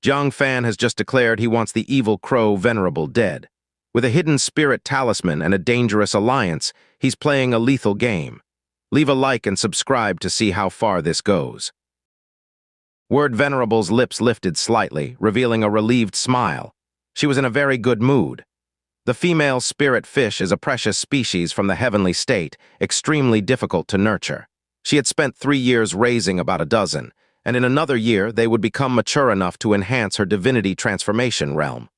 Jiang Fan has just declared he wants the evil crow Venerable dead. With a Hidden Spirit Talisman and a dangerous alliance, he's playing a lethal game. Leave a like and subscribe to see how far this goes. Word Venerable's lips lifted slightly, revealing a relieved smile. She was in a very good mood. The female spirit fish is a precious species from the heavenly state, extremely difficult to nurture. She had spent 3 years raising about a dozen, and in another year they would become mature enough to enhance her divinity transformation realm.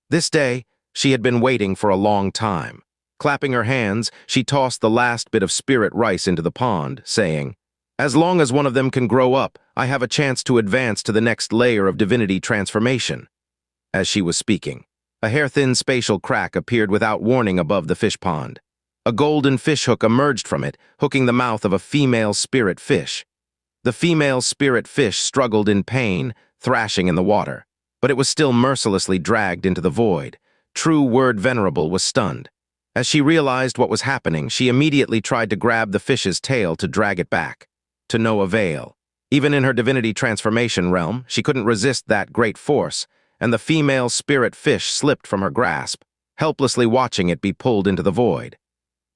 This day, she had been waiting for a long time. Clapping her hands, she tossed the last bit of spirit rice into the pond, saying, "As long as one of them can grow up, I have a chance to advance to the next layer of divinity transformation." As she was speaking, a hair-thin spatial crack appeared without warning above the fish pond. A golden fishhook emerged from it, hooking the mouth of a female spirit fish. The female spirit fish struggled in pain, thrashing in the water, but it was still mercilessly dragged into the void. True Word Venerable was stunned. As she realized what was happening, she immediately tried to grab the fish's tail to drag it back. To no avail. Even in her divinity transformation realm, she couldn't resist that great force, and the female spirit fish slipped from her grasp, helplessly watching it be pulled into the void.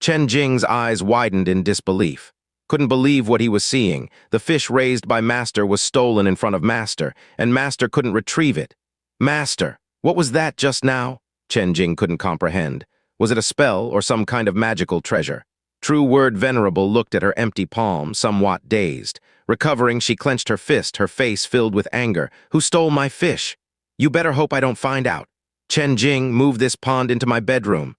Chen Jing's eyes widened in disbelief. Couldn't believe what he was seeing. The fish raised by Master was stolen in front of Master, and Master couldn't retrieve it. Master, what was that just now? Chen Jing couldn't comprehend. Was it a spell or some kind of magical treasure? True Word Venerable looked at her empty palm, somewhat dazed. Recovering, she clenched her fist, her face filled with anger. "Who stole my fish? You better hope I don't find out. Chen Jing, move this pond into my bedroom."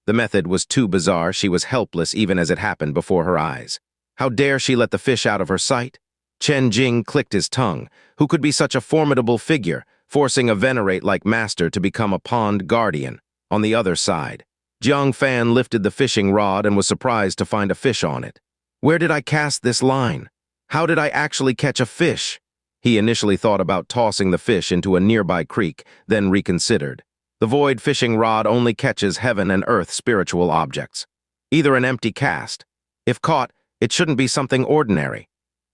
The method was too bizarre. She was helpless even as it happened before her eyes. How dare she let the fish out of her sight? Chen Jing clicked his tongue. Who could be such a formidable figure, forcing a venerate like Master to become a pond guardian? On the other side, Jiang Fan lifted the fishing rod and was surprised to find a fish on it. Where did I cast this line? How did I actually catch a fish? He initially thought about tossing the fish into a nearby creek, then reconsidered. The void fishing rod only catches heaven and earth spiritual objects. Either an empty cast. If caught, it shouldn't be something ordinary.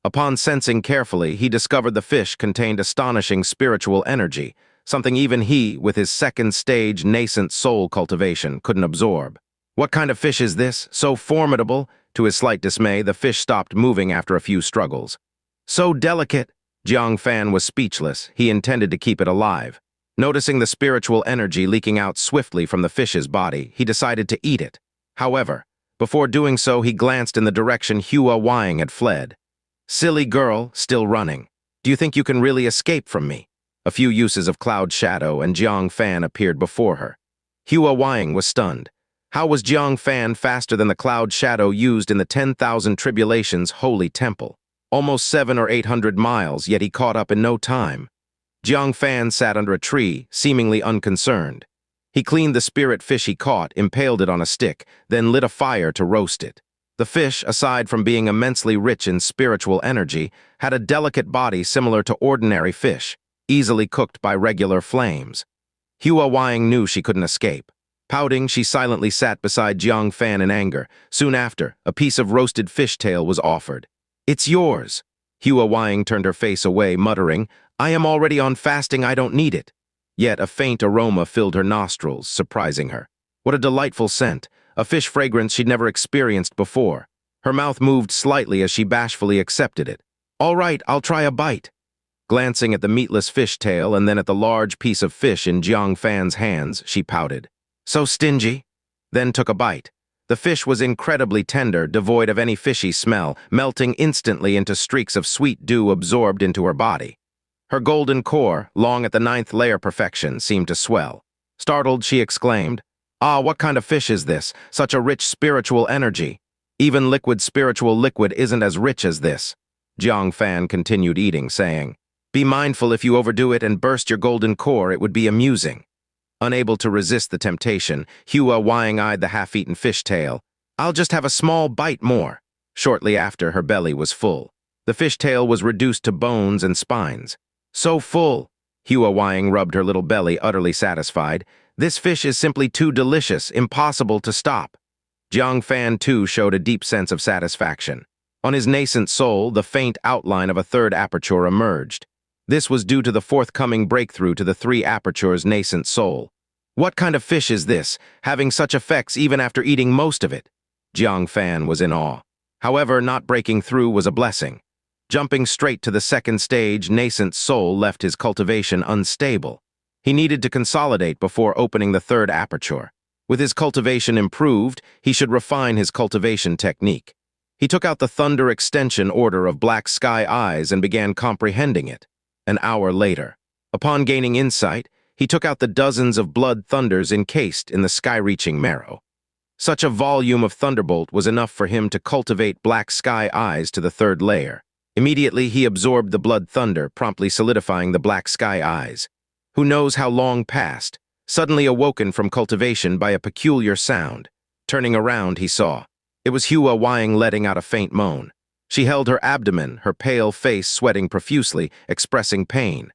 Upon sensing carefully, he discovered the fish contained astonishing spiritual energy, something even he, with his second stage nascent soul cultivation, couldn't absorb. What kind of fish is this? So formidable? To his slight dismay, the fish stopped moving after a few struggles. So delicate. Jiang Fan was speechless. He intended to keep it alive. Noticing the spiritual energy leaking out swiftly from the fish's body, he decided to eat it. However, before doing so, he glanced in the direction Hua Wang had fled. "Silly girl, still running. Do you think you can really escape from me?" A few uses of Cloud Shadow and Jiang Fan appeared before her. Hua Wang was stunned. How was Jiang Fan faster than the Cloud Shadow used in the 10,000 Tribulation's holy temple? Almost 700 or 800 miles, yet he caught up in no time. Jiang Fan sat under a tree, seemingly unconcerned. He cleaned the spirit fish he caught, impaled it on a stick, then lit a fire to roast it. The fish, aside from being immensely rich in spiritual energy, had a delicate body similar to ordinary fish, easily cooked by regular flames. Hua Wang knew she couldn't escape. Pouting, she silently sat beside Jiang Fan in anger. Soon after, a piece of roasted fishtail was offered. "It's yours." Hua Wang turned her face away, muttering, "I am already on fasting, I don't need it." Yet a faint aroma filled her nostrils, surprising her. What a delightful scent, a fish fragrance she'd never experienced before. Her mouth moved slightly as she bashfully accepted it. "All right, I'll try a bite." Glancing at the meatless fishtail and then at the large piece of fish in Jiang Fan's hands, she pouted. "So stingy?" Then took a bite. The fish was incredibly tender, devoid of any fishy smell, melting instantly into streaks of sweet dew absorbed into her body. Her golden core, long at the 9th layer perfection, seemed to swell. Startled, she exclaimed, "Ah, what kind of fish is this? Such a rich spiritual energy. Even liquid spiritual liquid isn't as rich as this." Jiang Fan continued eating, saying, "Be mindful if you overdo it and burst your golden core, it would be amusing." Unable to resist the temptation, Hua Wang eyed the half-eaten fishtail. "I'll just have a small bite more." Shortly after, her belly was full. The fishtail was reduced to bones and spines. "So full." Hua Wang rubbed her little belly, utterly satisfied. "This fish is simply too delicious, impossible to stop." Jiang Fan, too, showed a deep sense of satisfaction. On his nascent soul, the faint outline of a third aperture emerged. This was due to the forthcoming breakthrough to the three apertures' nascent soul. What kind of fish is this, having such effects even after eating most of it? Jiang Fan was in awe. However, not breaking through was a blessing. Jumping straight to the second stage, nascent soul left his cultivation unstable. He needed to consolidate before opening the third aperture. With his cultivation improved, he should refine his cultivation technique. He took out the thunder extension order of black sky eyes and began comprehending it. An hour later, upon gaining insight, he took out the dozens of blood thunders encased in the sky-reaching marrow. Such a volume of thunderbolt was enough for him to cultivate black sky eyes to the third layer. Immediately, he absorbed the blood thunder, promptly solidifying the black sky eyes. Who knows how long passed, suddenly awoken from cultivation by a peculiar sound. Turning around, he saw. It was Hua Wang letting out a faint moan. She held her abdomen, her pale face sweating profusely, expressing pain.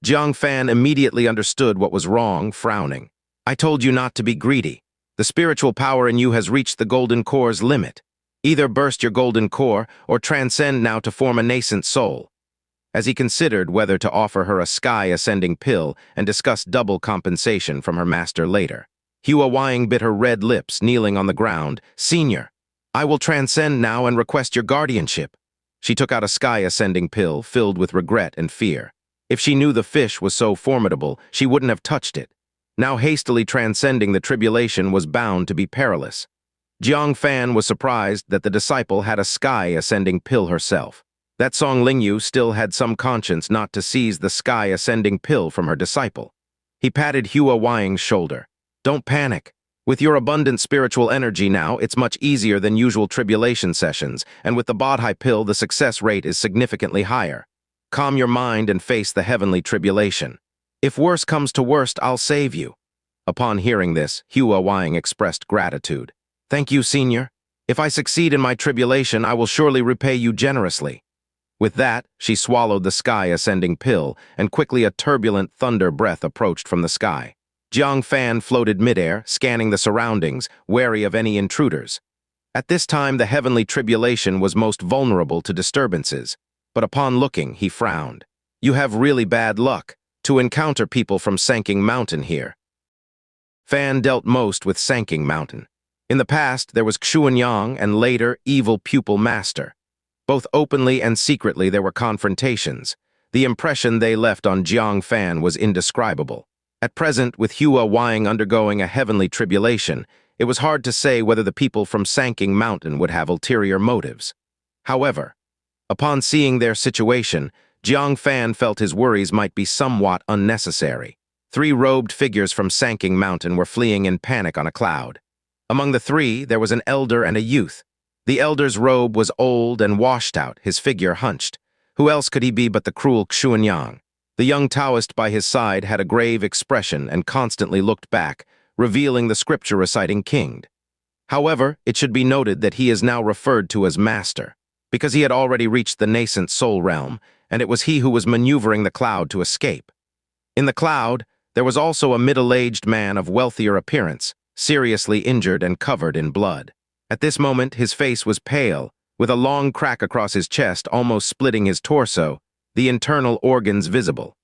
Jiang Fan immediately understood what was wrong, frowning. I told you not to be greedy. The spiritual power in you has reached the golden core's limit. Either burst your golden core or transcend now to form a nascent soul. As he considered whether to offer her a sky-ascending pill and discuss double compensation from her master later, Hua Wang bit her red lips, kneeling on the ground. Senior, I will transcend now and request your guardianship. She took out a sky-ascending pill filled with regret and fear. If she knew the fish was so formidable, she wouldn't have touched it. Now hastily transcending the tribulation was bound to be perilous. Jiang Fan was surprised that the disciple had a sky-ascending pill herself. That Song Lingyu still had some conscience not to seize the sky-ascending pill from her disciple. He patted Hua Wang's shoulder. Don't panic. With your abundant spiritual energy now, it's much easier than usual tribulation sessions, and with the Bodhi pill, the success rate is significantly higher. Calm your mind and face the heavenly tribulation. If worse comes to worst, I'll save you. Upon hearing this, Hua Wang expressed gratitude. Thank you, Senior. If I succeed in my tribulation, I will surely repay you generously. With that, she swallowed the sky-ascending pill, and quickly a turbulent thunder breath approached from the sky. Jiang Fan floated midair, scanning the surroundings, wary of any intruders. At this time, the heavenly tribulation was most vulnerable to disturbances, but upon looking, he frowned. You have really bad luck to encounter people from Sanking Mountain here. Fan dealt most with Sanking Mountain. In the past, there was Xianxia and later, Evil Pupil Master. Both openly and secretly there were confrontations. The impression they left on Jiang Fan was indescribable. At present, with Hua Wang undergoing a heavenly tribulation, it was hard to say whether the people from Sanking Mountain would have ulterior motives. However, upon seeing their situation, Jiang Fan felt his worries might be somewhat unnecessary. Three robed figures from Sanking Mountain were fleeing in panic on a cloud. Among the three, there was an elder and a youth. The elder's robe was old and washed out, his figure hunched. Who else could he be but the cruel Xianxia? The young Taoist by his side had a grave expression and constantly looked back, revealing the scripture-reciting king. However, it should be noted that he is now referred to as Master, because he had already reached the nascent soul realm, and it was he who was maneuvering the cloud to escape. In the cloud, there was also a middle-aged man of wealthier appearance, seriously injured and covered in blood. At this moment, his face was pale, with a long crack across his chest almost splitting his torso, the internal organs visible.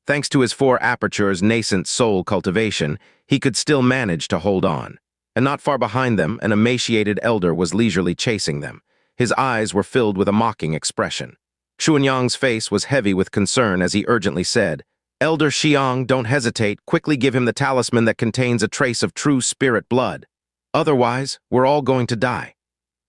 Thanks to his 4 apertures nascent soul cultivation, he could still manage to hold on. And not far behind them, an emaciated elder was leisurely chasing them. His eyes were filled with a mocking expression. Xianxia's face was heavy with concern as he urgently said, Elder Xiang, don't hesitate, quickly give him the talisman that contains a trace of true spirit blood. Otherwise, we're all going to die.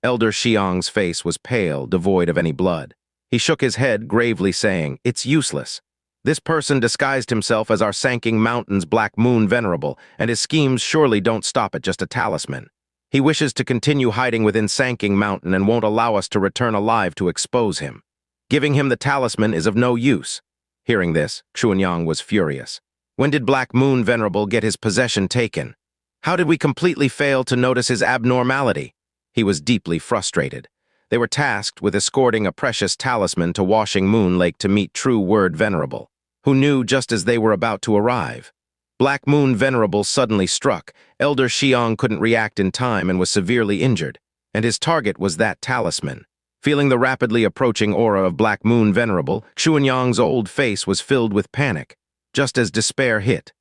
Elder Xiang's face was pale, devoid of any blood. He shook his head, gravely saying, It's useless. This person disguised himself as our Sanking Mountain's Black Moon Venerable, and his schemes surely don't stop at just a talisman. He wishes to continue hiding within Sanking Mountain and won't allow us to return alive to expose him. Giving him the talisman is of no use. Hearing this, Xianxia was furious. When did Black Moon Venerable get his possession taken? How did we completely fail to notice his abnormality? He was deeply frustrated. They were tasked with escorting a precious talisman to Washing Moon Lake to meet True Word Venerable, who knew just as they were about to arrive. Black Moon Venerable suddenly struck. Elder Xiang couldn't react in time and was severely injured, and his target was that talisman. Feeling the rapidly approaching aura of Black Moon Venerable, Xianxia's old face was filled with panic, just as despair hit.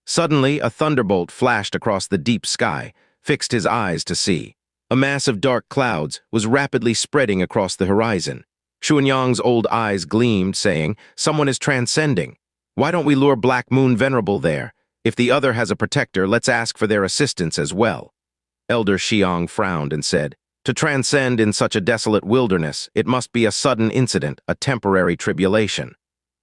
Suddenly, a thunderbolt flashed across the deep sky, fixed his eyes to see. A mass of dark clouds was rapidly spreading across the horizon. Xianxia's old eyes gleamed, saying, "Someone is transcending. Why don't we lure Black Moon Venerable there? If the other has a protector, let's ask for their assistance as well." Elder Xiang frowned and said, "To transcend in such a desolate wilderness, it must be a sudden incident, a temporary tribulation.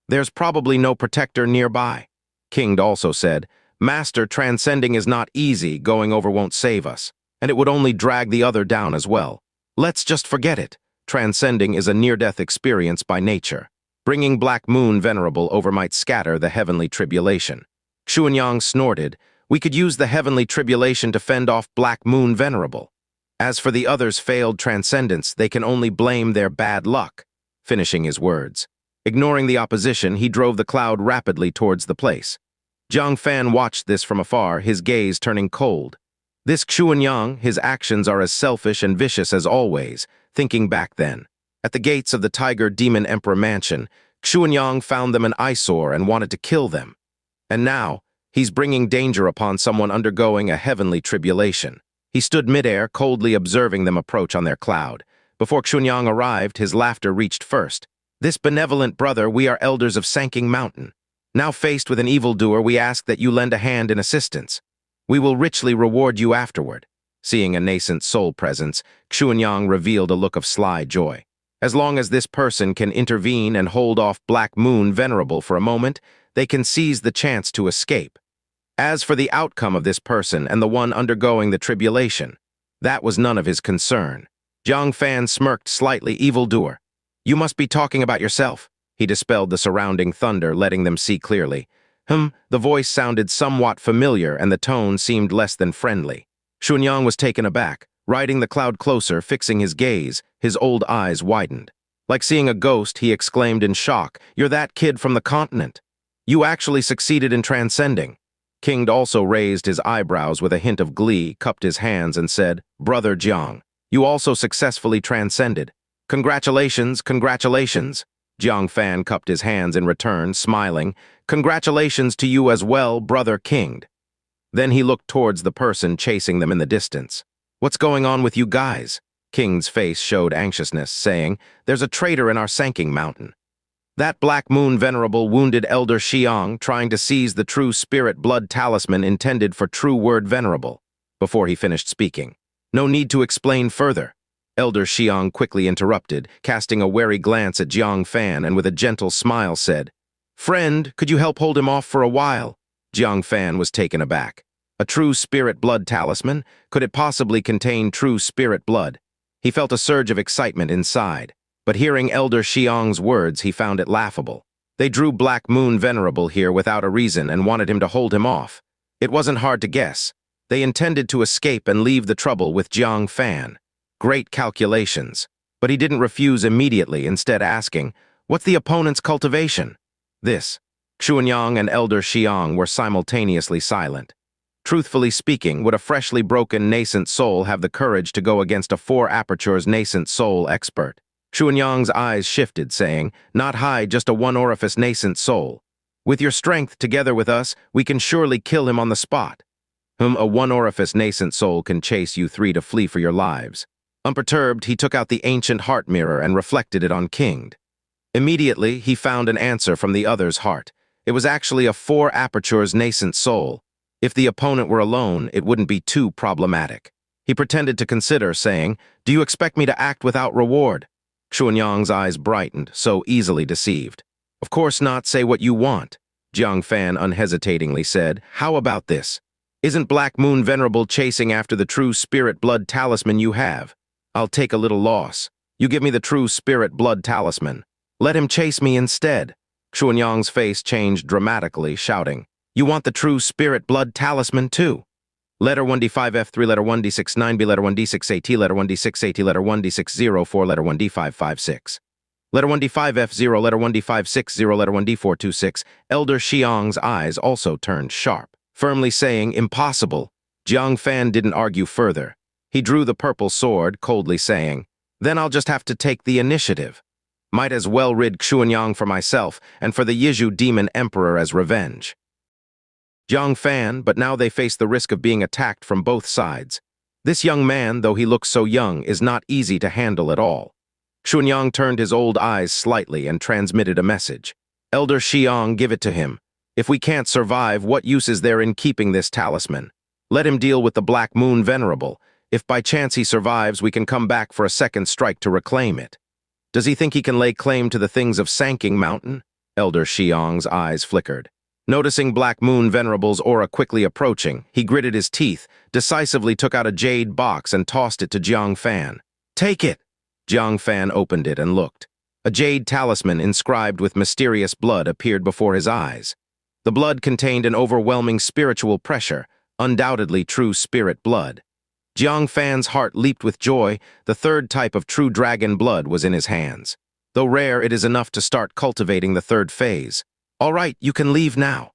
There's probably no protector nearby." King also said, "Master, transcending is not easy, going over won't save us, and it would only drag the other down as well. Let's just forget it. Transcending is a near-death experience by nature. Bringing Black Moon Venerable over might scatter the heavenly tribulation." Xianxia snorted, "We could use the heavenly tribulation to fend off Black Moon Venerable. As for the others' failed transcendence, they can only blame their bad luck." Finishing his words. Ignoring the opposition, he drove the cloud rapidly towards the place. Jang Fan watched this from afar, his gaze turning cold. This Xianxia, his actions are as selfish and vicious as always, thinking back then. At the gates of the Tiger Demon Emperor Mansion, Xianxia found them an eyesore and wanted to kill them. And now, he's bringing danger upon someone undergoing a heavenly tribulation. He stood midair, coldly observing them approach on their cloud. Before Xianxia arrived, his laughter reached first. "This benevolent brother, we are elders of Sanking Mountain. Now faced with an evildoer, we ask that you lend a hand in assistance. We will richly reward you afterward." Seeing a nascent soul presence, Xianxia revealed a look of sly joy. As long as this person can intervene and hold off Black Moon Venerable for a moment, they can seize the chance to escape. As for the outcome of this person and the one undergoing the tribulation, that was none of his concern. Jiang Fan smirked slightly. "Evildoer, you must be talking about yourself." He dispelled the surrounding thunder, letting them see clearly. The voice sounded somewhat familiar and the tone seemed less than friendly. Xianxia was taken aback. Riding the cloud closer, fixing his gaze, his old eyes widened. Like seeing a ghost, he exclaimed in shock, "You're that kid from the continent. You actually succeeded in transcending." King also raised his eyebrows with a hint of glee, cupped his hands, and said, "Brother Jiang, you also successfully transcended. Congratulations, congratulations." Jiang Fan cupped his hands in return, smiling. "Congratulations to you as well, Brother King." Then he looked towards the person chasing them in the distance. "What's going on with you guys?" King's face showed anxiousness, saying, "There's a traitor in our Sanking Mountain. That Black Moon Venerable wounded Elder Xiang, trying to seize the true spirit blood talisman intended for true word Venerable." Before he finished speaking, "No need to explain further." Elder Xiang quickly interrupted, casting a wary glance at Jiang Fan and with a gentle smile said, "Friend, could you help hold him off for a while?" Jiang Fan was taken aback. A true spirit blood talisman? Could it possibly contain true spirit blood? He felt a surge of excitement inside. But hearing Elder Xiang's words, he found it laughable. They drew Black Moon Venerable here without a reason and wanted him to hold him off. It wasn't hard to guess. They intended to escape and leave the trouble with Jiang Fan. Great calculations. But he didn't refuse immediately, instead asking, "What's the opponent's cultivation?" This. Xianxia and Elder Xiang were simultaneously silent. Truthfully speaking, would a freshly broken nascent soul have the courage to go against a 4 apertures nascent soul expert? Xianxia's eyes shifted, saying, "Not high, just a 1-orifice nascent soul. With your strength, together with us, we can surely kill him on the spot." A 1-orifice nascent soul can chase you 3 to flee for your lives. Unperturbed, he took out the ancient heart mirror and reflected it on King. Immediately, he found an answer from the other's heart. It was actually a 4 apertures nascent soul. If the opponent were alone, it wouldn't be too problematic. He pretended to consider, saying, "Do you expect me to act without reward?" Xianxia's eyes brightened, so easily deceived. "Of course not, say what you want." Jiang Fan unhesitatingly said, "How about this? Isn't Black Moon Venerable chasing after the true spirit blood talisman you have? I'll take a little loss. You give me the true spirit blood talisman. Let him chase me instead." Xianxia's face changed dramatically, shouting, "You want the true spirit blood talisman too?" Letter 1D5F3, letter 1D69B, letter 1D6AT, letter 1D6AT, letter 1D604, letter 1D556. Letter 1D5F0, letter 1D560, letter 1D426. Elder Xiang's eyes also turned sharp, firmly saying, "Impossible." Jiang Fan didn't argue further. He drew the purple sword, coldly saying, Then I'll just have to take the initiative. Might as well rid Xianxia for myself and for the Yizhu Demon Emperor as revenge. Jiang Fan, but now they face the risk of being attacked from both sides. This young man, though he looks so young, is not easy to handle at all. Xianxia turned his old eyes slightly and transmitted a message. Elder Xiang, give it to him. If we can't survive, what use is there in keeping this talisman? Let him deal with the Black Moon Venerable. If by chance he survives, we can come back for a second strike to reclaim it. Does he think he can lay claim to the things of Sanking Mountain? Elder Xiang's eyes flickered. Noticing Black Moon Venerable's aura quickly approaching, he gritted his teeth, decisively took out a jade box and tossed it to Jiang Fan. Take it! Jiang Fan opened it and looked. A jade talisman inscribed with mysterious blood appeared before his eyes. The blood contained an overwhelming spiritual pressure, undoubtedly true spirit blood. Jiang Fan's heart leaped with joy. The third type of true dragon blood was in his hands. Though rare, it is enough to start cultivating the third phase. All right, you can leave now.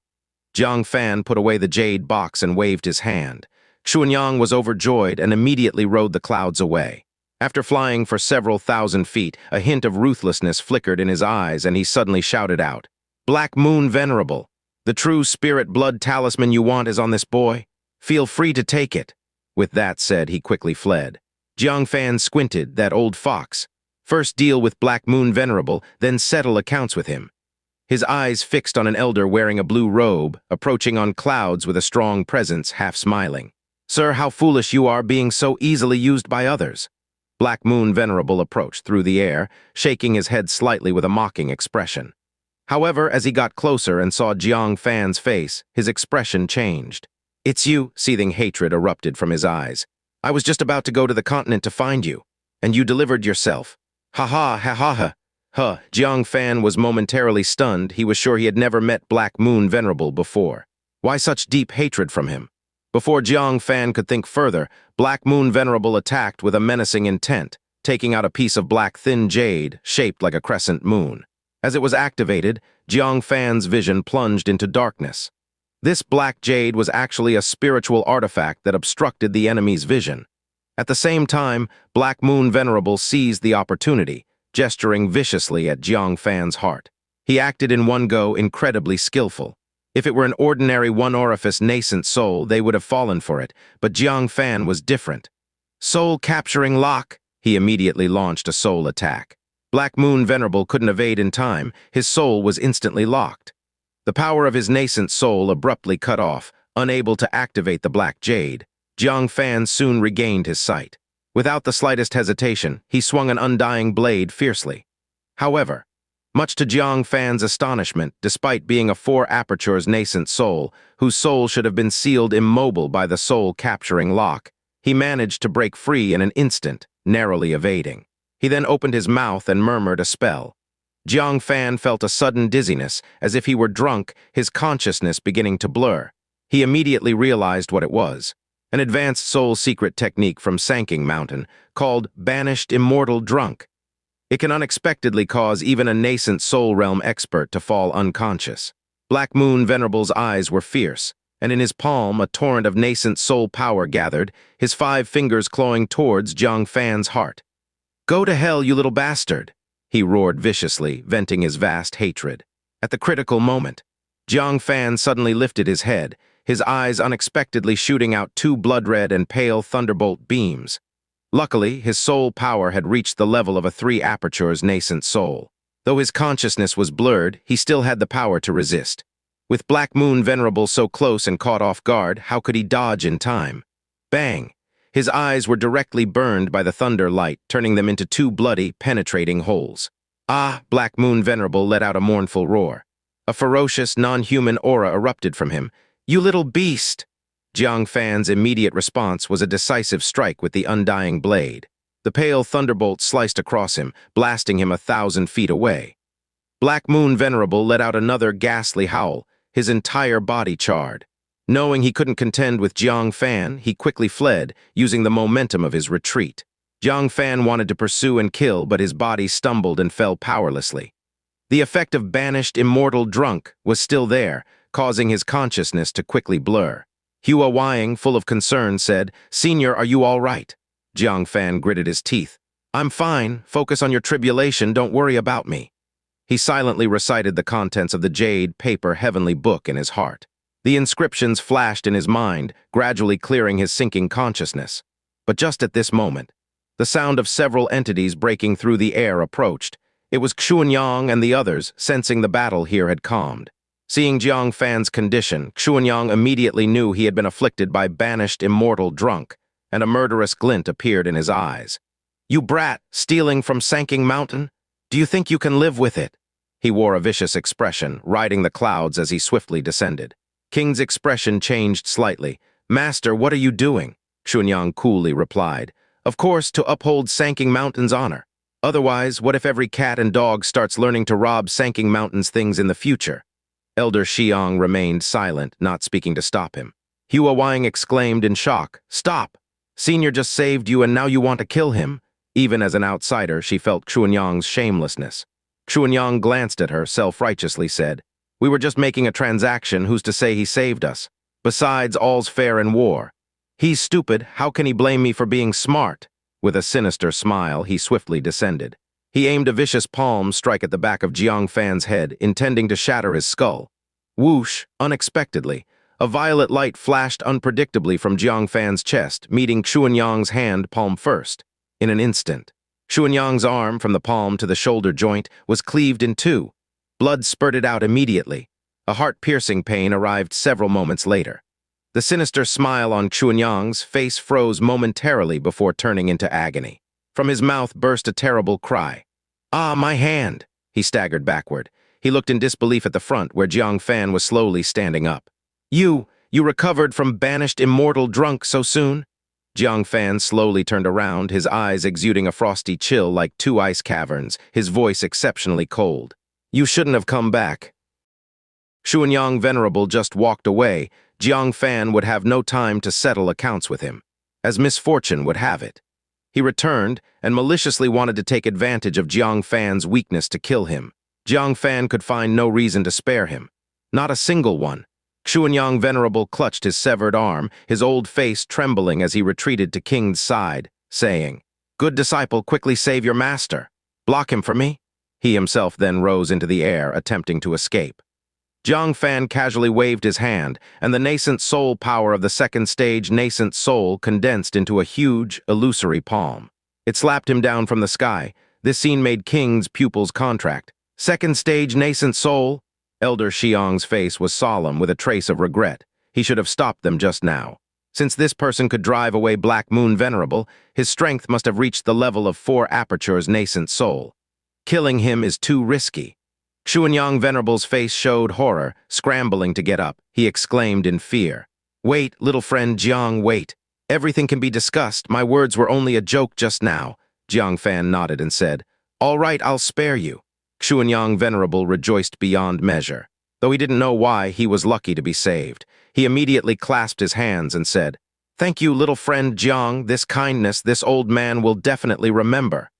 Jiang Fan put away the jade box and waved his hand. Xianxia was overjoyed and immediately rode the clouds away. After flying for several thousand feet, a hint of ruthlessness flickered in his eyes and he suddenly shouted out, Black Moon Venerable, the true spirit blood talisman you want is on this boy. Feel free to take it. With that said, he quickly fled. Jiang Fan squinted, that old fox. First deal with Black Moon Venerable, then settle accounts with him. His eyes fixed on an elder wearing a blue robe, approaching on clouds with a strong presence, half smiling. Sir, how foolish you are being so easily used by others. Black Moon Venerable approached through the air, shaking his head slightly with a mocking expression. However, as he got closer and saw Jiang Fan's face, his expression changed. It's you, seething hatred erupted from his eyes. I was just about to go to the continent to find you, and you delivered yourself. Ha ha, ha ha ha. Huh, Jiang Fan was momentarily stunned. He was sure he had never met Black Moon Venerable before. Why such deep hatred from him? Before Jiang Fan could think further, Black Moon Venerable attacked with a menacing intent, taking out a piece of black thin jade shaped like a crescent moon. As it was activated, Jiang Fan's vision plunged into darkness. This black jade was actually a spiritual artifact that obstructed the enemy's vision. At the same time, Black Moon Venerable seized the opportunity, gesturing viciously at Jiang Fan's heart. He acted in one go incredibly skillful. If it were an ordinary one-orifice nascent soul, they would have fallen for it, but Jiang Fan was different. Soul-capturing lock! He immediately launched a soul attack. Black Moon Venerable couldn't evade in time. His soul was instantly locked. The power of his nascent soul abruptly cut off, unable to activate the black jade. Jiang Fan soon regained his sight. Without the slightest hesitation, he swung an Undying Blade fiercely. However, much to Jiang Fan's astonishment, despite being a 4 apertures nascent soul, whose soul should have been sealed immobile by the soul-capturing lock, he managed to break free in an instant, narrowly evading. He then opened his mouth and murmured a spell. Jiang Fan felt a sudden dizziness, as if he were drunk, his consciousness beginning to blur. He immediately realized what it was. An advanced soul secret technique from Sanking Mountain, called Banished Immortal Drunk. It can unexpectedly cause even a nascent soul realm expert to fall unconscious. Black Moon Venerable's eyes were fierce, and in his palm a torrent of nascent soul power gathered, his 5 fingers clawing towards Jiang Fan's heart. Go to hell, you little bastard! He roared viciously, venting his vast hatred. At the critical moment, Jiang Fan suddenly lifted his head, his eyes unexpectedly shooting out 2 blood-red and pale thunderbolt beams. Luckily, his soul power had reached the level of a 3 apertures nascent soul. Though his consciousness was blurred, he still had the power to resist. With Black Moon Venerable so close and caught off guard, how could he dodge in time? Bang! His eyes were directly burned by the thunder light, turning them into 2 bloody, penetrating holes. Ah! Black Moon Venerable let out a mournful roar. A ferocious, non-human aura erupted from him. You little beast! Jiang Fan's immediate response was a decisive strike with the Undying Blade. The pale thunderbolt sliced across him, blasting him 1,000 feet away. Black Moon Venerable let out another ghastly howl, his entire body charred. Knowing he couldn't contend with Jiang Fan, he quickly fled, using the momentum of his retreat. Jiang Fan wanted to pursue and kill, but his body stumbled and fell powerlessly. The effect of Banished Immortal Drunk was still there, causing his consciousness to quickly blur. Hua Wying, full of concern, said, Senior, are you all right? Jiang Fan gritted his teeth. I'm fine. Focus on your tribulation. Don't worry about me. He silently recited the contents of the jade paper heavenly book in his heart. The inscriptions flashed in his mind, gradually clearing his sinking consciousness. But just at this moment, the sound of several entities breaking through the air approached. It was Xianxia and the others, sensing the battle here had calmed. Seeing Jiang Fan's condition, Xianxia immediately knew he had been afflicted by banished immortal drunk, and a murderous glint appeared in his eyes. You brat, stealing from Sanking Mountain? Do you think you can live with it? He wore a vicious expression, riding the clouds as he swiftly descended. King's expression changed slightly. Master, what are you doing? Xianxia coolly replied. Of course, to uphold Sanking Mountain's honor. Otherwise, what if every cat and dog starts learning to rob Sanking Mountain's things in the future? Elder Xiang remained silent, not speaking to stop him. Hua Wang exclaimed in shock, Stop! Senior just saved you and now you want to kill him? Even as an outsider, she felt Xianxia's shamelessness. Xianxia glanced at her, self-righteously said, We were just making a transaction, who's to say he saved us? Besides, all's fair in war. He's stupid, how can he blame me for being smart? With a sinister smile, he swiftly descended. He aimed a vicious palm strike at the back of Jiang Fan's head, intending to shatter his skull. Whoosh, unexpectedly, a violet light flashed unpredictably from Jiang Fan's chest, meeting Xianxia's hand palm first. In an instant, Xianxia's arm, from the palm to the shoulder joint, was cleaved in two. Blood spurted out immediately. A heart-piercing pain arrived several moments later. The sinister smile on Xianxia's face froze momentarily before turning into agony. From his mouth burst a terrible cry. Ah, my hand! He staggered backward. He looked in disbelief at the front, where Jiang Fan was slowly standing up. You recovered from banished immortal drunk so soon? Jiang Fan slowly turned around, his eyes exuding a frosty chill like two ice caverns, his voice exceptionally cold. You shouldn't have come back. Xianxia Venerable just walked away. Jiang Fan would have no time to settle accounts with him, as misfortune would have it. He returned and maliciously wanted to take advantage of Jiang Fan's weakness to kill him. Jiang Fan could find no reason to spare him. Not a single one. Xianxia Venerable clutched his severed arm, his old face trembling as he retreated to King's side, saying, Good disciple, quickly save your master. Block him for me? He himself then rose into the air, attempting to escape. Jang Fan casually waved his hand, and the nascent soul power of the second stage nascent soul condensed into a huge, illusory palm. It slapped him down from the sky. This scene made King's pupils contract. Second stage nascent soul? Elder Xiang's face was solemn with a trace of regret. He should have stopped them just now. Since this person could drive away Black Moon Venerable, his strength must have reached the level of 4 apertures nascent soul. Killing him is too risky. Xianxia Venerable's face showed horror, scrambling to get up. He exclaimed in fear. Wait, little friend Jiang, wait. Everything can be discussed. My words were only a joke just now. Jiang Fan nodded and said, All right, I'll spare you. Xianxia Venerable rejoiced beyond measure. Though he didn't know why, he was lucky to be saved. He immediately clasped his hands and said, Thank you, little friend Jiang. This kindness this old man will definitely remember.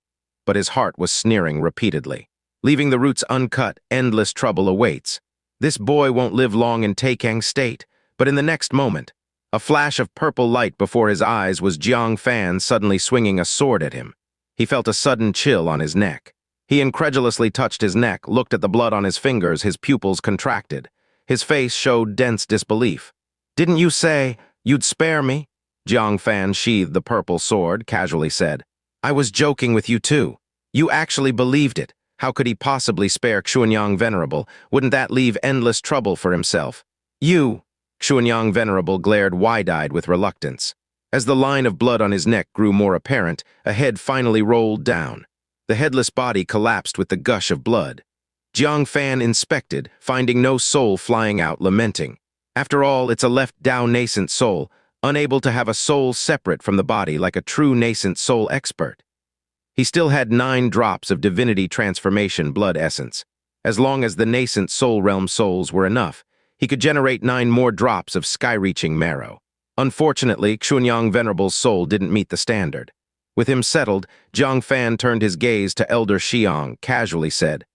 But his heart was sneering repeatedly. Leaving the roots uncut, endless trouble awaits. This boy won't live long in Taikang State, but in the next moment, a flash of purple light before his eyes was Jiang Fan suddenly swinging a sword at him. He felt a sudden chill on his neck. He incredulously touched his neck, looked at the blood on his fingers, his pupils contracted. His face showed dense disbelief. Didn't you say you'd spare me? Jiang Fan sheathed the purple sword, casually said. I was joking with you too. You actually believed it. How could he possibly spare Xianxia Venerable? Wouldn't that leave endless trouble for himself? You! Xianxia Venerable glared wide-eyed with reluctance. As the line of blood on his neck grew more apparent, a head finally rolled down. The headless body collapsed with the gush of blood. Jiang Fan inspected, finding no soul flying out, lamenting. After all, it's a left-down nascent soul, unable to have a soul separate from the body like a true nascent soul expert. He still had 9 drops of divinity transformation blood essence. As long as the nascent soul realm souls were enough, he could generate 9 more drops of sky-reaching marrow. Unfortunately, Xianxia Venerable's soul didn't meet the standard. With him settled, Jiang Fan turned his gaze to Elder Xiang, casually said,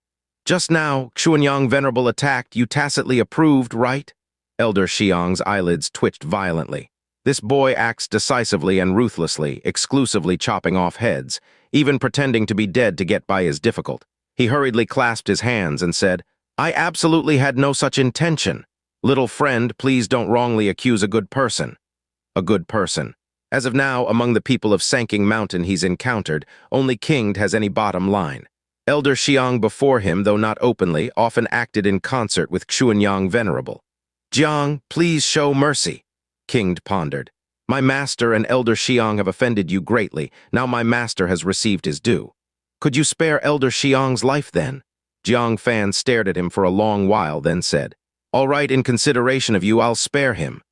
Just now, Xianxia Venerable attacked, you tacitly approved, right? Elder Xiang's eyelids twitched violently. This boy acts decisively and ruthlessly, exclusively chopping off heads. even pretending to be dead to get by is difficult. He hurriedly clasped his hands and said, "I absolutely had no such intention. Little friend, please don't wrongly accuse a good person." A good person. As of now, among the people of Sanking Mountain he's encountered, only King has any bottom line. Elder Xiang before him, though not openly, often acted in concert with Xianxia Venerable. "Jiang, please show mercy," King pondered. "My master and Elder Xiang have offended you greatly. Now my master has received his due. Could you spare Elder Xiang's life then?" Jang Fan stared at him for a long while, then said, "All right, in consideration of you, I'll spare him.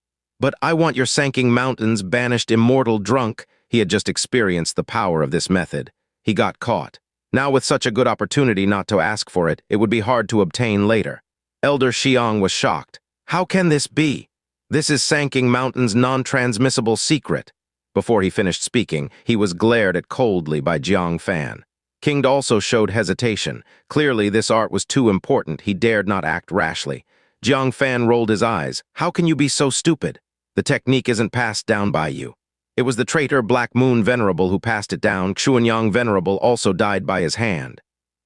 But I want your Sanking Mountain's banished immortal drunk." He had just experienced the power of this method. He got caught. Now with such a good opportunity not to ask for it, it would be hard to obtain later. Elder Xiang was shocked. "How can this be? This is Sanking Mountain's non-transmissible secret." Before he finished speaking, he was glared at coldly by Jiang Fan. King also showed hesitation. Clearly, this art was too important. He dared not act rashly. Jiang Fan rolled his eyes. "How can you be so stupid? The technique isn't passed down by you. It was the traitor Black Moon Venerable who passed it down. Xianxia Venerable also died by his hand.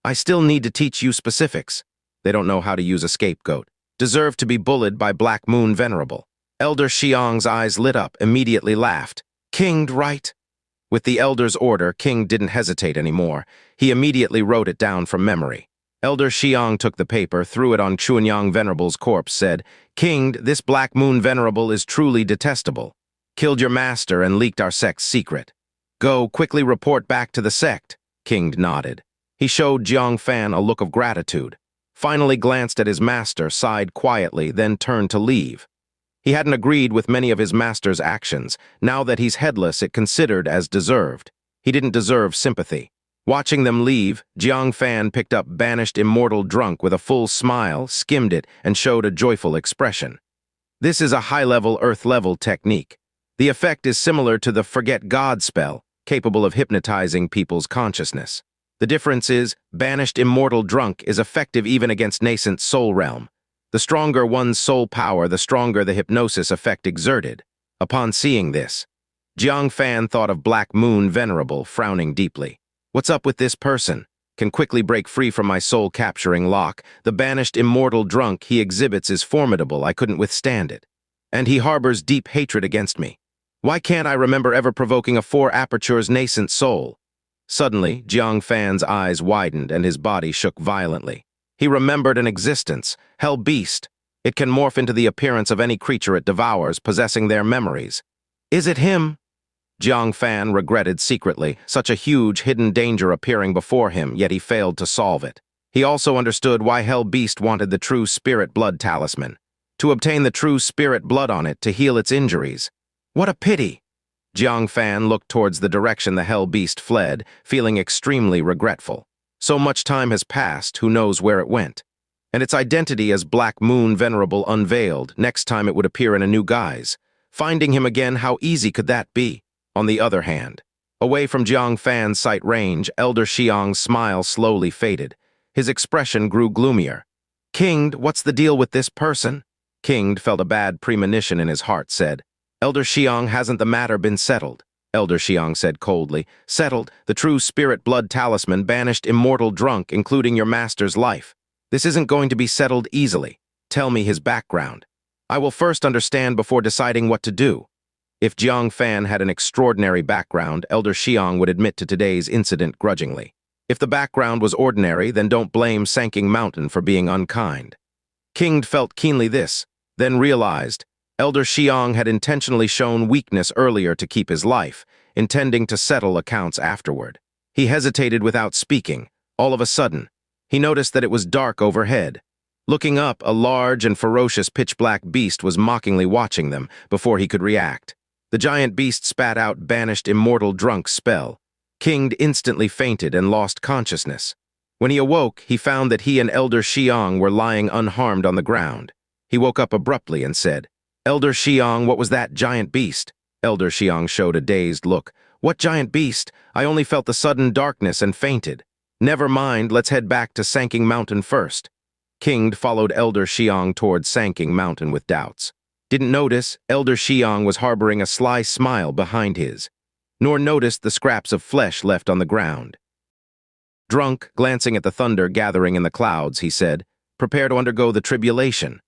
I still need to teach you specifics. They don't know how to use a scapegoat. Deserve to be bullied by Black Moon Venerable." Elder Xiang's eyes lit up, immediately laughed. "King'd right?" With the elder's order, King didn't hesitate anymore. He immediately wrote it down from memory. Elder Xiang took the paper, threw it on Xianxia Venerable's corpse, said, "King, this Black Moon Venerable is truly detestable. Killed your master and leaked our sect's secret. Go, quickly report back to the sect." King nodded. He showed Jiang Fan a look of gratitude, finally glanced at his master, sighed quietly, then turned to leave. He hadn't agreed with many of his master's actions. Now that he's headless, it considered as deserved. He didn't deserve sympathy. Watching them leave, Jiang Fan picked up banished immortal drunk with a full smile, skimmed it, and showed a joyful expression. This is a high-level, earth-level technique. The effect is similar to the Forget God spell, capable of hypnotizing people's consciousness. The difference is, banished immortal drunk is effective even against nascent soul realm. The stronger one's soul power, the stronger the hypnosis effect exerted. Upon seeing this, Jiang Fan thought of Black Moon Venerable, frowning deeply. "What's up with this person? Can quickly break free from my soul-capturing lock. The banished immortal drunk he exhibits is formidable. I couldn't withstand it. And he harbors deep hatred against me. Why can't I remember ever provoking a four apertures nascent soul?" Suddenly, Jiang Fan's eyes widened and his body shook violently. He remembered an existence, Hell Beast. It can morph into the appearance of any creature it devours, possessing their memories. Is it him? Jiang Fan regretted secretly, such a huge hidden danger appearing before him, yet he failed to solve it. He also understood why Hell Beast wanted the true spirit blood talisman. To obtain the true spirit blood on it, to heal its injuries. What a pity! Jiang Fan looked towards the direction the Hell Beast fled, feeling extremely regretful. So much time has passed, who knows where it went. And its identity as Black Moon Venerable unveiled, next time it would appear in a new guise. Finding him again, how easy could that be? On the other hand, away from Jiang Fan's sight range, Elder Xiang's smile slowly faded. His expression grew gloomier. "Kingd, what's the deal with this person?" Kingd felt a bad premonition in his heart, said, "Elder Xiang, hasn't the matter been settled?" Elder Xiang said coldly, "Settled, the true spirit blood talisman banished immortal drunk, including your master's life. This isn't going to be settled easily. Tell me his background. I will first understand before deciding what to do." If Jiang Fan had an extraordinary background, Elder Xiang would admit to today's incident grudgingly. If the background was ordinary, then don't blame Sanking Mountain for being unkind. King felt keenly this, then realized Elder Xiang had intentionally shown weakness earlier to keep his life, intending to settle accounts afterward. He hesitated without speaking. All of a sudden, he noticed that it was dark overhead. Looking up, a large and ferocious pitch-black beast was mockingly watching them before he could react. The giant beast spat out banished immortal drunk spell. King instantly fainted and lost consciousness. When he awoke, he found that he and Elder Xiang were lying unharmed on the ground. He woke up abruptly and said, "Elder Xiang, what was that giant beast?" Elder Xiang showed a dazed look. "What giant beast? I only felt the sudden darkness and fainted." "Never mind, let's head back to Sanking Mountain first." King followed Elder Xiang towards Sanking Mountain with doubts. Didn't notice, Elder Xiang was harboring a sly smile behind his. nor noticed the scraps of flesh left on the ground. Drunk, glancing at the thunder gathering in the clouds, he said, "Prepare to undergo the tribulation."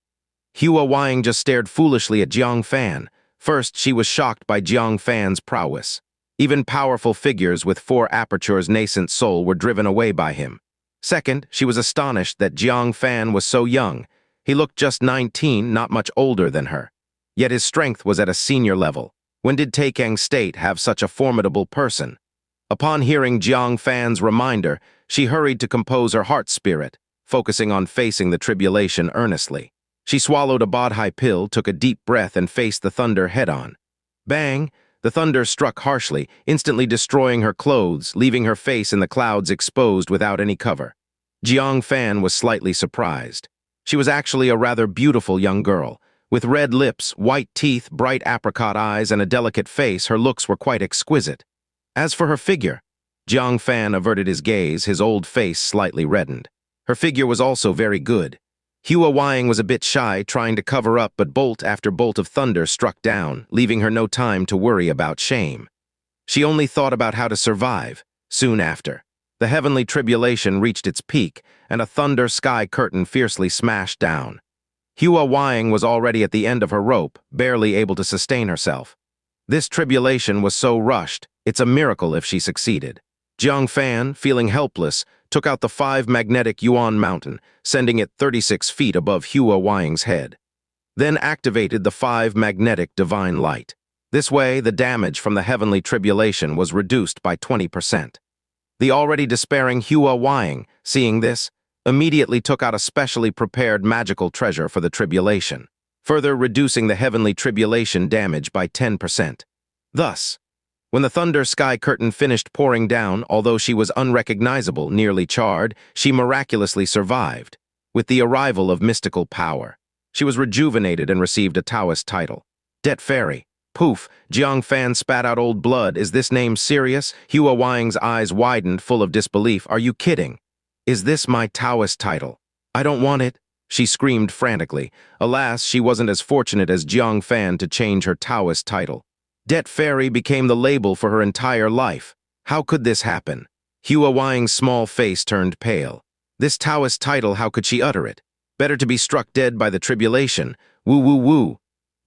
Hua Wang just stared foolishly at Jiang Fan. First, she was shocked by Jiang Fan's prowess. Even powerful figures with 4 apertures nascent soul were driven away by him. Second, she was astonished that Jiang Fan was so young. He looked just 19, not much older than her. Yet his strength was at a senior level. When did Taikang State have such a formidable person? Upon hearing Jiang Fan's reminder, she hurried to compose her heart spirit, focusing on facing the tribulation earnestly. She swallowed a bodhi pill, took a deep breath, and faced the thunder head-on. Bang! The thunder struck harshly, instantly destroying her clothes, leaving her face in the clouds exposed without any cover. Jiang Fan was slightly surprised. She was actually a rather beautiful young girl. With red lips, white teeth, bright apricot eyes, and a delicate face, her looks were quite exquisite. As for her figure, Jiang Fan averted his gaze, his old face slightly reddened. Her figure was also very good. Hua Wang was a bit shy, trying to cover up, but bolt after bolt of thunder struck down, leaving her no time to worry about shame. She only thought about how to survive. Soon after, the heavenly tribulation reached its peak, and a thunder sky curtain fiercely smashed down. Hua Wang was already at the end of her rope, barely able to sustain herself. This tribulation was so rushed, it's a miracle if she succeeded. Jiang Fan, feeling helpless, took out the 5 magnetic Yuan mountain, sending it 36 feet above Hua Wang's head. Then activated the 5 magnetic divine light. This way, the damage from the heavenly tribulation was reduced by 20%. The already despairing Hua Wang, seeing this, immediately took out a specially prepared magical treasure for the tribulation, further reducing the heavenly tribulation damage by 10%. Thus, when the thunder sky curtain finished pouring down, although she was unrecognizable, nearly charred, she miraculously survived. With the arrival of mystical power, she was rejuvenated and received a Taoist title. Det Fairy. Poof, Jiang Fan spat out old blood. Is this name serious? Hua Wang's eyes widened, full of disbelief. Are you kidding? Is this my Taoist title? I don't want it, she screamed frantically. Alas, she wasn't as fortunate as Jiang Fan to change her Taoist title. Det Fairy became the label for her entire life. How could this happen? Hua Wang's small face turned pale. This Taoist title, how could she utter it? Better to be struck dead by the tribulation. Woo woo woo.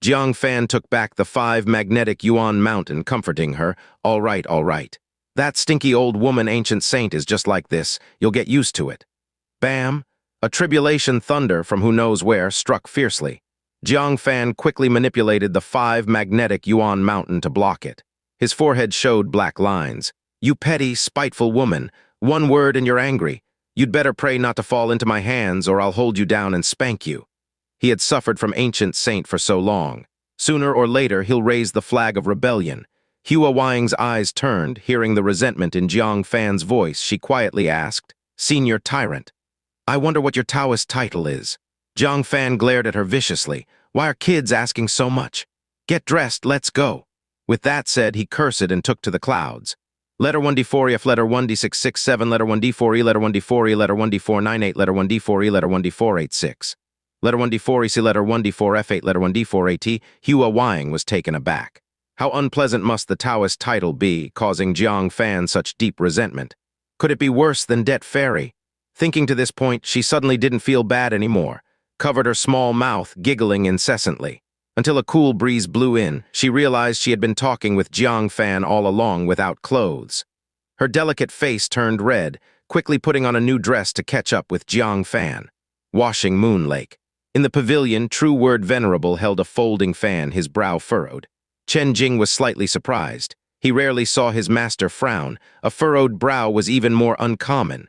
Jiang Fan took back the 5 magnetic Yuan mountain, comforting her. All right, all right. That stinky old woman ancient saint is just like this. You'll get used to it. Bam! A tribulation thunder from who knows where struck fiercely. Jiang Fan quickly manipulated the 5 magnetic Yuan mountain to block it. His forehead showed black lines. You petty, spiteful woman. One word and you're angry. You'd better pray not to fall into my hands or I'll hold you down and spank you. He had suffered from ancient saint for so long. Sooner or later, he'll raise the flag of rebellion. Hua Wang's eyes turned, hearing the resentment in Jiang Fan's voice. She quietly asked, Senior Tyrant, I wonder what your Taoist title is. Jiang Fan glared at her viciously. Why are kids asking so much? Get dressed, let's go. With that said, he cursed and took to the clouds. Letter 1D4 F, letter 1D667, letter 1D4E, letter 1D4E, letter 1D498, letter 1D4E, letter 1D486. Letter 1D4 EC, letter 1D4 F8, letter 1D4 AT. Hua Wang was taken aback. How unpleasant must the Taoist title be, causing Jiang Fan such deep resentment? Could it be worse than Det Fairy? Thinking to this point, she suddenly didn't feel bad anymore, covered her small mouth, giggling incessantly. Until a cool breeze blew in, she realized she had been talking with Jiang Fan all along without clothes. Her delicate face turned red, quickly putting on a new dress to catch up with Jiang Fan. Washing Moon Lake. In the pavilion, True Word Venerable held a folding fan, his brow furrowed. Chen Jing was slightly surprised. He rarely saw his master frown. A furrowed brow was even more uncommon.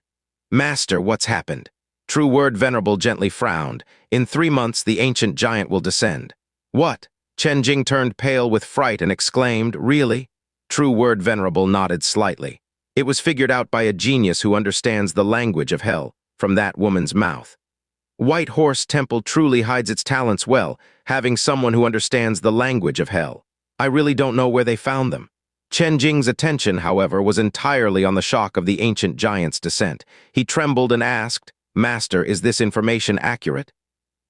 Master, what's happened? True Word Venerable gently frowned. In 3 months, the ancient giant will descend. What? Chen Jing turned pale with fright and exclaimed, Really? True Word Venerable nodded slightly. It was figured out by a genius who understands the language of hell, from that woman's mouth. White Horse Temple truly hides its talents well, having someone who understands the language of hell. I really don't know where they found them. Chen Jing's attention, however, was entirely on the shock of the ancient giant's descent. He trembled and asked, Master, is this information accurate?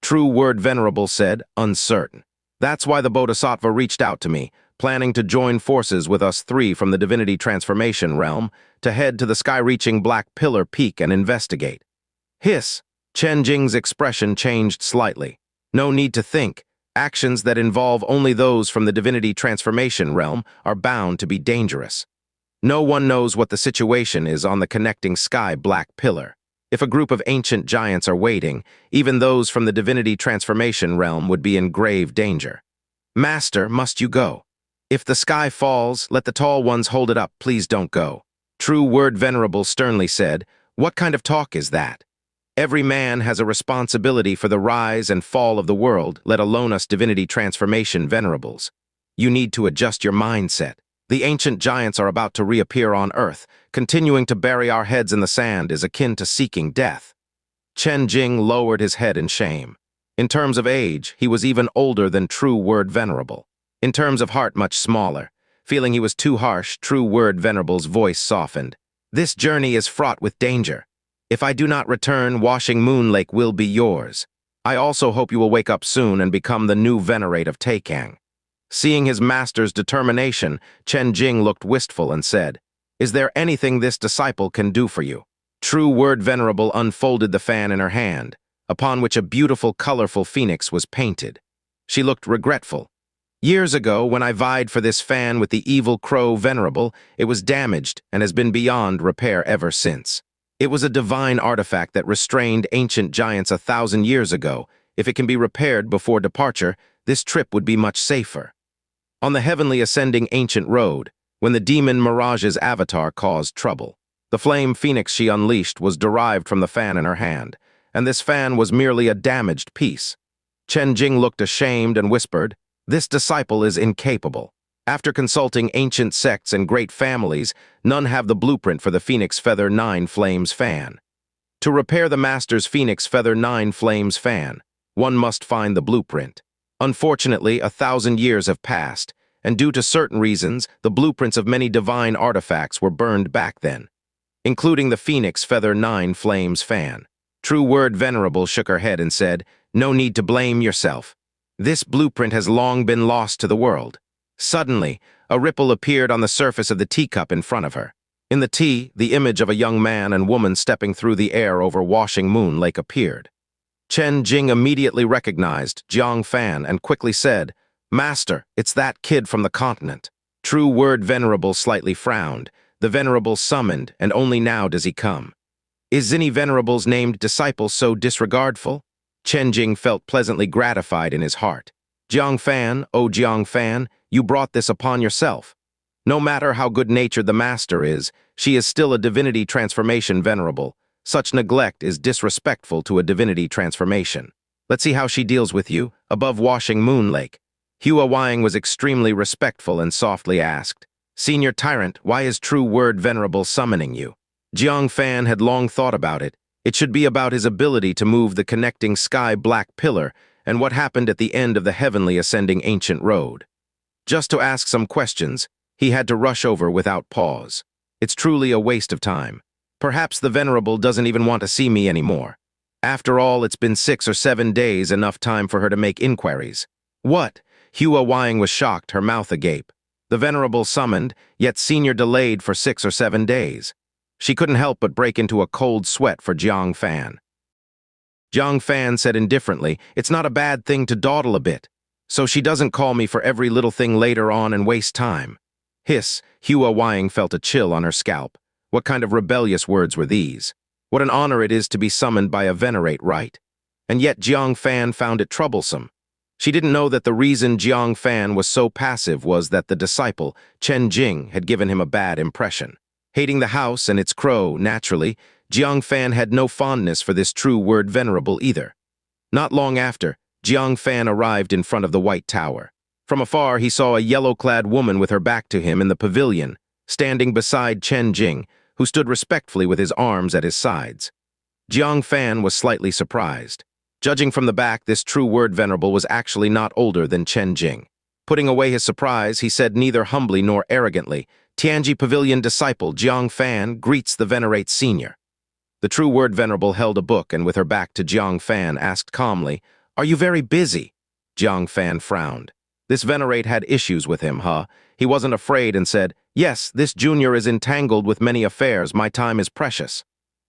True Word Venerable said, uncertain. That's why the Bodhisattva reached out to me. planning to join forces with us three from the divinity transformation realm to head to the sky-reaching Black Pillar Peak and investigate. Hiss. Chen Jing's expression changed slightly. No need to think. Actions that involve only those from the divinity transformation realm are bound to be dangerous. No one knows what the situation is on the connecting sky Black Pillar. If a group of ancient giants are waiting, even those from the divinity transformation realm would be in grave danger. Master, must you go? If the sky falls, let the tall ones hold it up, please don't go. True Word Venerable sternly said, what kind of talk is that? Every man has a responsibility for the rise and fall of the world, let alone us divinity transformation venerables. You need to adjust your mindset. The ancient giants are about to reappear on Earth. Continuing to bury our heads in the sand is akin to seeking death. Chen Jing lowered his head in shame. In terms of age, he was even older than True Word Venerable. In terms of heart, much smaller. Feeling he was too harsh, True Word Venerable's voice softened. This journey is fraught with danger. If I do not return, Washing Moon Lake will be yours. I also hope you will wake up soon and become the new venerate of Taikang. Seeing his master's determination, Chen Jing looked wistful and said, is there anything this disciple can do for you? True Word Venerable unfolded the fan in her hand, upon which a beautiful, colorful phoenix was painted. She looked regretful. Years ago, when I vied for this fan with the evil crow Venerable, it was damaged and has been beyond repair ever since. It was a divine artifact that restrained ancient giants 1,000 years ago. If it can be repaired before departure, this trip would be much safer. On the heavenly ascending ancient road, when the demon Mirage's avatar caused trouble, the flame phoenix she unleashed was derived from the fan in her hand, and this fan was merely a damaged piece. Chen Jing looked ashamed and whispered, this disciple is incapable. After consulting ancient sects and great families, none have the blueprint for the Phoenix Feather 9 Flames fan. To repair the Master's Phoenix Feather 9 Flames fan, one must find the blueprint. Unfortunately, 1,000 years have passed, and due to certain reasons, the blueprints of many divine artifacts were burned back then, including the Phoenix Feather 9 Flames fan. True Word Venerable shook her head and said, no need to blame yourself. This blueprint has long been lost to the world. Suddenly, a ripple appeared on the surface of the teacup in front of her. In the tea, the image of a young man and woman stepping through the air over Washing Moon Lake appeared. Chen Jing immediately recognized Jiang Fan and quickly said, Master, it's that kid from the continent. True Word Venerable slightly frowned. The Venerable summoned, and only now does he come. Is Zinni Venerable's named disciple so disregardful? Chen Jing felt pleasantly gratified in his heart. Jiang Fan, oh Jiang Fan, you brought this upon yourself. No matter how good-natured the master is, she is still a divinity transformation venerable. Such neglect is disrespectful to a divinity transformation. Let's see how she deals with you, above Washing Moon Lake. Hua Wang was extremely respectful and softly asked, Senior Tyrant, why is True Word Venerable summoning you? Jiang Fan had long thought about it. It should be about his ability to move the connecting sky Black Pillar and what happened at the end of the heavenly ascending ancient road. Just to ask some questions, he had to rush over without pause. It's truly a waste of time. Perhaps the Venerable doesn't even want to see me anymore. After all, it's been 6 or 7 days, enough time for her to make inquiries. What? Hua Wang was shocked, her mouth agape. The Venerable summoned, yet Senior delayed for 6 or 7 days. She couldn't help but break into a cold sweat for Jiang Fan. Jang Fan said indifferently, it's not a bad thing to dawdle a bit, so she doesn't call me for every little thing later on and waste time. Hiss, Hua Wang felt a chill on her scalp. What kind of rebellious words were these? What an honor it is to be summoned by a venerate, right? And yet Jiang Fan found it troublesome. She didn't know that the reason Jiang Fan was so passive was that the disciple, Chen Jing, had given him a bad impression. Hating the house and its crow, naturally, Jiang Fan had no fondness for this True Word Venerable either. Not long after, Jiang Fan arrived in front of the White Tower. From afar, he saw a yellow-clad woman with her back to him in the pavilion, standing beside Chen Jing, who stood respectfully with his arms at his sides. Jiang Fan was slightly surprised. Judging from the back, this True Word Venerable was actually not older than Chen Jing. Putting away his surprise, he said neither humbly nor arrogantly, Tianji Pavilion disciple Jiang Fan greets the venerate senior. The True Word Venerable held a book and with her back to Jiang Fan asked calmly, Are you very busy? Jiang Fan frowned. This Venerate had issues with him, huh? He wasn't afraid and said, "Yes, this junior is entangled with many affairs. My time is precious.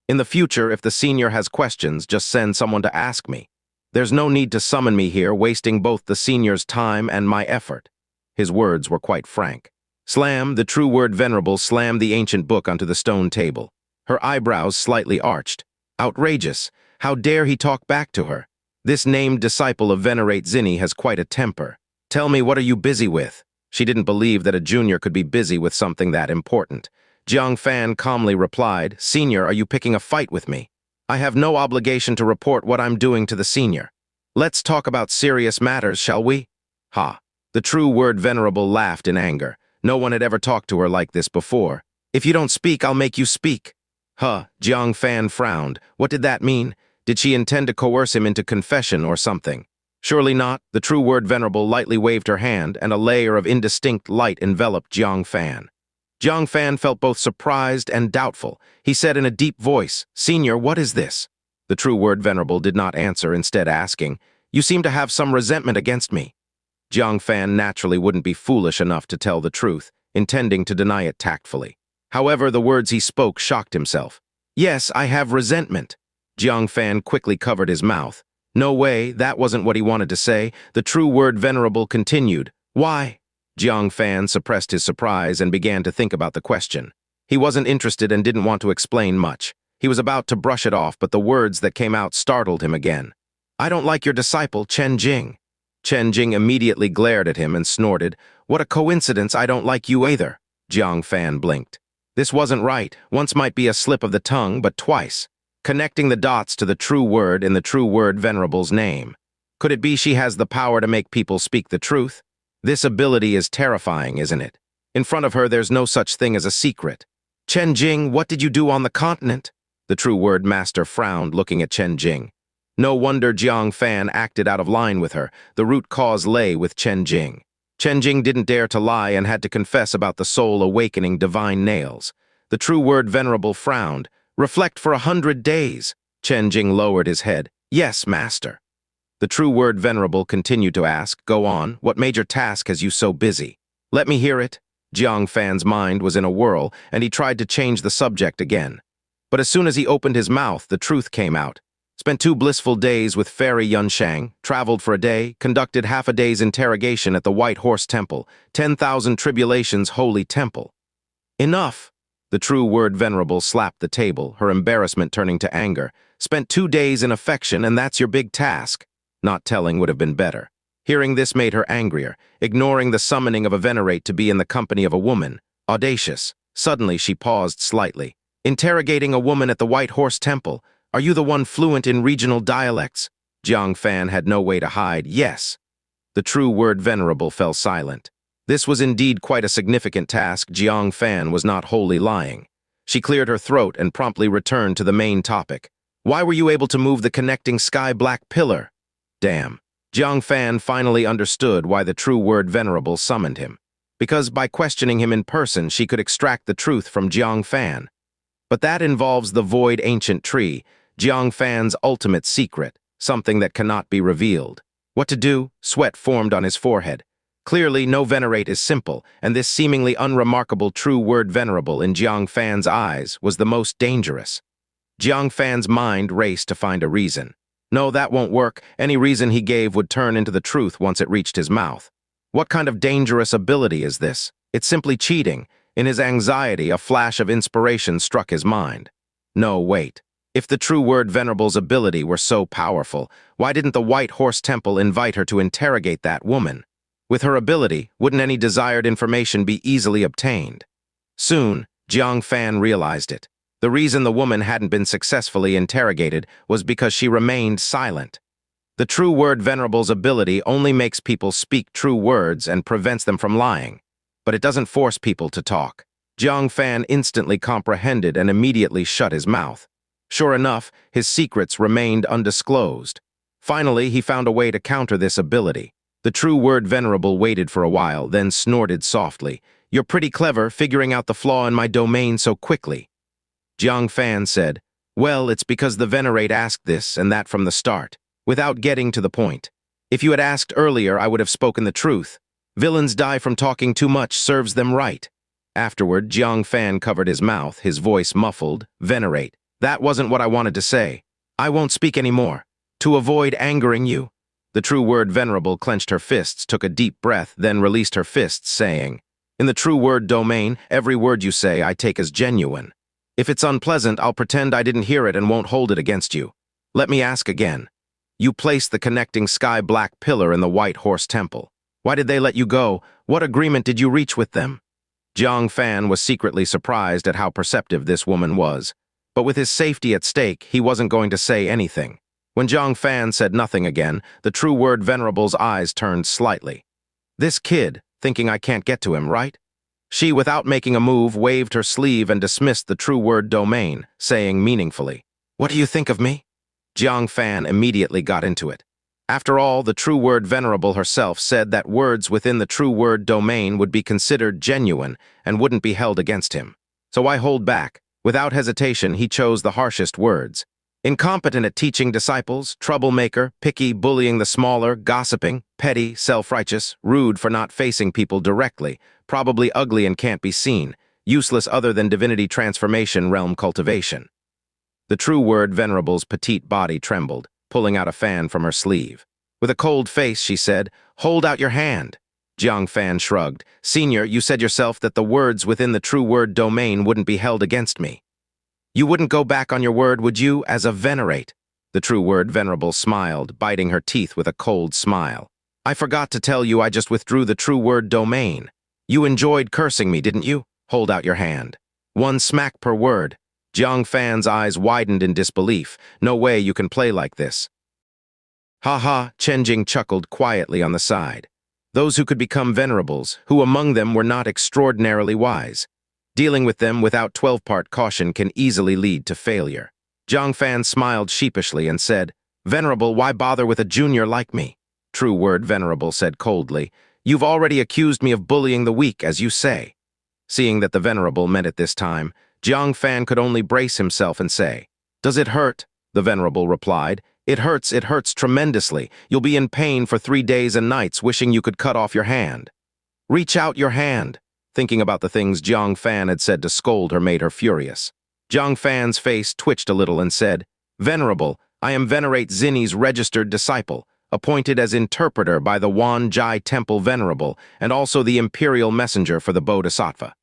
In the future, if the senior has questions, just send someone to ask me. There's no need to summon me here, wasting both the senior's time and my effort." His words were quite frank. Slam, the true word Venerable, slammed the ancient book onto the stone table. Her eyebrows slightly arched. Outrageous. How dare he talk back to her? This named disciple of Venerate Zinni has quite a temper. "Tell me, what are you busy with?" She didn't believe that a junior could be busy with something that important. Jiang Fan calmly replied, "Senior, are you picking a fight with me? I have no obligation to report what I'm doing to the senior. Let's talk about serious matters, shall we?" Ha! The true word Venerable laughed in anger. No one had ever talked to her like this before. "If you don't speak, I'll make you speak." Huh, Jiang Fan frowned. What did that mean? Did she intend to coerce him into confession or something? Surely not. The true word Venerable lightly waved her hand, and a layer of indistinct light enveloped Jiang Fan. Jiang Fan felt both surprised and doubtful. He said in a deep voice, "Senior, what is this?" The true word Venerable did not answer, instead asking, "You seem to have some resentment against me." Jiang Fan naturally wouldn't be foolish enough to tell the truth, intending to deny it tactfully. However, the words he spoke shocked himself. "Yes, I have resentment." Jiang Fan quickly covered his mouth. No way, that wasn't what he wanted to say. The true word Venerable continued. "Why?" Jiang Fan suppressed his surprise and began to think about the question. He wasn't interested and didn't want to explain much. He was about to brush it off, but the words that came out startled him again. "I don't like your disciple, Chen Jing." Chen Jing immediately glared at him and snorted. "What a coincidence, I don't like you either." Jiang Fan blinked. This wasn't right. Once might be a slip of the tongue, but twice. Connecting the dots to the true word in the true word Venerable's name. Could it be she has the power to make people speak the truth? This ability is terrifying, isn't it? In front of her, there's no such thing as a secret. "Chen Jing, what did you do on the continent?" The true word master frowned, looking at Chen Jing. No wonder Jiang Fan acted out of line with her. The root cause lay with Chen Jing. Chen Jing didn't dare to lie and had to confess about the soul awakening divine nails. The true word Venerable frowned. "Reflect for 100 days." Chen Jing lowered his head. "Yes, master." The true word Venerable continued to ask, "Go on, what major task has you so busy?" "Let me hear it." Jiang Fan's mind was in a whirl, and he tried to change the subject again. But as soon as he opened his mouth, the truth came out. Spent 2 blissful days with Fairy Yunshang, traveled for a day, conducted half a day's interrogation at the White Horse Temple, 10,000 Tribulation's holy temple. Enough! The true word Venerable slapped the table, her embarrassment turning to anger. "Spent 2 days in affection, and that's your big task." Not telling would have been better. Hearing this made her angrier, ignoring the summoning of a Venerate to be in the company of a woman. Audacious. Suddenly she paused slightly. "Interrogating a woman at the White Horse Temple. Are you the one fluent in regional dialects?" Jiang Fan had no way to hide. "Yes." The true word Venerable fell silent. This was indeed quite a significant task. Jiang Fan was not wholly lying. She cleared her throat and promptly returned to the main topic. "Why were you able to move the connecting sky-black pillar?" Damn. Jiang Fan finally understood why the true word Venerable summoned him. Because by questioning him in person, she could extract the truth from Jiang Fan. But that involves the void ancient tree, Jiang Fan's ultimate secret, something that cannot be revealed. What to do? Sweat formed on his forehead. Clearly, no Venerate is simple, and this seemingly unremarkable true word Venerable in Jiang Fan's eyes was the most dangerous. Jiang Fan's mind raced to find a reason. No, that won't work. Any reason he gave would turn into the truth once it reached his mouth. What kind of dangerous ability is this? It's simply cheating. In his anxiety, a flash of inspiration struck his mind. No, wait. If the true word Venerable's ability were so powerful, why didn't the White Horse Temple invite her to interrogate that woman? With her ability, wouldn't any desired information be easily obtained? Soon, Jiang Fan realized it. The reason the woman hadn't been successfully interrogated was because she remained silent. The true word Venerable's ability only makes people speak true words and prevents them from lying. But it doesn't force people to talk. Jiang Fan instantly comprehended and immediately shut his mouth. Sure enough, his secrets remained undisclosed. Finally, he found a way to counter this ability. The true word Venerable waited for a while, then snorted softly. "You're pretty clever, figuring out the flaw in my domain so quickly." Jiang Fan said, "Well, it's because the Venerate asked this and that from the start, without getting to the point. If you had asked earlier, I would have spoken the truth." Villains die from talking too much serves them right. Afterward, Jiang Fan covered his mouth, his voice muffled. Venerate. That wasn't what I wanted to say. I won't speak anymore. To avoid angering you. The true word Venerable clenched her fists, took a deep breath, then released her fists, saying, In the true word domain, every word you say I take as genuine. If it's unpleasant, I'll pretend I didn't hear it and won't hold it against you. Let me ask again. You placed the connecting sky-black pillar in the White Horse Temple. Why did they let you go? What agreement did you reach with them? Jiang Fan was secretly surprised at how perceptive this woman was. But with his safety at stake, he wasn't going to say anything. When Jiang Fan said nothing again, the true word Venerable's eyes turned slightly. This kid, thinking I can't get to him, right? She, without making a move, waved her sleeve and dismissed the true word domain, saying meaningfully, What do you think of me? Jiang Fan immediately got into it. After all, the true word Venerable herself said that words within the true word domain would be considered genuine and wouldn't be held against him. So why hold back? Without hesitation, he chose the harshest words. Incompetent at teaching disciples, troublemaker, picky, bullying the smaller, gossiping, petty, self-righteous, rude for not facing people directly, probably ugly and can't be seen, useless other than divinity transformation realm cultivation. The true word Venerable's petite body trembled, pulling out a fan from her sleeve. With a cold face, she said, Hold out your hand. Jiang Fan shrugged. Senior, you said yourself that the words within the true word domain wouldn't be held against me. You wouldn't go back on your word, would you, as a venerate? The true word Venerable smiled, biting her teeth with a cold smile. I forgot to tell you I just withdrew the true word domain. You enjoyed cursing me, didn't you? Hold out your hand. One smack per word. Jiang Fan's eyes widened in disbelief. No way you can play like this. Ha ha, Jing chuckled quietly on the side. Those who could become venerables, who among them were not extraordinarily wise. Dealing with them without 12-part caution can easily lead to failure. Jang Fan smiled sheepishly and said, Venerable, why bother with a junior like me? True word Venerable said coldly, You've already accused me of bullying the weak, as you say. Seeing that the Venerable meant it this time, Jiang Fan could only brace himself and say, Does it hurt? The Venerable replied, It hurts tremendously. You'll be in pain for 3 days and nights, wishing you could cut off your hand. Reach out your hand. Thinking about the things Jiang Fan had said to scold her made her furious. Jiang Fan's face twitched a little and said, Venerable, I am Venerate Zinni's registered disciple, appointed as interpreter by the Wanjai Temple Venerable, and also the imperial messenger for the Bodhisattva.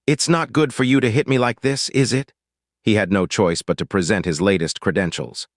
It's not good for you to hit me like this, is it? He had no choice but to present his latest credentials.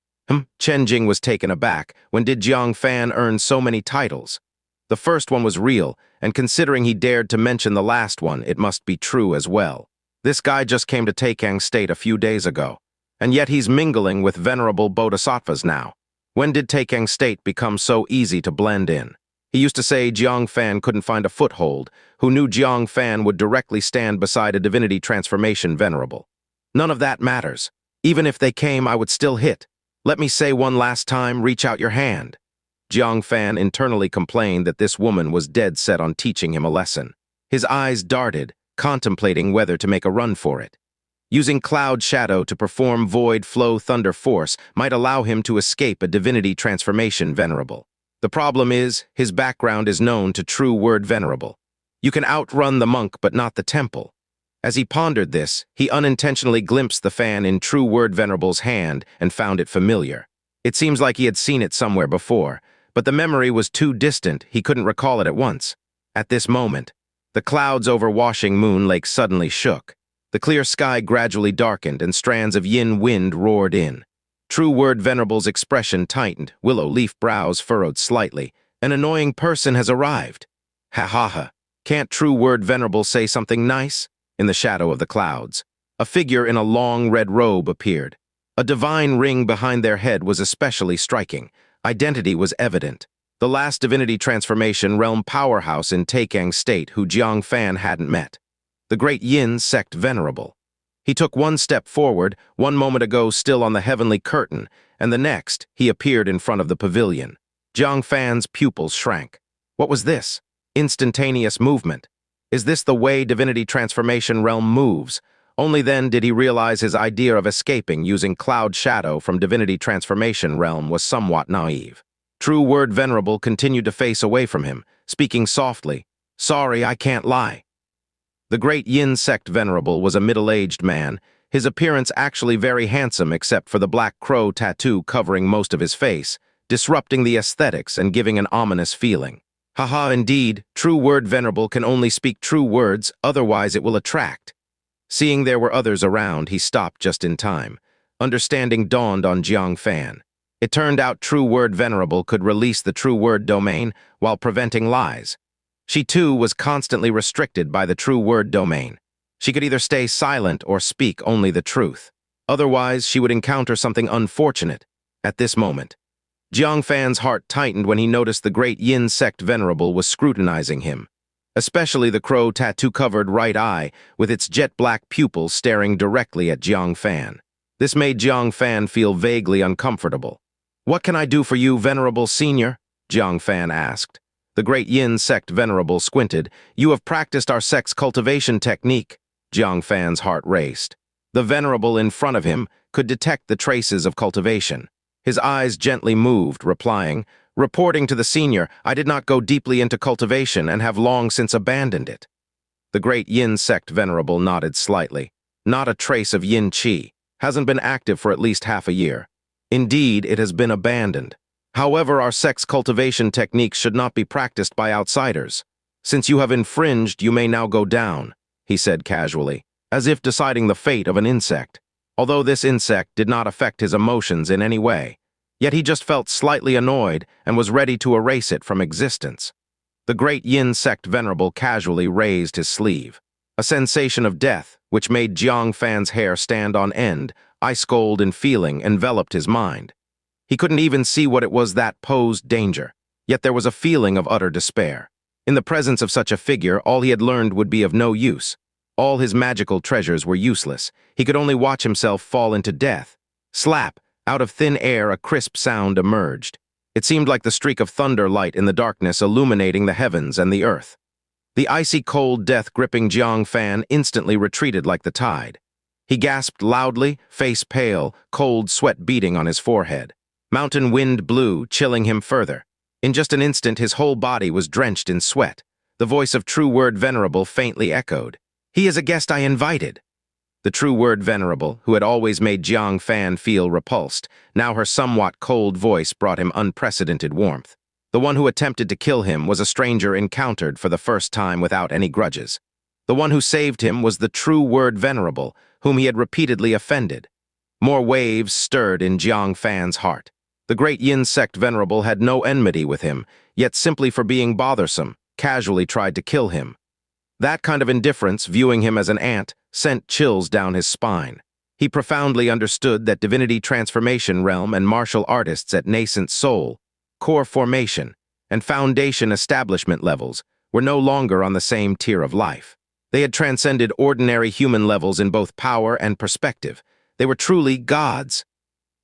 Jing was taken aback. When did Jiang Fan earn so many titles? The first one was real, and considering he dared to mention the last one, it must be true as well. This guy just came to Taikang State a few days ago, and yet he's mingling with venerable bodhisattvas now. When did Taikang State become so easy to blend in? He used to say Jiang Fan couldn't find a foothold, who knew Jiang Fan would directly stand beside a divinity transformation venerable. None of that matters. Even if they came, I would still hit. Let me say one last time, reach out your hand. Jiang Fan internally complained that this woman was dead set on teaching him a lesson. His eyes darted, contemplating whether to make a run for it. Using Cloud Shadow to perform Void Flow Thunder Force might allow him to escape a divinity transformation venerable. The problem is, his background is known to true word venerable. You can outrun the monk but not the temple. As he pondered this, he unintentionally glimpsed the fan in true word venerable's hand and found it familiar. It seems like he had seen it somewhere before, but the memory was too distant, he couldn't recall it at once. At this moment, the clouds over Washing Moon Lake suddenly shook. The clear sky gradually darkened and strands of yin wind roared in. True word venerable's expression tightened, willow leaf brows furrowed slightly. An annoying person has arrived. Ha ha ha. Can't true word venerable say something nice? In the shadow of the clouds, a figure in a long red robe appeared. A divine ring behind their head was especially striking. Identity was evident. The last divinity transformation realm powerhouse in Taikang State who Jiang Fan hadn't met. The great Yin Sect Venerable. He took one step forward, one moment ago still on the heavenly curtain, and the next, he appeared in front of the pavilion. Jiang Fan's pupils shrank. What was this? Instantaneous movement. Is this the way divinity transformation realm moves? Only then did he realize his idea of escaping using Cloud Shadow from divinity transformation realm was somewhat naive. True word Venerable continued to face away from him, speaking softly. Sorry, I can't lie. The great Yin Sect Venerable was a middle-aged man, his appearance actually very handsome except for the black crow tattoo covering most of his face, disrupting the aesthetics and giving an ominous feeling. Haha, indeed, true word Venerable can only speak true words, otherwise it will attract. Seeing there were others around, he stopped just in time. Understanding dawned on Jiang Fan. It turned out true word Venerable could release the true word domain while preventing lies. She too was constantly restricted by the true word domain. She could either stay silent or speak only the truth. Otherwise, she would encounter something unfortunate. At this moment, Jiang Fan's heart tightened when he noticed the great Yin Sect Venerable was scrutinizing him, especially the crow tattoo-covered right eye with its jet-black pupils staring directly at Jiang Fan. This made Jiang Fan feel vaguely uncomfortable. "What can I do for you, Venerable Senior?" Jiang Fan asked. The great Yin Sect Venerable squinted. "You have practiced our sect's cultivation technique." Jiang Fan's heart raced. The Venerable in front of him could detect the traces of cultivation. His eyes gently moved, replying, "Reporting to the senior, I did not go deeply into cultivation and have long since abandoned it." The great Yin Sect Venerable nodded slightly. "Not a trace of Yin Qi. Hasn't been active for at least half a year. Indeed, it has been abandoned. However, our sect's cultivation techniques should not be practiced by outsiders. Since you have infringed, you may now go down," he said casually, as if deciding the fate of an insect. Although this insect did not affect his emotions in any way, yet he just felt slightly annoyed and was ready to erase it from existence. The great Yin Sect Venerable casually raised his sleeve. A sensation of death, which made Jiang Fan's hair stand on end, ice-cold in feeling, enveloped his mind. He couldn't even see what it was that posed danger, yet there was a feeling of utter despair. In the presence of such a figure, all he had learned would be of no use. All his magical treasures were useless. He could only watch himself fall into death. Slap! Out of thin air, a crisp sound emerged. It seemed like the streak of thunder light in the darkness illuminating the heavens and the earth. The icy cold death gripping Jiang Fan instantly retreated like the tide. He gasped loudly, face pale, cold sweat beating on his forehead. Mountain wind blew, chilling him further. In just an instant, his whole body was drenched in sweat. The voice of True Word Venerable faintly echoed. "He is a guest I invited." The True Word Venerable, who had always made Jiang Fan feel repulsed, now her somewhat cold voice brought him unprecedented warmth. The one who attempted to kill him was a stranger encountered for the first time without any grudges. The one who saved him was the True Word Venerable, whom he had repeatedly offended. More waves stirred in Jiang Fan's heart. The great Yin Sect Venerable had no enmity with him, yet simply for being bothersome, casually tried to kill him. That kind of indifference, viewing him as an ant, sent chills down his spine. He profoundly understood that divinity transformation realm and martial artists at nascent soul, core formation, and foundation establishment levels were no longer on the same tier of life. They had transcended ordinary human levels in both power and perspective. They were truly gods.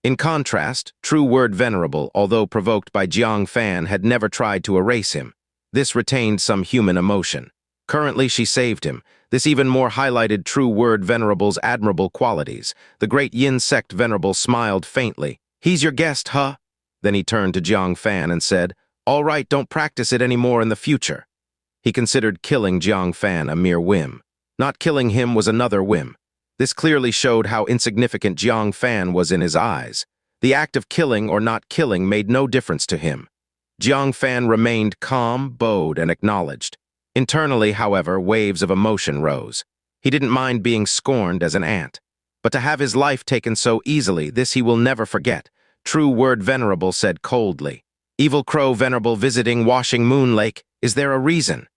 In contrast, True Word Venerable, although provoked by Jiang Fan, had never tried to erase him. This retained some human emotion. Currently, she saved him. This even more highlighted True Word Venerable's admirable qualities. The great Yin Sect Venerable smiled faintly. "He's your guest, huh?" Then he turned to Jiang Fan and said, "All right, don't practice it anymore in the future." He considered killing Jiang Fan a mere whim. Not killing him was another whim. This clearly showed how insignificant Jiang Fan was in his eyes. The act of killing or not killing made no difference to him. Jiang Fan remained calm, bowed, and acknowledged. Internally, however, waves of emotion rose. He didn't mind being scorned as an ant. But to have his life taken so easily, this he will never forget. True Word Venerable said coldly. "Evil Crow Venerable visiting Washing Moon Lake, is there a reason?"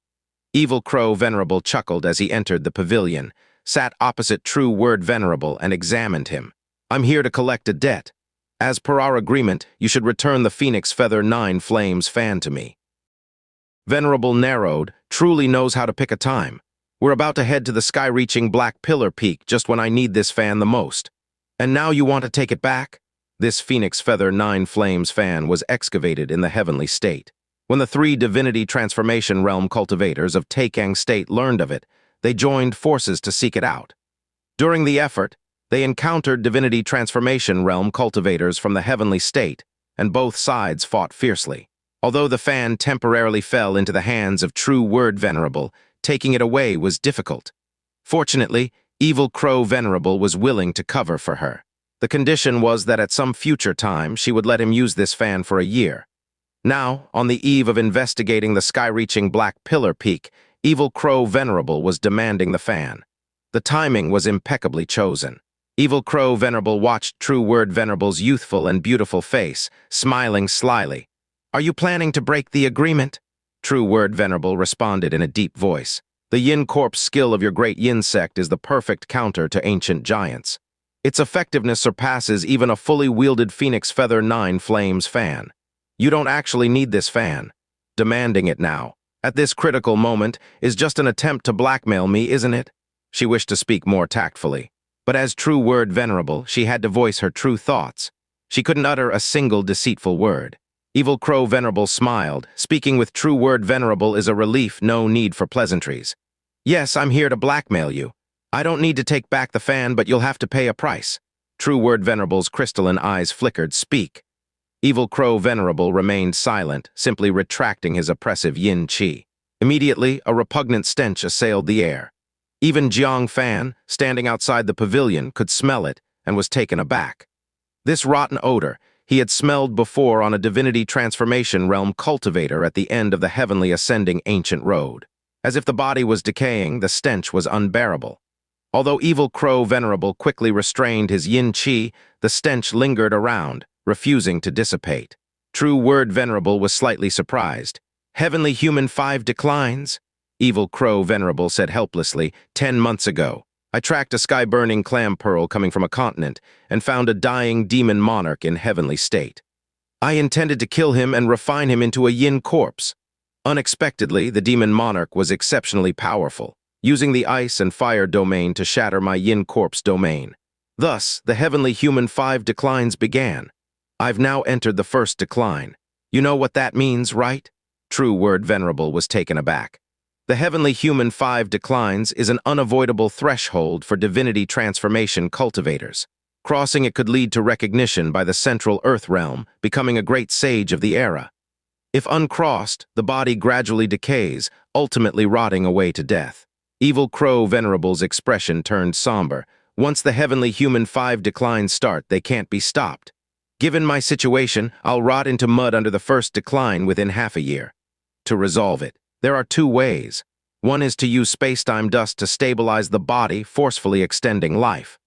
Evil Crow Venerable chuckled as he entered the pavilion, sat opposite True Word Venerable and examined him. "I'm here to collect a debt. As per our agreement, you should return the Phoenix Feather 9 Flames fan to me." Venerable narrowed, truly knows how to pick a time. "We're about to head to the sky-reaching Black Pillar Peak just when I need this fan the most. And now you want to take it back?" This Phoenix Feather 9 Flames fan was excavated in the heavenly state. When the 3 Divinity Transformation Realm cultivators of Taikang State learned of it, they joined forces to seek it out. During the effort, they encountered Divinity Transformation Realm cultivators from the heavenly state, and both sides fought fiercely. Although the fan temporarily fell into the hands of True Word Venerable, taking it away was difficult. Fortunately, Evil Crow Venerable was willing to cover for her. The condition was that at some future time she would let him use this fan for a year. Now, on the eve of investigating the sky-reaching Black Pillar Peak, Evil Crow Venerable was demanding the fan. The timing was impeccably chosen. Evil Crow Venerable watched True Word Venerable's youthful and beautiful face, smiling slyly. "Are you planning to break the agreement?" True Word Venerable responded in a deep voice. "The Yin Corpse skill of your great Yin sect is the perfect counter to ancient giants. Its effectiveness surpasses even a fully wielded Phoenix Feather 9 Flames fan. You don't actually need this fan. Demanding it now, at this critical moment, is just an attempt to blackmail me, isn't it?" She wished to speak more tactfully, but as True Word Venerable, she had to voice her true thoughts. She couldn't utter a single deceitful word. Evil Crow Venerable smiled. "Speaking with True Word Venerable is a relief, no need for pleasantries. Yes, I'm here to blackmail you. I don't need to take back the fan, but you'll have to pay a price." True Word Venerable's crystalline eyes flickered. "Speak." Evil Crow Venerable remained silent, simply retracting his oppressive yin qi. Immediately, a repugnant stench assailed the air. Even Jiang Fan, standing outside the pavilion, could smell it and was taken aback. This rotten odor he had smelled before on a divinity transformation realm cultivator at the end of the heavenly ascending ancient road. As if the body was decaying, the stench was unbearable. Although Evil Crow Venerable quickly restrained his yin qi, the stench lingered around, refusing to dissipate. True Word Venerable was slightly surprised. "Heavenly Human 5 declines?" Evil Crow Venerable said helplessly. 10 months ago, I tracked a sky-burning clam pearl coming from a continent and found a dying demon monarch in heavenly state. I intended to kill him and refine him into a yin corpse. Unexpectedly, the demon monarch was exceptionally powerful, using the ice and fire domain to shatter my yin corpse domain. Thus, the Heavenly Human 5 declines began. I've now entered the first decline. You know what that means, right? True Word Venerable was taken aback. The Heavenly Human 5 declines is an unavoidable threshold for divinity transformation cultivators. Crossing it could lead to recognition by the central Earth realm, becoming a great sage of the era. If uncrossed, the body gradually decays, ultimately rotting away to death. Evil Crow Venerable's expression turned somber. Once the Heavenly Human 5 declines start, they can't be stopped. Given my situation, I'll rot into mud under the first decline within half a year. To resolve it, there are two ways. One is to use space-time dust to stabilize the body, forcefully extending life.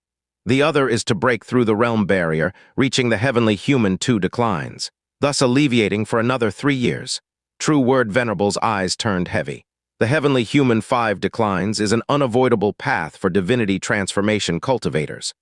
The other is to break through the realm barrier, reaching the Heavenly Human 2 declines, thus alleviating for another 3 years. True Word Venerable's eyes turned heavy. The Heavenly Human 5 declines is an unavoidable path for divinity transformation cultivators.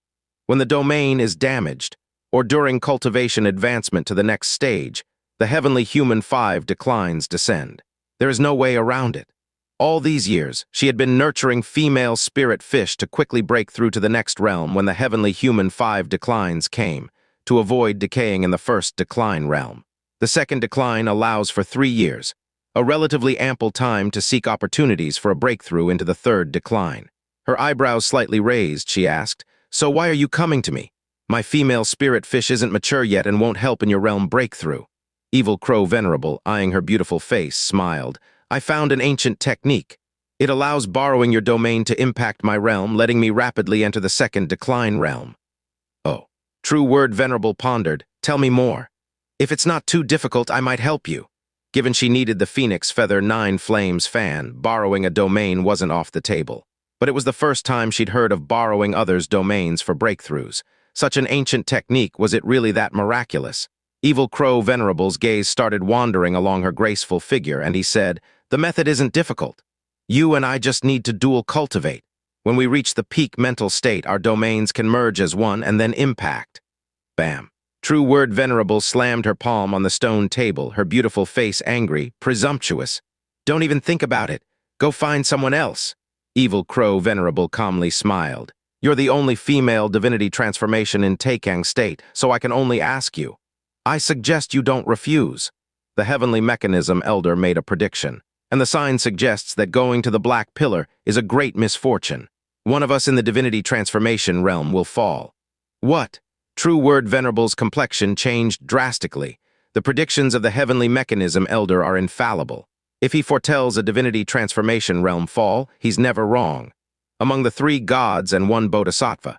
When the domain is damaged, or during cultivation advancement to the next stage, the Heavenly Human 5 declines descend. There is no way around it. All these years, she had been nurturing female spirit fish to quickly break through to the next realm when the Heavenly Human 5 declines came, to avoid decaying in the first decline realm. The second decline allows for 3 years, a relatively ample time to seek opportunities for a breakthrough into the third decline. Her eyebrows slightly raised, she asked, "So why are you coming to me? My female spirit fish isn't mature yet and won't help in your realm breakthrough." Evil Crow Venerable, eyeing her beautiful face, smiled. "I found an ancient technique. It allows borrowing your domain to impact my realm, letting me rapidly enter the second decline realm." "Oh." True Word Venerable pondered. "Tell me more. If it's not too difficult, I might help you." Given she needed the Phoenix Feather 9 Flames fan, borrowing a domain wasn't off the table. But it was the first time she'd heard of borrowing others' domains for breakthroughs. Such an ancient technique, was it really that miraculous? Evil Crow Venerable's gaze started wandering along her graceful figure, and he said, "The method isn't difficult. You and I just need to dual cultivate. When we reach the peak mental state, our domains can merge as one and then impact." Bam. True Word Venerable slammed her palm on the stone table, her beautiful face angry, presumptuous. "Don't even think about it. Go find someone else." Evil Crow Venerable calmly smiled. "You're the only female divinity transformation in Taikang State, so I can only ask you. I suggest you don't refuse." The Heavenly Mechanism Elder made a prediction, and the sign suggests that going to the Black Pillar is a great misfortune. One of us in the divinity transformation realm will fall. What? True Word Venerable's complexion changed drastically. The predictions of the heavenly mechanism elder are infallible. If he foretells a divinity transformation realm fall, he's never wrong. Among the 3 gods and 1 bodhisattva,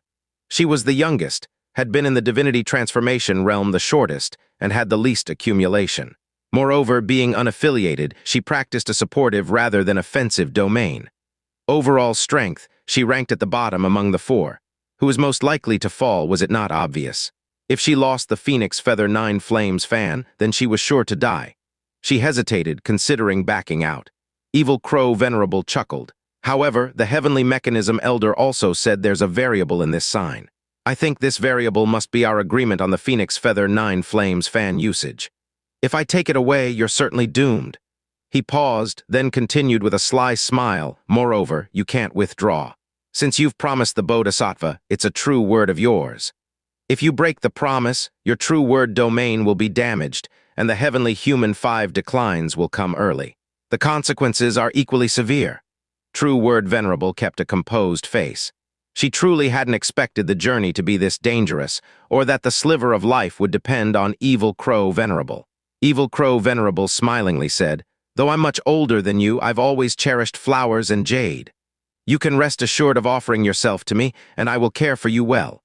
she was the youngest, had been in the divinity transformation realm the shortest, and had the least accumulation. Moreover, being unaffiliated, she practiced a supportive rather than offensive domain. Overall strength, she ranked at the bottom among the 4. Who was most likely to fall, was it not obvious? If she lost the Phoenix Feather 9 Flames fan, then she was sure to die. She hesitated, considering backing out. Evil Crow Venerable chuckled. However, the heavenly mechanism elder also said there's a variable in this sign. I think this variable must be our agreement on the Phoenix Feather 9 Flames fan usage. If I take it away, you're certainly doomed. He paused, then continued with a sly smile. Moreover, you can't withdraw. Since you've promised the Bodhisattva, it's a true word of yours. If you break the promise, your true word domain will be damaged, and the heavenly human 5 declines will come early. The consequences are equally severe. True Word Venerable kept a composed face. She truly hadn't expected the journey to be this dangerous, or that the sliver of life would depend on Evil Crow Venerable. Evil Crow Venerable smilingly said, "Though I'm much older than you, I've always cherished flowers and jade. You can rest assured of offering yourself to me, and I will care for you well."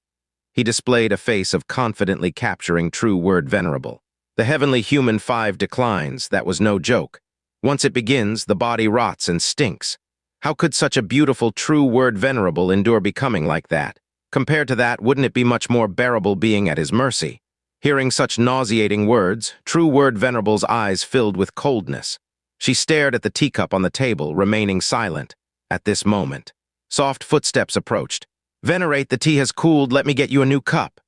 He displayed a face of confidently capturing True Word Venerable. The heavenly human 5 declines, that was no joke. Once it begins, the body rots and stinks. How could such a beautiful True Word Venerable endure becoming like that? Compared to that, wouldn't it be much more bearable being at his mercy? Hearing such nauseating words, True Word Venerable's eyes filled with coldness. She stared at the teacup on the table, remaining silent. At this moment, soft footsteps approached. "Venerate, the tea has cooled, let me get you a new cup."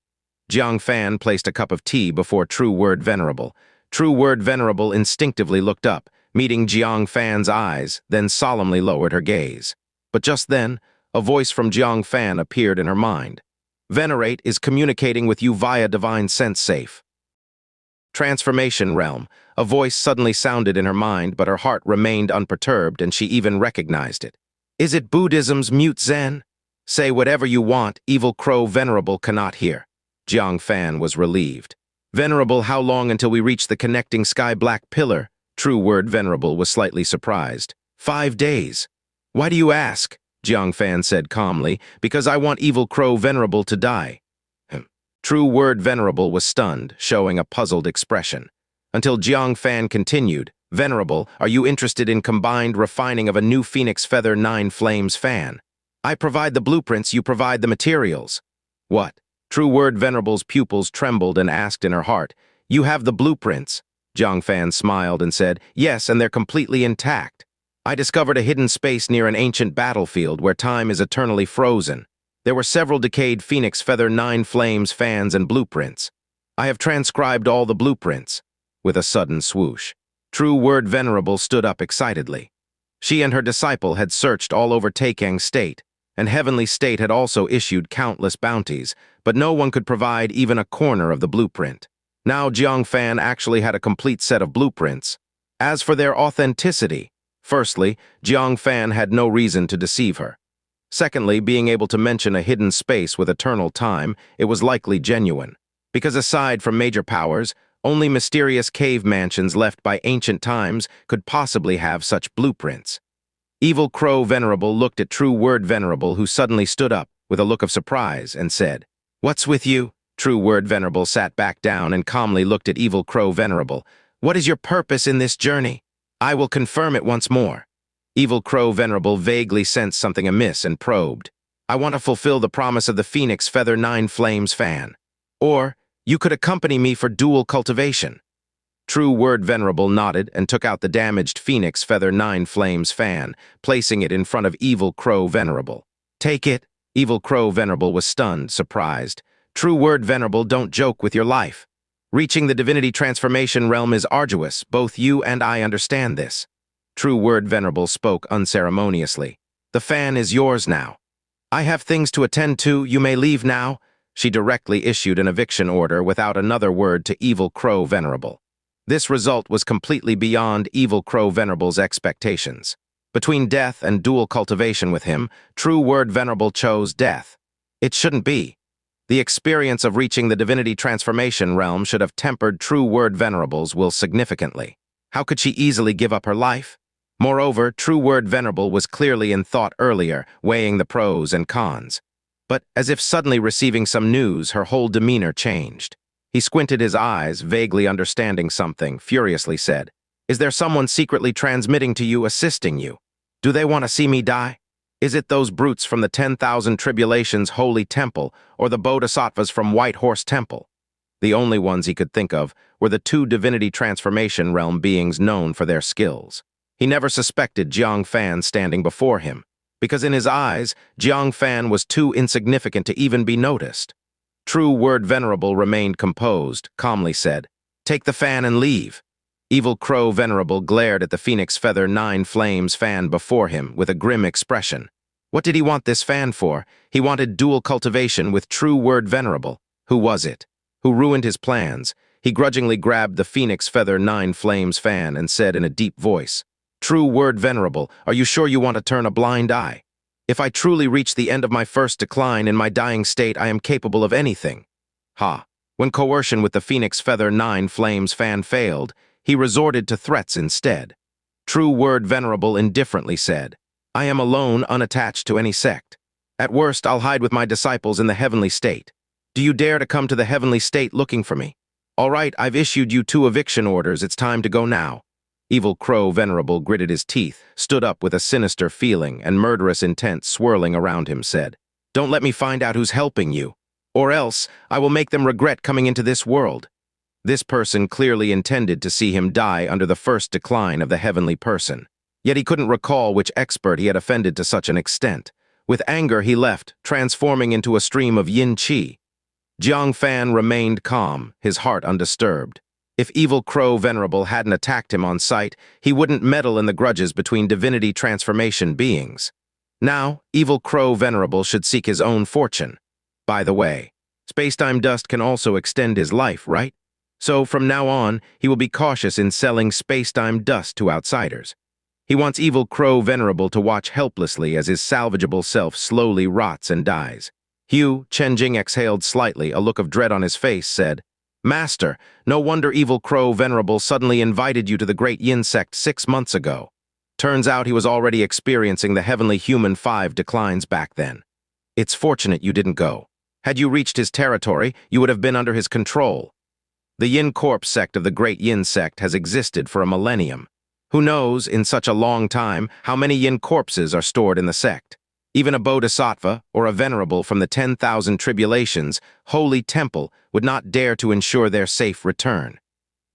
Jiang Fan placed a cup of tea before True Word Venerable. True Word Venerable instinctively looked up, meeting Jiang Fan's eyes, then solemnly lowered her gaze. But just then, a voice from Jiang Fan appeared in her mind. "Venerate is communicating with you via divine sense safe." Transformation realm. A voice suddenly sounded in her mind, but her heart remained unperturbed, and she even recognized it. "Is it Buddhism's mute Zen?" "Say whatever you want, Evil Crow Venerable cannot hear." Jiang Fan was relieved. "Venerable, how long until we reach the connecting sky-black pillar?" True Word Venerable was slightly surprised. 5 days. "Why do you ask?" Jiang Fan said calmly. "Because I want Evil Crow Venerable to die." True Word Venerable was stunned, showing a puzzled expression. Until Jiang Fan continued, "Venerable, are you interested in combined refining of a new Phoenix Feather 9 Flames fan? I provide the blueprints, you provide the materials." "What?" True Word Venerable's pupils trembled and asked in her heart, "You have the blueprints?" Jang Fan smiled and said, "Yes, and they're completely intact. I discovered a hidden space near an ancient battlefield where time is eternally frozen. There were several decayed Phoenix Feather 9 Flames fans and blueprints. I have transcribed all the blueprints." With a sudden swoosh, True Word Venerable stood up excitedly. She and her disciple had searched all over Taikang State, and Heavenly State had also issued countless bounties, but no one could provide even a corner of the blueprint. Now Jiang Fan actually had a complete set of blueprints. As for their authenticity, firstly, Jiang Fan had no reason to deceive her. Secondly, being able to mention a hidden space with eternal time, it was likely genuine. Because aside from major powers, only mysterious cave mansions left by ancient times could possibly have such blueprints. Evil Crow Venerable looked at True Word Venerable, who suddenly stood up with a look of surprise and said, "What's with you?" True Word Venerable sat back down and calmly looked at Evil Crow Venerable. "What is your purpose in this journey? I will confirm it once more." Evil Crow Venerable vaguely sensed something amiss and probed. "I want to fulfill the promise of the Phoenix Feather 9 Flames fan. Or, you could accompany me for dual cultivation." True Word Venerable nodded and took out the damaged Phoenix Feather 9 Flames fan, placing it in front of Evil Crow Venerable. "Take it." Evil Crow Venerable was stunned, surprised. "True Word Venerable, don't joke with your life. Reaching the divinity transformation realm is arduous, both you and I understand this." True Word Venerable spoke unceremoniously. "The fan is yours now. I have things to attend to, you may leave now." She directly issued an eviction order without another word to Evil Crow Venerable. This result was completely beyond Evil Crow Venerable's expectations. Between death and dual cultivation with him, True Word Venerable chose death. It shouldn't be. The experience of reaching the divinity transformation realm should have tempered true word Venerable's will significantly. How could she easily give up her life? Moreover, true word Venerable was clearly in thought earlier, weighing the pros and cons. But, as if suddenly receiving some news, her whole demeanor changed. He squinted his eyes, vaguely understanding something, furiously said, "Is there someone secretly transmitting to you, assisting you? Do they want to see me die? Is it those brutes from the 10,000 Tribulation's holy temple, or the Bodhisattvas from White Horse Temple?" The only ones he could think of were the two divinity transformation realm beings known for their skills. He never suspected Jiang Fan standing before him, because in his eyes, Jiang Fan was too insignificant to even be noticed. True word Venerable remained composed, calmly said, "Take the fan and leave." Evil Crow Venerable glared at the Phoenix Feather 9 Flames fan before him with a grim expression. What did he want this fan for? He wanted dual cultivation with true word Venerable. Who was it? Who ruined his plans? He grudgingly grabbed the Phoenix Feather 9 Flames fan and said in a deep voice, "True word Venerable, are you sure you want to turn a blind eye? If I truly reach the end of my first decline in my dying state, I am capable of anything." Ha! When coercion with the Phoenix Feather 9 Flames fan failed, he resorted to threats instead. True word Venerable indifferently said, "I am alone, unattached to any sect. At worst, I'll hide with my disciples in the heavenly state. Do you dare to come to the heavenly state looking for me? All right, I've issued you 2 eviction orders. It's time to go now." Evil Crow Venerable gritted his teeth, stood up with a sinister feeling and murderous intent swirling around him, said, "Don't let me find out who's helping you, or else I will make them regret coming into this world." This person clearly intended to see him die under the first decline of the heavenly person. Yet he couldn't recall which expert he had offended to such an extent. With anger he left, transforming into a stream of yin qi. Jiang Fan remained calm, his heart undisturbed. If Evil Crow Venerable hadn't attacked him on sight, he wouldn't meddle in the grudges between divinity transformation beings. Now, Evil Crow Venerable should seek his own fortune. By the way, space-time dust can also extend his life, right? So, from now on, he will be cautious in selling space-time dust to outsiders. He wants Evil Crow Venerable to watch helplessly as his salvageable self slowly rots and dies. Hugh Chenjing exhaled slightly, a look of dread on his face, said, "Master, no wonder Evil Crow Venerable suddenly invited you to the Great Yin Sect 6 months ago. Turns out he was already experiencing the Heavenly Human 5 declines back then. It's fortunate you didn't go. Had you reached his territory, you would have been under his control. The Yin Corp sect of the Great Yin Sect has existed for a millennium. Who knows, in such a long time, how many Yin corpses are stored in the sect? Even a Bodhisattva or a Venerable from the 10,000 Tribulations, holy temple, would not dare to ensure their safe return."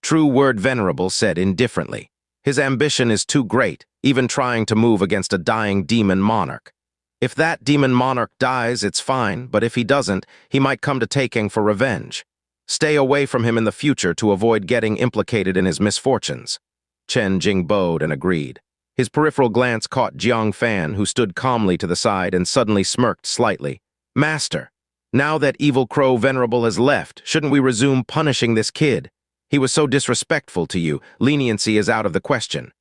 True word Venerable said indifferently, "His ambition is too great, even trying to move against a dying demon monarch. If that demon monarch dies, it's fine, but if he doesn't, he might come to Taking for revenge. Stay away from him in the future to avoid getting implicated in his misfortunes." Chen Jing bowed and agreed. His peripheral glance caught Jiang Fan, who stood calmly to the side and suddenly smirked slightly. "Master, now that Evil Crow Venerable has left, shouldn't we resume punishing this kid? He was so disrespectful to you, leniency is out of the question."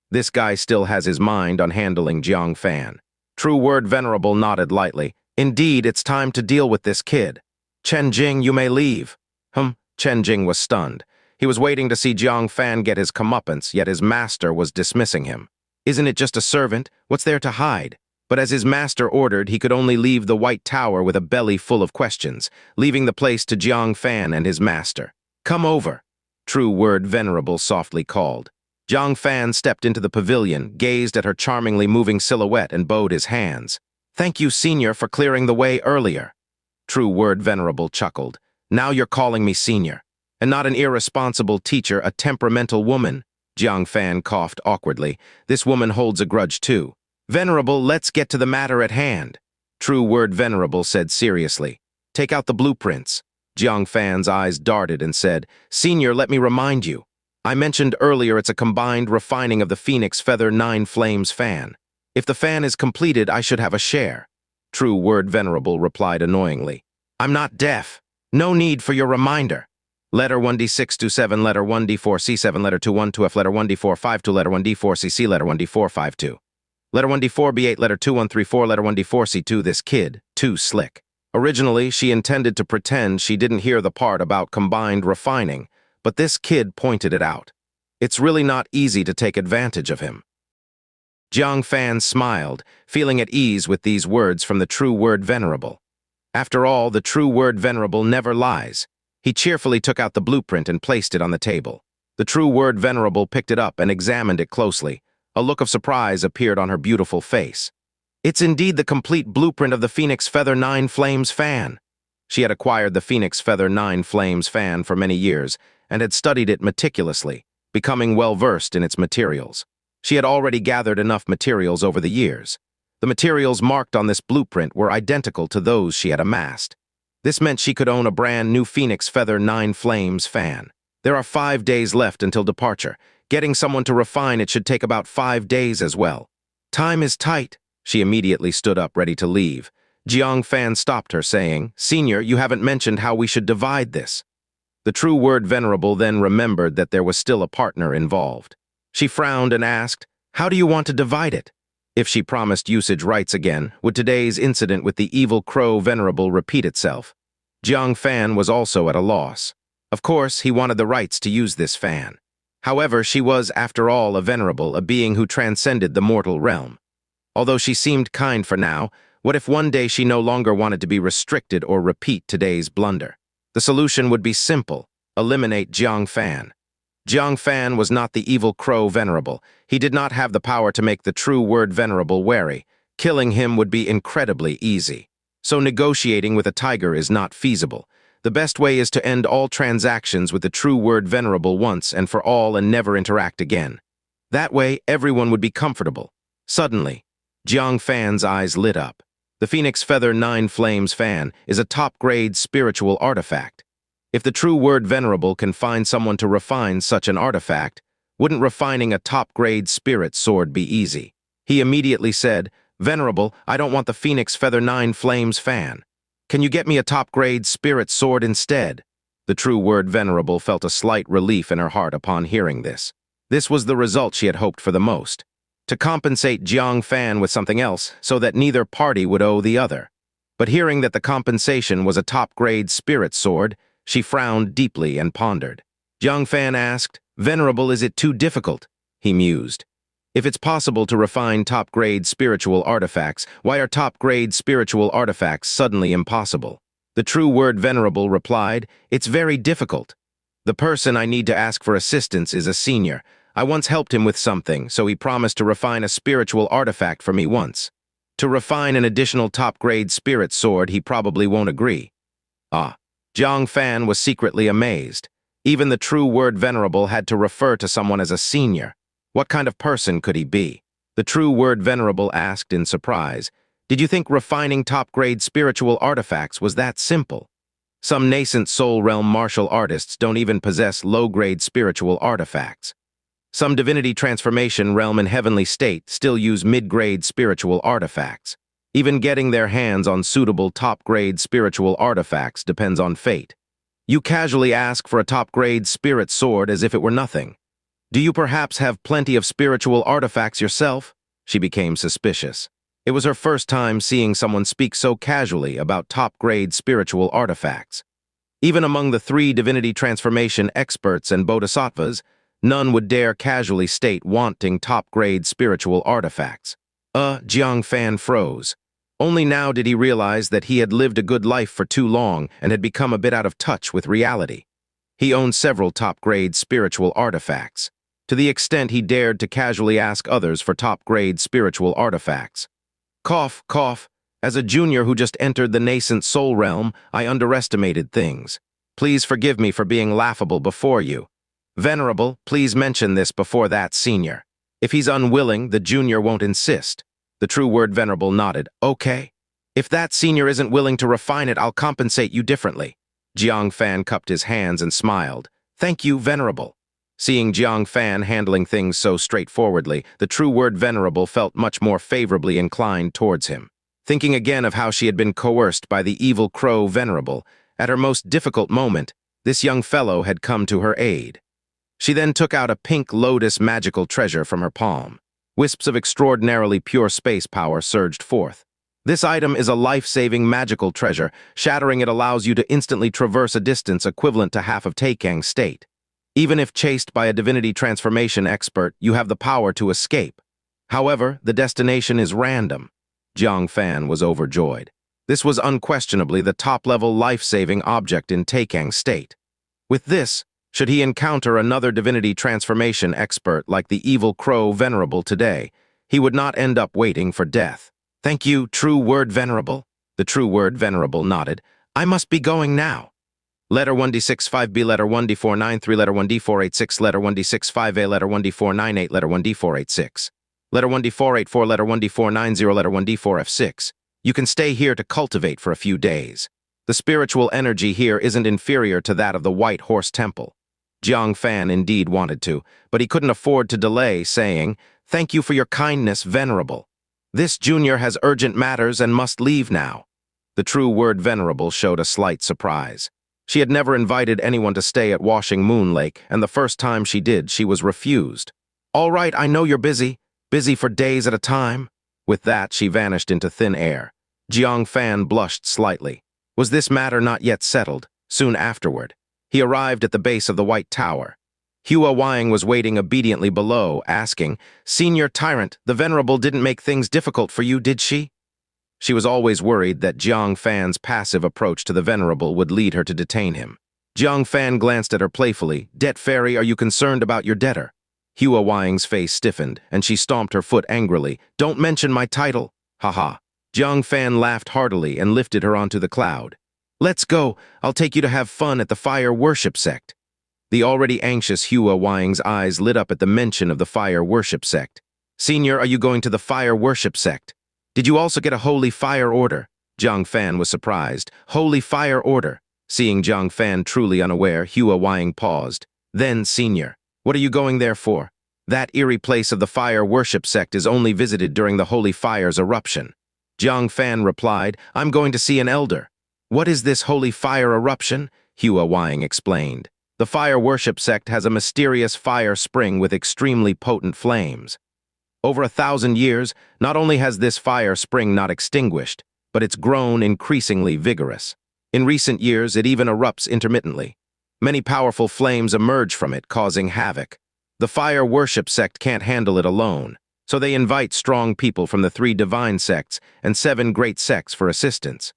This guy still has his mind on handling Jiang Fan. True word Venerable nodded lightly. "Indeed, it's time to deal with this kid. Chen Jing, you may leave." Chen Jing was stunned. He was waiting to see Jiang Fan get his comeuppance, yet his master was dismissing him. Isn't it just a servant? What's there to hide? But as his master ordered, he could only leave the White Tower with a belly full of questions, leaving the place to Jiang Fan and his master. "Come over," True word Venerable softly called. Jang Fan stepped into the pavilion, gazed at her charmingly moving silhouette, and bowed his hands. "Thank you, Senior, for clearing the way earlier." True word Venerable chuckled. "Now you're calling me Senior. And not an irresponsible teacher, a temperamental woman." Jiang Fan coughed awkwardly. "This woman holds a grudge too." "Venerable, let's get to the matter at hand," True word Venerable said seriously. "Take out the blueprints." Jiang Fan's eyes darted and said, "Senior, let me remind you. I mentioned earlier it's a combined refining of the Phoenix Feather 9 Flames fan. If the fan is completed, I should have a share." True word Venerable replied annoyingly. "I'm not deaf. No need for your reminder. Letter 1D627, letter 1D4C7, letter 21-2F, letter 1D452, letter 1D4CC, letter 1D452. Letter 1D4B8, letter 2134, letter 1D4C2, this kid, too slick. Originally, she intended to pretend she didn't hear the part about combined refining, but this kid pointed it out. It's really not easy to take advantage of him. Jiang Fan smiled, feeling at ease with these words from the true word Venerable. After all, the true word Venerable never lies. He cheerfully took out the blueprint and placed it on the table. The true word Venerable picked it up and examined it closely. A look of surprise appeared on her beautiful face. It's indeed the complete blueprint of the Phoenix Feather 9 Flames fan. She had acquired the Phoenix Feather 9 Flames fan for many years and had studied it meticulously, becoming well-versed in its materials. She had already gathered enough materials over the years. The materials marked on this blueprint were identical to those she had amassed. This meant she could own a brand new Phoenix Feather 9 Flames fan. There are 5 days left until departure. Getting someone to refine it should take about 5 days as well. Time is tight. She immediately stood up, ready to leave. Jiang Fan stopped her, saying, "Senior, you haven't mentioned how we should divide this." The true word Venerable then remembered that there was still a partner involved. She frowned and asked, "How do you want to divide it?" If she promised usage rights again, would today's incident with the evil crow Venerable repeat itself? Jiang Fan was also at a loss. Of course, he wanted the rights to use this fan. However, she was, after all, a Venerable, a being who transcended the mortal realm. Although she seemed kind for now, what if one day she no longer wanted to be restricted or repeat today's blunder? The solution would be simple: eliminate Jiang Fan. Jiang Fan was not the evil crow Venerable. He did not have the power to make the true word Venerable wary. Killing him would be incredibly easy. So negotiating with a tiger is not feasible. The best way is to end all transactions with the true word Venerable once and for all and never interact again. That way, everyone would be comfortable. Suddenly, Jiang Fan's eyes lit up. The Phoenix Feather 9 Flames fan is a top-grade spiritual artifact. If the true word Venerable can find someone to refine such an artifact, wouldn't refining a top-grade spirit sword be easy? He immediately said, "Venerable, I don't want the Phoenix Feather 9 Flames fan. Can you get me a top-grade spirit sword instead?" The true word Venerable felt a slight relief in her heart upon hearing this. This was the result she had hoped for the most: to compensate Jiang Fan with something else so that neither party would owe the other. But hearing that the compensation was a top-grade spirit sword, she frowned deeply and pondered. Jiang Fan asked, "Venerable, is it too difficult?" He mused. If it's possible to refine top-grade spiritual artifacts, why are top-grade spiritual artifacts suddenly impossible? The true word Venerable replied, "It's very difficult. The person I need to ask for assistance is a senior. I once helped him with something, so he promised to refine a spiritual artifact for me once. To refine an additional top-grade spirit sword, he probably won't agree." Ah, Jiang Fan was secretly amazed. Even the true word Venerable had to refer to someone as a senior. What kind of person could he be? The true word Venerable asked in surprise, "Did you think refining top-grade spiritual artifacts was that simple? Some nascent soul realm martial artists don't even possess low-grade spiritual artifacts. Some divinity transformation realm and heavenly state still use mid-grade spiritual artifacts. Even getting their hands on suitable top-grade spiritual artifacts depends on fate. You casually ask for a top-grade spirit sword as if it were nothing. Do you perhaps have plenty of spiritual artifacts yourself?" She became suspicious. It was her first time seeing someone speak so casually about top-grade spiritual artifacts. Even among the 3 divinity transformation experts and bodhisattvas, none would dare casually state wanting top-grade spiritual artifacts. Jiang Fan froze. Only now did he realize that he had lived a good life for too long and had become a bit out of touch with reality. He owned several top-grade spiritual artifacts, to the extent he dared to casually ask others for top-grade spiritual artifacts. Cough, cough. As a junior who just entered the nascent soul realm, I underestimated things. Please forgive me for being laughable before you. Venerable, please mention this before that senior. If he's unwilling, the junior won't insist. The true word Venerable nodded. Okay. If that senior isn't willing to refine it, I'll compensate you differently. Jiang Fan cupped his hands and smiled. Thank you, Venerable. Seeing Jiang Fan handling things so straightforwardly, the true word Venerable felt much more favorably inclined towards him. Thinking again of how she had been coerced by the evil crow Venerable, at her most difficult moment, this young fellow had come to her aid. She then took out a pink lotus magical treasure from her palm. Wisps of extraordinarily pure space power surged forth. This item is a life-saving magical treasure. Shattering it allows you to instantly traverse a distance equivalent to half of Taikang's state. Even if chased by a divinity transformation expert, you have the power to escape. However, the destination is random. Jiang Fan was overjoyed. This was unquestionably the top-level life-saving object in Taikang's state. With this, should he encounter another divinity transformation expert like the evil crow Venerable today, he would not end up waiting for death. "Thank you, true word Venerable." The true word Venerable nodded. "I must be going now." Letter 1D65B, letter 1D493, letter 1D486, letter 1D65A, letter 1D498, letter 1D486. Letter 1D484, letter 1D490, letter 1D4F6. You can stay here to cultivate for a few days. The spiritual energy here isn't inferior to that of the White Horse Temple. Jiang Fan indeed wanted to, but he couldn't afford to delay, saying, "Thank you for your kindness, Venerable. This junior has urgent matters and must leave now." The true word Venerable showed a slight surprise. She had never invited anyone to stay at Washing Moon Lake, and the first time she did, she was refused. "All right, I know you're busy for days at a time." With that, she vanished into thin air. Jiang Fan blushed slightly. Was this matter not yet settled? Soon afterward, he arrived at the base of the White Tower. Hua Wang was waiting obediently below, asking, "Senior Tyrant, the Venerable didn't make things difficult for you, did she?" She was always worried that Jiang Fan's passive approach to the Venerable would lead her to detain him. Jiang Fan glanced at her playfully. "Debt Fairy, are you concerned about your debtor?" Hua Wang's face stiffened, and she stomped her foot angrily. "Don't mention my title." "Ha." Jiang Fan laughed heartily and lifted her onto the cloud. "Let's go. I'll take you to have fun at the Fire Worship Sect." The already anxious Hua Wang's eyes lit up at the mention of the Fire Worship Sect. "Senior, are you going to the Fire Worship Sect? Did you also get a Holy Fire Order?" Jiang Fan was surprised. "Holy Fire Order?" Seeing Jiang Fan truly unaware, Hua Wang paused. "Then, Senior, what are you going there for? That eerie place of the Fire Worship Sect is only visited during the Holy Fire's eruption." Jiang Fan replied, "I'm going to see an elder." "What is this Holy Fire eruption?" Hua Wang explained. "The Fire Worship Sect has a mysterious fire spring with extremely potent flames. Over 1,000 years, not only has this fire spring not extinguished, but it's grown increasingly vigorous. In recent years, it even erupts intermittently. Many powerful flames emerge from it, causing havoc. The Fire Worship Sect can't handle it alone, so they invite strong people from the 3 divine sects and 7 great sects for assistance.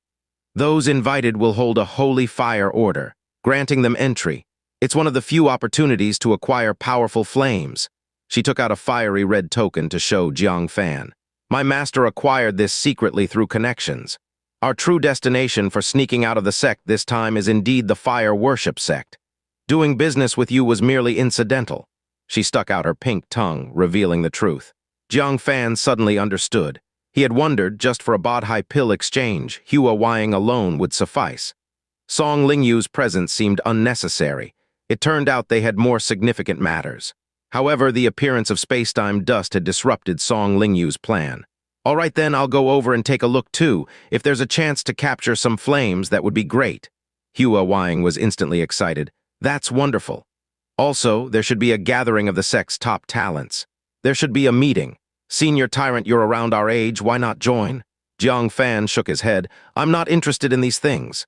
Those invited will hold a Holy Fire Order, granting them entry. It's one of the few opportunities to acquire powerful flames." She took out a fiery red token to show Jiang Fan. "My master acquired this secretly through connections. Our true destination for sneaking out of the sect this time is indeed the Fire Worship Sect. Doing business with you was merely incidental." She stuck out her pink tongue, revealing the truth. Jiang Fan suddenly understood. He had wondered, just for a Bodhi pill exchange, Hua Wang alone would suffice. Song Lingyu's presence seemed unnecessary. It turned out they had more significant matters. However, the appearance of spacetime dust had disrupted Song Lingyu's plan. "All right then, I'll go over and take a look too. If there's a chance to capture some flames, that would be great." Hua Wang was instantly excited. "That's wonderful. Also, there should be a gathering of the sect's top talents. There should be a meeting. Senior Tyrant, you're around our age, why not join?" Jiang Fan shook his head. "I'm not interested in these things."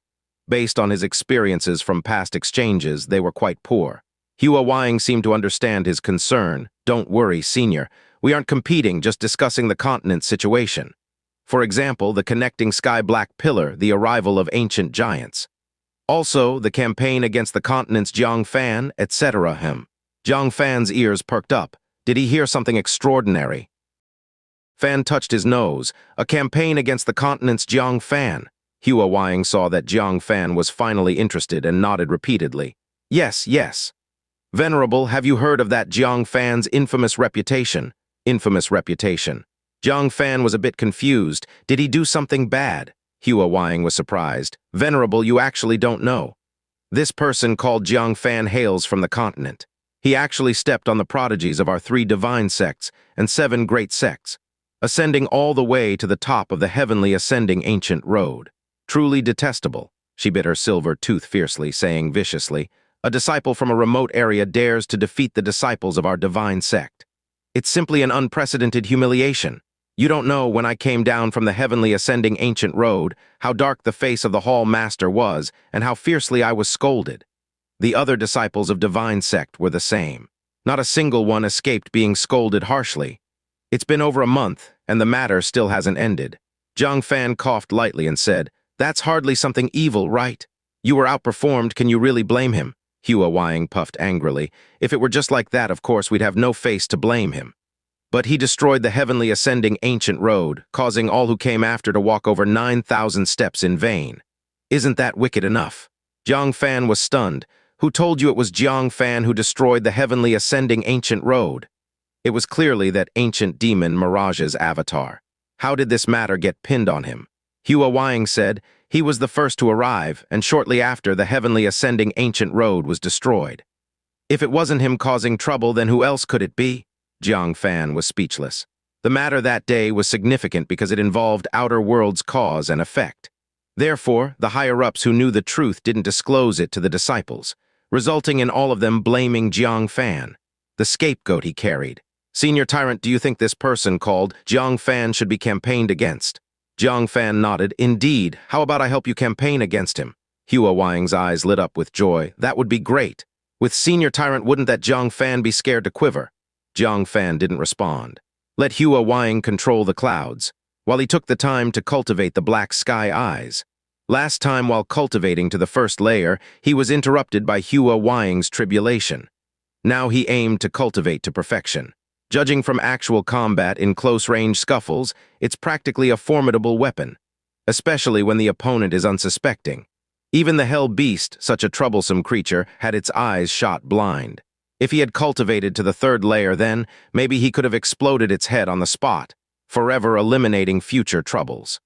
Based on his experiences from past exchanges, they were quite poor. Hua Wang seemed to understand his concern. "Don't worry, Senior. We aren't competing, just discussing the continent's situation. For example, the connecting sky-black pillar, the arrival of ancient giants. Also, the campaign against the continent's Jiang Fan, etc. Jiang Fan's ears perked up. Did he hear something extraordinary? Fan touched his nose. "A campaign against the continent's Jiang Fan." Hua Wang saw that Jiang Fan was finally interested and nodded repeatedly. Yes. "Venerable, have you heard of that Jiang Fan's infamous reputation?" "Infamous reputation." Jiang Fan was a bit confused. Did he do something bad? Hua Wang was surprised. "Venerable, you actually don't know. This person called Jiang Fan hails from the continent. He actually stepped on the prodigies of our 3 divine sects and 7 great sects, ascending all the way to the top of the heavenly ascending ancient road. Truly detestable." She bit her silver tooth fiercely, saying viciously, "A disciple from a remote area dares to defeat the disciples of our divine sect. It's simply an unprecedented humiliation. You don't know when I came down from the heavenly ascending ancient road, how dark the face of the hall master was, and how fiercely I was scolded. The other disciples of divine Sect were the same. Not a single one escaped being scolded harshly. It's been over a month, and the matter still hasn't ended. Jiang Fan coughed lightly and said, "That's hardly something evil, right? You were outperformed, can you really blame him?" Hua Wang puffed angrily. "If it were just like that, of course, we'd have no face to blame him. But he destroyed the heavenly ascending ancient road, causing all who came after to walk over 9,000 steps in vain. Isn't that wicked enough?" Jiang Fan was stunned. "Who told you it was Jiang Fan who destroyed the heavenly ascending ancient road?" It was clearly that ancient demon Mirage's avatar. How did this matter get pinned on him? Hua Wang said, "He was the first to arrive, and shortly after, the heavenly ascending ancient road was destroyed." If it wasn't him causing trouble, then who else could it be? Jiang Fan was speechless. The matter that day was significant because it involved outer world's cause and effect. Therefore, the higher-ups who knew the truth didn't disclose it to the disciples, resulting in all of them blaming Jiang Fan, the scapegoat he carried. "Senior Tyrant, do you think this person called Jiang Fan should be campaigned against?" Jiang Fan nodded. "Indeed. How about I help you campaign against him?" Hua Wang's eyes lit up with joy. "That would be great. With Senior Tyrant, wouldn't that Jiang Fan be scared to quiver?" Jiang Fan didn't respond. Let Hua Wang control the clouds, while he took the time to cultivate the black sky eyes. Last time, while cultivating to the first layer, he was interrupted by Hua Wang's Tribulation. Now he aimed to cultivate to perfection. Judging from actual combat in close-range scuffles, it's practically a formidable weapon, especially when the opponent is unsuspecting. Even the Hell Beast, such a troublesome creature, had its eyes shot blind. If he had cultivated to the third layer then, maybe he could have exploded its head on the spot, forever eliminating future troubles.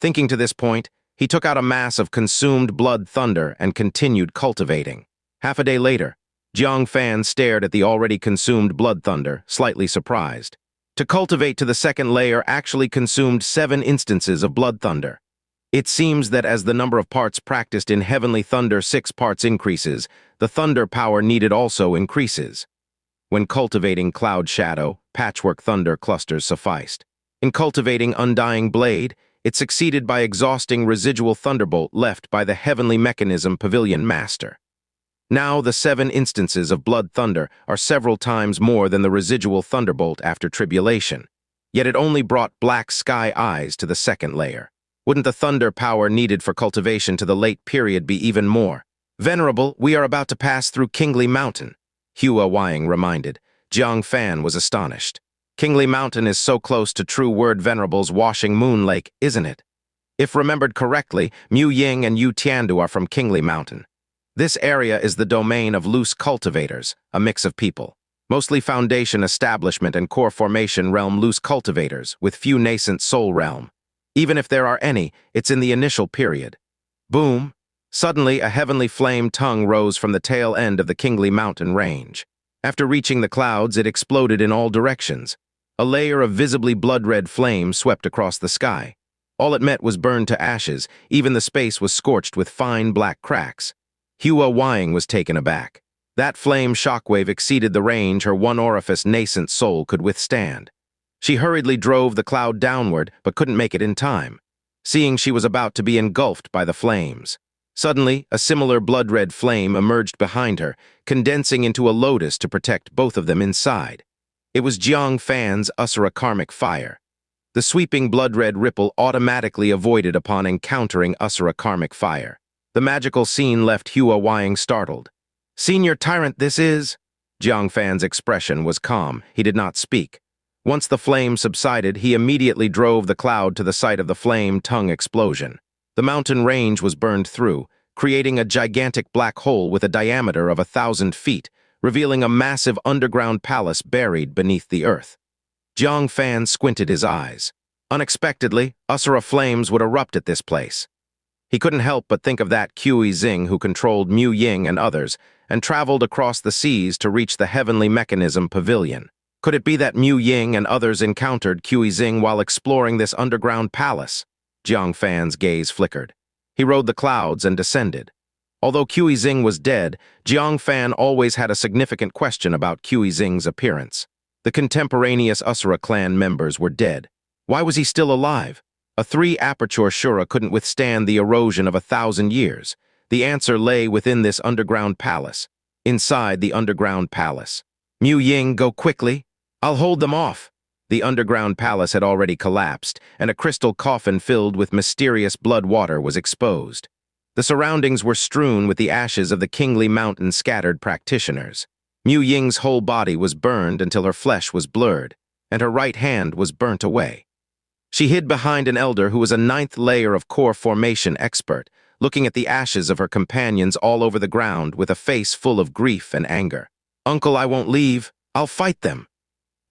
Thinking to this point, he took out a mass of consumed blood thunder and continued cultivating. Half a day later, Jiang Fan stared at the already consumed blood thunder, slightly surprised. To cultivate to the second layer actually consumed 7 instances of blood thunder. It seems that as the number of parts practiced in Heavenly Thunder 6 parts increases, the thunder power needed also increases. When cultivating Cloud Shadow, Patchwork Thunder clusters sufficed. In cultivating Undying Blade, it succeeded by exhausting residual thunderbolt left by the Heavenly Mechanism Pavilion Master. Now the 7 instances of blood thunder are several times more than the residual thunderbolt after Tribulation. Yet it only brought black sky eyes to the second layer. Wouldn't the thunder power needed for cultivation to the late period be even more? "Venerable, we are about to pass through Kingly Mountain," Hua Wang reminded. Jiang Fan was astonished. "Kingly Mountain is so close to True Word Venerable's Washing Moon Lake, isn't it? If remembered correctly, Mu Ying and Yu Tiandu are from Kingly Mountain. This area is the domain of loose cultivators, a mix of people. Mostly Foundation Establishment and Core Formation Realm loose cultivators, with few nascent Soul Realm. Even if there are any, it's in the initial period." Boom! Suddenly, a heavenly flame tongue rose from the tail end of the Kingly Mountain range. After reaching the clouds, it exploded in all directions. A layer of visibly blood-red flame swept across the sky. All it met was burned to ashes. Even the space was scorched with fine black cracks. Hua Wang was taken aback. That flame shockwave exceeded the range her one-orifice nascent soul could withstand. She hurriedly drove the cloud downward, but couldn't make it in time, seeing she was about to be engulfed by the flames. Suddenly, a similar blood-red flame emerged behind her, condensing into a lotus to protect both of them inside. It was Jiang Fan's Asura Karmic Fire. The sweeping blood-red ripple automatically avoided upon encountering Asura Karmic Fire. The magical scene left Hua Wang startled. "Senior Tyrant, this is—" Jiang Fan's expression was calm. He did not speak. Once the flame subsided, he immediately drove the cloud to the site of the flame tongue explosion. The mountain range was burned through, creating a gigantic black hole with a diameter of 1,000 feet, revealing a massive underground palace buried beneath the earth. Jiang Fan squinted his eyes. Unexpectedly, Asura flames would erupt at this place. He couldn't help but think of that Zing who controlled Mu Ying and others, and traveled across the seas to reach the Heavenly Mechanism Pavilion. Could it be that Mu Ying and others encountered Zing while exploring this underground palace? Jiang Fan's gaze flickered. He rode the clouds and descended. Although Zing was dead, Jiang Fan always had a significant question about Zing's appearance. The contemporaneous Asura clan members were dead. Why was he still alive? A three-aperture Shura couldn't withstand the erosion of 1,000 years. The answer lay within this underground palace. Inside the underground palace. Mu Ying, go quickly. I'll hold them off. The underground palace had already collapsed, and a crystal coffin filled with mysterious blood water was exposed. The surroundings were strewn with the ashes of the Kingly Mountain scattered practitioners. Mu Ying's whole body was burned until her flesh was blurred, and her right hand was burnt away. She hid behind an elder who was a 9th layer of core formation expert, looking at the ashes of her companions all over the ground with a face full of grief and anger. Uncle, I won't leave. I'll fight them.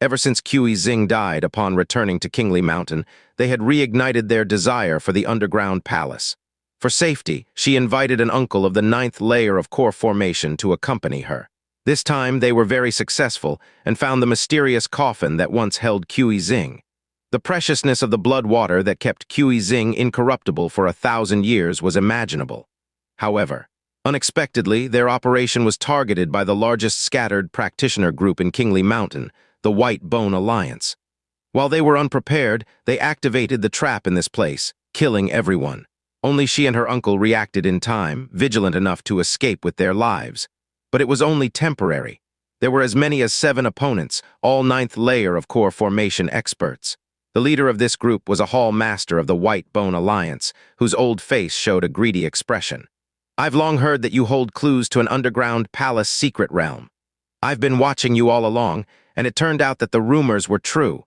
Ever since Zing died upon returning to Kingly Mountain, they had reignited their desire for the underground palace. For safety, she invited an uncle of the 9th layer of core formation to accompany her. This time, they were very successful and found the mysterious coffin that once held Zing. The preciousness of the blood water that kept Zing incorruptible for 1,000 years was imaginable. However, unexpectedly, their operation was targeted by the largest scattered practitioner group in Kingly Mountain, the White Bone Alliance. While they were unprepared, they activated the trap in this place, killing everyone. Only she and her uncle reacted in time, vigilant enough to escape with their lives. But it was only temporary. There were as many as 7 opponents, all 9th layer of core formation experts. The leader of this group was a hall master of the White Bone Alliance, whose old face showed a greedy expression. I've long heard that you hold clues to an underground palace secret realm. I've been watching you all along, and it turned out that the rumors were true.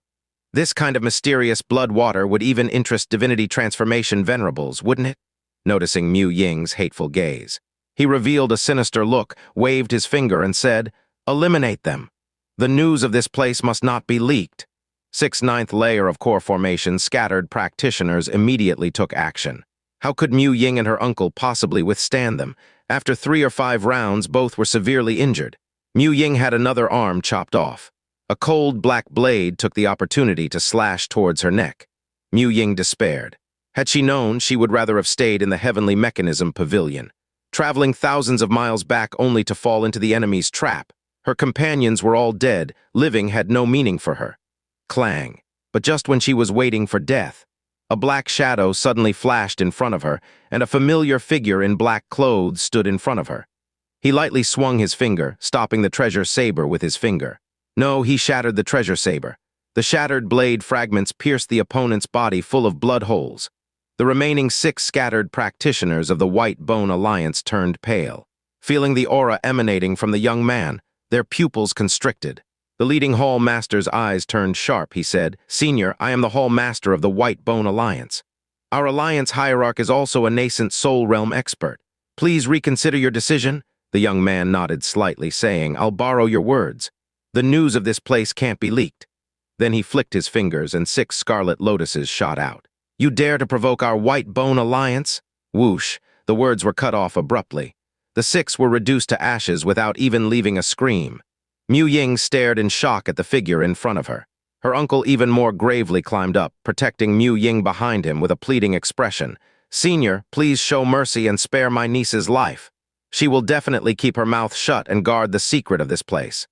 This kind of mysterious blood water would even interest divinity transformation venerables, wouldn't it? Noticing Mu Ying's hateful gaze. He revealed a sinister look, waved his finger, and said, eliminate them. The news of this place must not be leaked. 9th layer of core formation scattered practitioners immediately took action. How could Mu Ying and her uncle possibly withstand them? After 3 or 5 rounds, both were severely injured. Mu Ying had another arm chopped off. A cold black blade took the opportunity to slash towards her neck. Mu Ying despaired. Had she known, she would rather have stayed in the Heavenly Mechanism Pavilion, traveling thousands of miles back only to fall into the enemy's trap. Her companions were all dead, living had no meaning for her. Clang. But just when she was waiting for death, a black shadow suddenly flashed in front of her, and a familiar figure in black clothes stood in front of her. He lightly swung his finger, stopping the treasure saber with his finger. No, he shattered the treasure saber. The shattered blade fragments pierced the opponent's body full of blood holes. The remaining 6 scattered practitioners of the White Bone Alliance turned pale. Feeling the aura emanating from the young man, their pupils constricted. The leading hall master's eyes turned sharp. He said, Senior, I am the hall master of the White Bone Alliance. Our alliance hierarch is also a nascent soul realm expert. Please reconsider your decision. The young man nodded slightly, saying, I'll borrow your words. The news of this place can't be leaked. Then he flicked his fingers and 6 scarlet lotuses shot out. You dare to provoke our White Bone Alliance? Whoosh, the words were cut off abruptly. The 6 were reduced to ashes without even leaving a scream. Mu Ying stared in shock at the figure in front of her. Her uncle even more gravely climbed up, protecting Mu Ying behind him with a pleading expression. Senior, please show mercy and spare my niece's life. She will definitely keep her mouth shut and guard the secret of this place.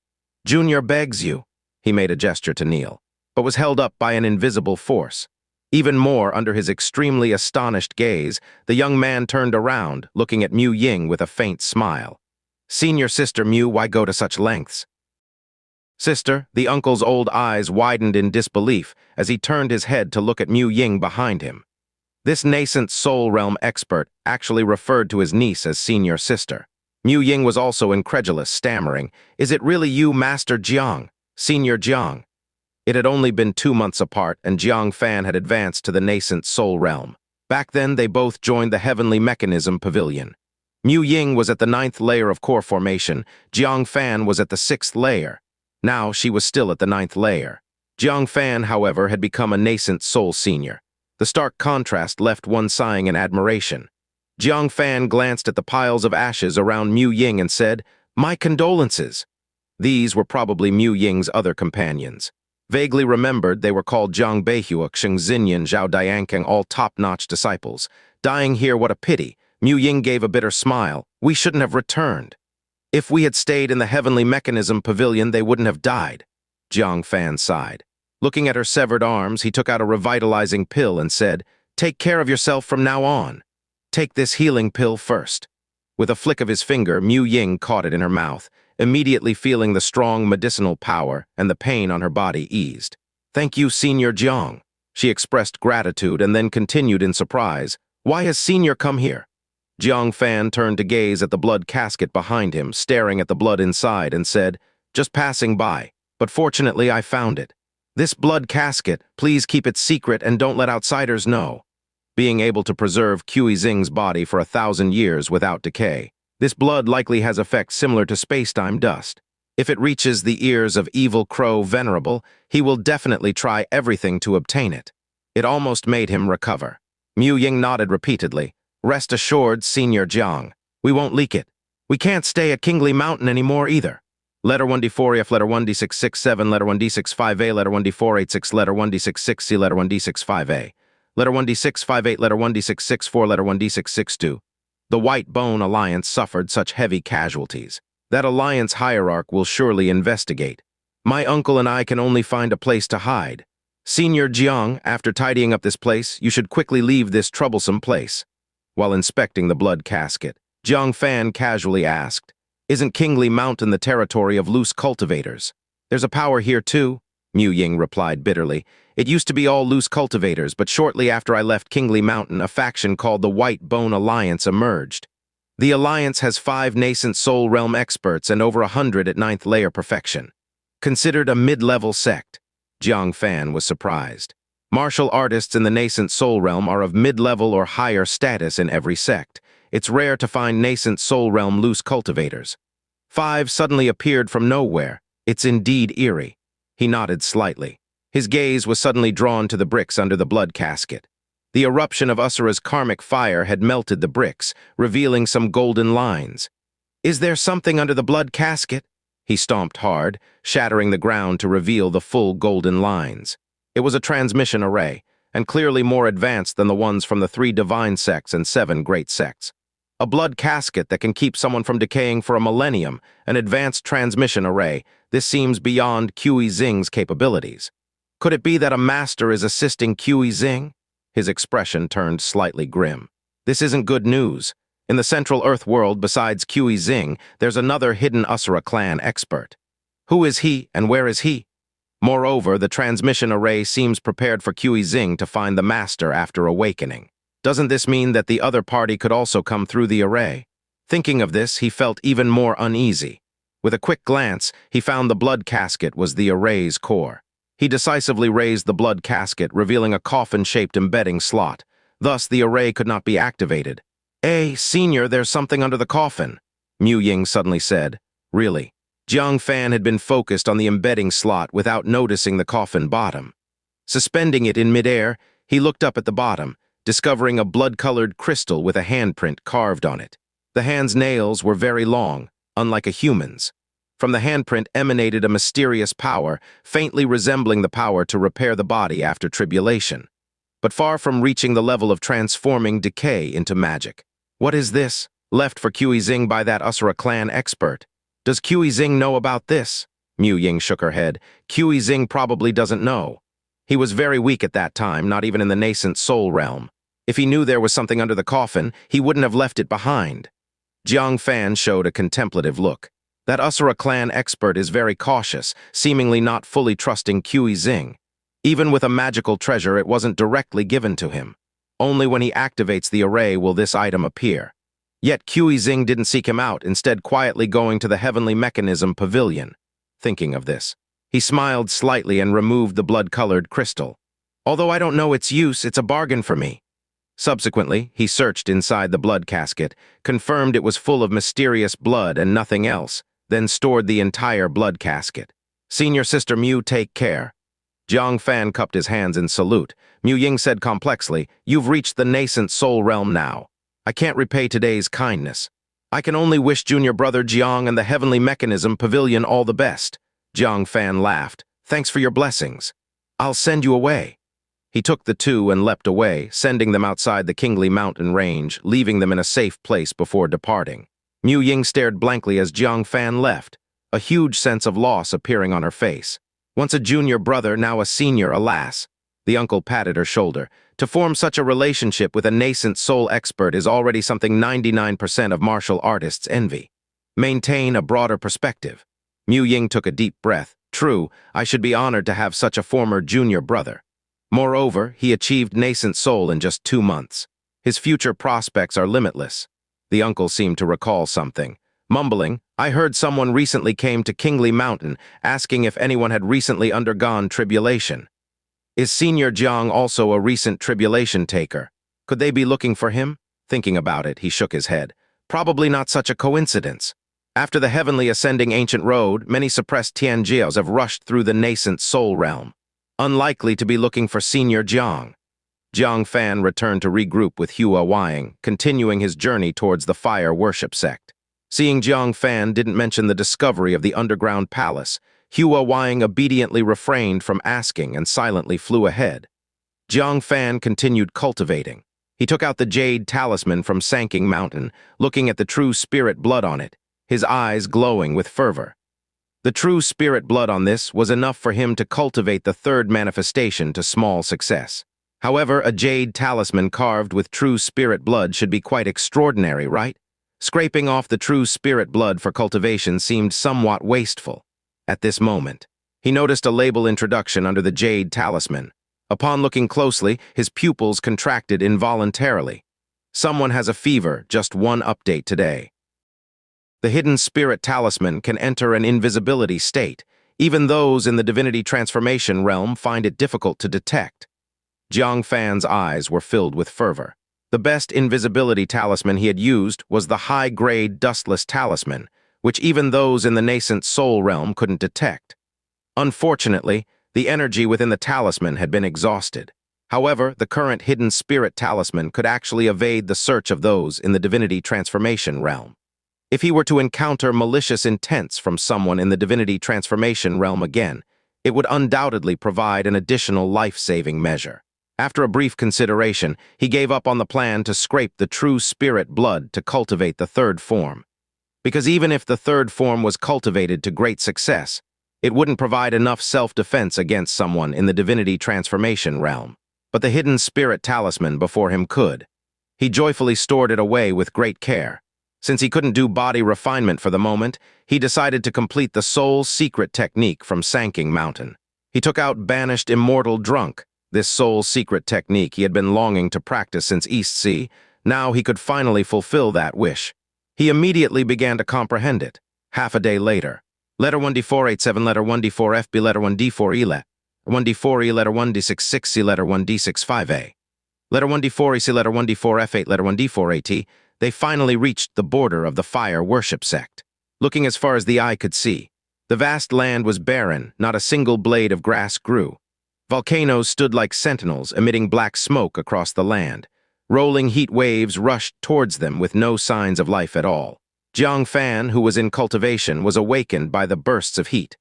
Junior begs you. He made a gesture to kneel, but was held up by an invisible force. Even more under his extremely astonished gaze, the young man turned around, looking at Mu Ying with a faint smile. Senior sister Mu, why go to such lengths? Sister, the uncle's old eyes widened in disbelief as he turned his head to look at Mu Ying behind him. This nascent soul realm expert actually referred to his niece as senior sister. Mu Ying was also incredulous, stammering, Is it really you, Master Jiang, Senior Jiang? It had only been 2 months apart, and Jiang Fan had advanced to the nascent soul realm. Back then, they both joined the Heavenly Mechanism Pavilion. Mu Ying was at the 9th layer of core formation, Jiang Fan was at the 6th layer. Now she was still at the 9th layer. Jiang Fan, however, had become a nascent soul senior. The stark contrast left one sighing in admiration. Jiang Fan glanced at the piles of ashes around Mu Ying and said, My condolences. These were probably Mu Ying's other companions. Vaguely remembered, they were called Zhang Beihuok, Sheng Xinyan, Zhao Diankang, all top-notch disciples. Dying here, what a pity. Mu Ying gave a bitter smile. We shouldn't have returned. If we had stayed in the Heavenly Mechanism Pavilion, they wouldn't have died. Jiang Fan sighed. Looking at her severed arms, he took out a revitalizing pill and said, "Take care of yourself from now on. Take this healing pill first." With a flick of his finger, Mu Ying caught it in her mouth, immediately feeling the strong medicinal power and the pain on her body eased. "Thank you, Senior Jiang." She expressed gratitude and then continued in surprise, "Why has Senior come here?" Jiang Fan turned to gaze at the blood casket behind him, staring at the blood inside, and said, "Just passing by, but fortunately I found it. This blood casket, please keep it secret and don't let outsiders know." Being able to preserve Zing's body for 1,000 years without decay, this blood likely has effects similar to spacetime dust. If it reaches the ears of Evil Crow Venerable, he will definitely try everything to obtain it. It almost made him recover. Mu Ying nodded repeatedly. "Rest assured, Senior Jiang, we won't leak it. We can't stay at Kingly Mountain anymore either. Letter 1D4F, letter 1D667, letter 1D65A, letter 1D486, letter 1D660, letter 1D65A. Letter 1D658, letter 1D664, letter 1D662. The White Bone Alliance suffered such heavy casualties. That alliance hierarch will surely investigate. My uncle and I can only find a place to hide. Senior Jiang, after tidying up this place, you should quickly leave this troublesome place." While inspecting the blood casket, Jang Fan casually asked, "Isn't Kingly Mountain the territory of loose cultivators?" "There's a power here too," Mu Ying replied bitterly. "It used to be all loose cultivators, but shortly after I left Kingly Mountain, a faction called the White Bone Alliance emerged. The alliance has 5 nascent soul realm experts and over 100 at 9th layer perfection. Considered a mid-level sect." Jiang Fan was surprised. Martial artists in the nascent soul realm are of mid-level or higher status in every sect. It's rare to find nascent soul realm loose cultivators. 5 suddenly appeared from nowhere. It's indeed eerie. He nodded slightly. His gaze was suddenly drawn to the bricks under the blood casket. The eruption of Usura's karmic fire had melted the bricks, revealing some golden lines. "Is there something under the blood casket?" He stomped hard, shattering the ground to reveal the full golden lines. It was a transmission array, and clearly more advanced than the ones from the 3 divine sects and 7 great sects. A blood casket that can keep someone from decaying for a millennium, an advanced transmission array. This seems beyond Zing's capabilities. Could it be that a master is assisting Zing? His expression turned slightly grim. This isn't good news. In the Central Earth world, besides Zing, there's another hidden Usura clan expert. Who is he, and where is he? Moreover, the transmission array seems prepared for Zing to find the master after awakening. Doesn't this mean that the other party could also come through the array? Thinking of this, he felt even more uneasy. With a quick glance, he found the blood casket was the array's core. He decisively raised the blood casket, revealing a coffin-shaped embedding slot. Thus, the array could not be activated. Senior, there's something under the coffin," Mu Ying suddenly said. "Really?" Jiang Fan had been focused on the embedding slot without noticing the coffin bottom. Suspending it in midair, he looked up at the bottom, discovering a blood-colored crystal with a handprint carved on it. The hand's nails were very long, unlike a human's. From the handprint emanated a mysterious power, faintly resembling the power to repair the body after tribulation, but far from reaching the level of transforming decay into magic. "What is this? Left for Zing by that Usura clan expert. Does Zing know about this?" Mu Ying shook her head. "Zing probably doesn't know. He was very weak at that time, not even in the nascent soul realm. If he knew there was something under the coffin, he wouldn't have left it behind." Jiang Fan showed a contemplative look. That Usura clan expert is very cautious, seemingly not fully trusting Zing. Even with a magical treasure, it wasn't directly given to him. Only when he activates the array will this item appear. Yet Zing didn't seek him out, instead quietly going to the Heavenly Mechanism Pavilion. Thinking of this, he smiled slightly and removed the blood-colored crystal. "Although I don't know its use, it's a bargain for me." Subsequently, he searched inside the blood casket, confirmed it was full of mysterious blood and nothing else, then stored the entire blood casket. "Senior Sister Mu, take care." Jiang Fan cupped his hands in salute. Mu Ying said complexly, "You've reached the nascent soul realm now. I can't repay today's kindness. I can only wish junior brother Jiang and the Heavenly Mechanism Pavilion all the best." Jiang Fan laughed. "Thanks for your blessings. I'll send you away." He took the 2 and leapt away, sending them outside the Kingly Mountain range, leaving them in a safe place before departing. Mu Ying stared blankly as Jiang Fan left, a huge sense of loss appearing on her face. Once a junior brother, now a senior, alas. The uncle patted her shoulder. To form such a relationship with a nascent soul expert is already something 99% of martial artists envy. Maintain a broader perspective. Mu Ying took a deep breath. True, I should be honored to have such a former junior brother. Moreover, he achieved nascent soul in just 2 months. His future prospects are limitless. The uncle seemed to recall something. Mumbling, I heard someone recently came to Kingly Mountain, asking if anyone had recently undergone tribulation. Is Senior Jiang also a recent tribulation taker? Could they be looking for him? Thinking about it, he shook his head. Probably not such a coincidence. After the heavenly ascending ancient road, many suppressed Tianjiaos have rushed through the nascent soul realm. Unlikely to be looking for Senior Jiang. Jang Fan returned to regroup with Hua Wang, continuing his journey towards the fire worship sect. Seeing Jiang Fan didn't mention the discovery of the underground palace, Hua Wang obediently refrained from asking and silently flew ahead. Jiang Fan continued cultivating. He took out the jade talisman from Sanking Mountain, looking at the true spirit blood on it, his eyes glowing with fervor. The true spirit blood on this was enough for him to cultivate the third manifestation to small success. However, a jade talisman carved with true spirit blood should be quite extraordinary, right? Scraping off the true spirit blood for cultivation seemed somewhat wasteful. At this moment, he noticed a label introduction under the jade talisman. Upon looking closely, his pupils contracted involuntarily. Someone has a fever, just one update today. The Hidden Spirit Talisman can enter an invisibility state. Even those in the divinity transformation realm find it difficult to detect. Jiang Fan's eyes were filled with fervor. The best invisibility talisman he had used was the High Grade Dustless Talisman, which even those in the nascent soul realm couldn't detect. Unfortunately, the energy within the talisman had been exhausted. However, the current Hidden Spirit Talisman could actually evade the search of those in the divinity transformation realm. If he were to encounter malicious intents from someone in the divinity transformation realm again, it would undoubtedly provide an additional life-saving measure. After a brief consideration, he gave up on the plan to scrape the true spirit blood to cultivate the third form. Because even if the third form was cultivated to great success, it wouldn't provide enough self-defense against someone in the divinity transformation realm. But the Hidden Spirit Talisman before him could. He joyfully stored it away with great care. Since he couldn't do body refinement for the moment, he decided to complete the soul's secret technique from Sanking Mountain. He took out Banished Immortal Drunk. This soul's secret technique he had been longing to practice since East Sea. Now he could finally fulfill that wish. He immediately began to comprehend it. Half a day later. Letter 1D487, letter 1D4FB, letter 1D4E, letter 1D4E, letter 1D66C, letter 1D65A. Letter 1D4EC, letter 1D4F8, letter 1D4AT. They finally reached the border of the fire worship sect. Looking as far as the eye could see, the vast land was barren, not a single blade of grass grew. Volcanoes stood like sentinels, emitting black smoke across the land. Rolling heat waves rushed towards them with no signs of life at all. Jiang Fan, who was in cultivation, was awakened by the bursts of heat.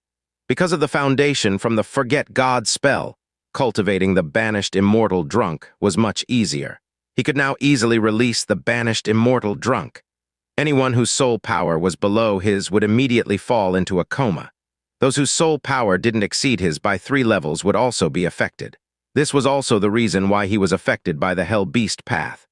Because of the foundation from the Forget God spell, cultivating the Banished Immortal Drunk was much easier. He could now easily release the Banished Immortal Drunk. Anyone whose soul power was below his would immediately fall into a coma. Those whose soul power didn't exceed his by 3 levels would also be affected. This was also the reason why he was affected by the Hell Beast path.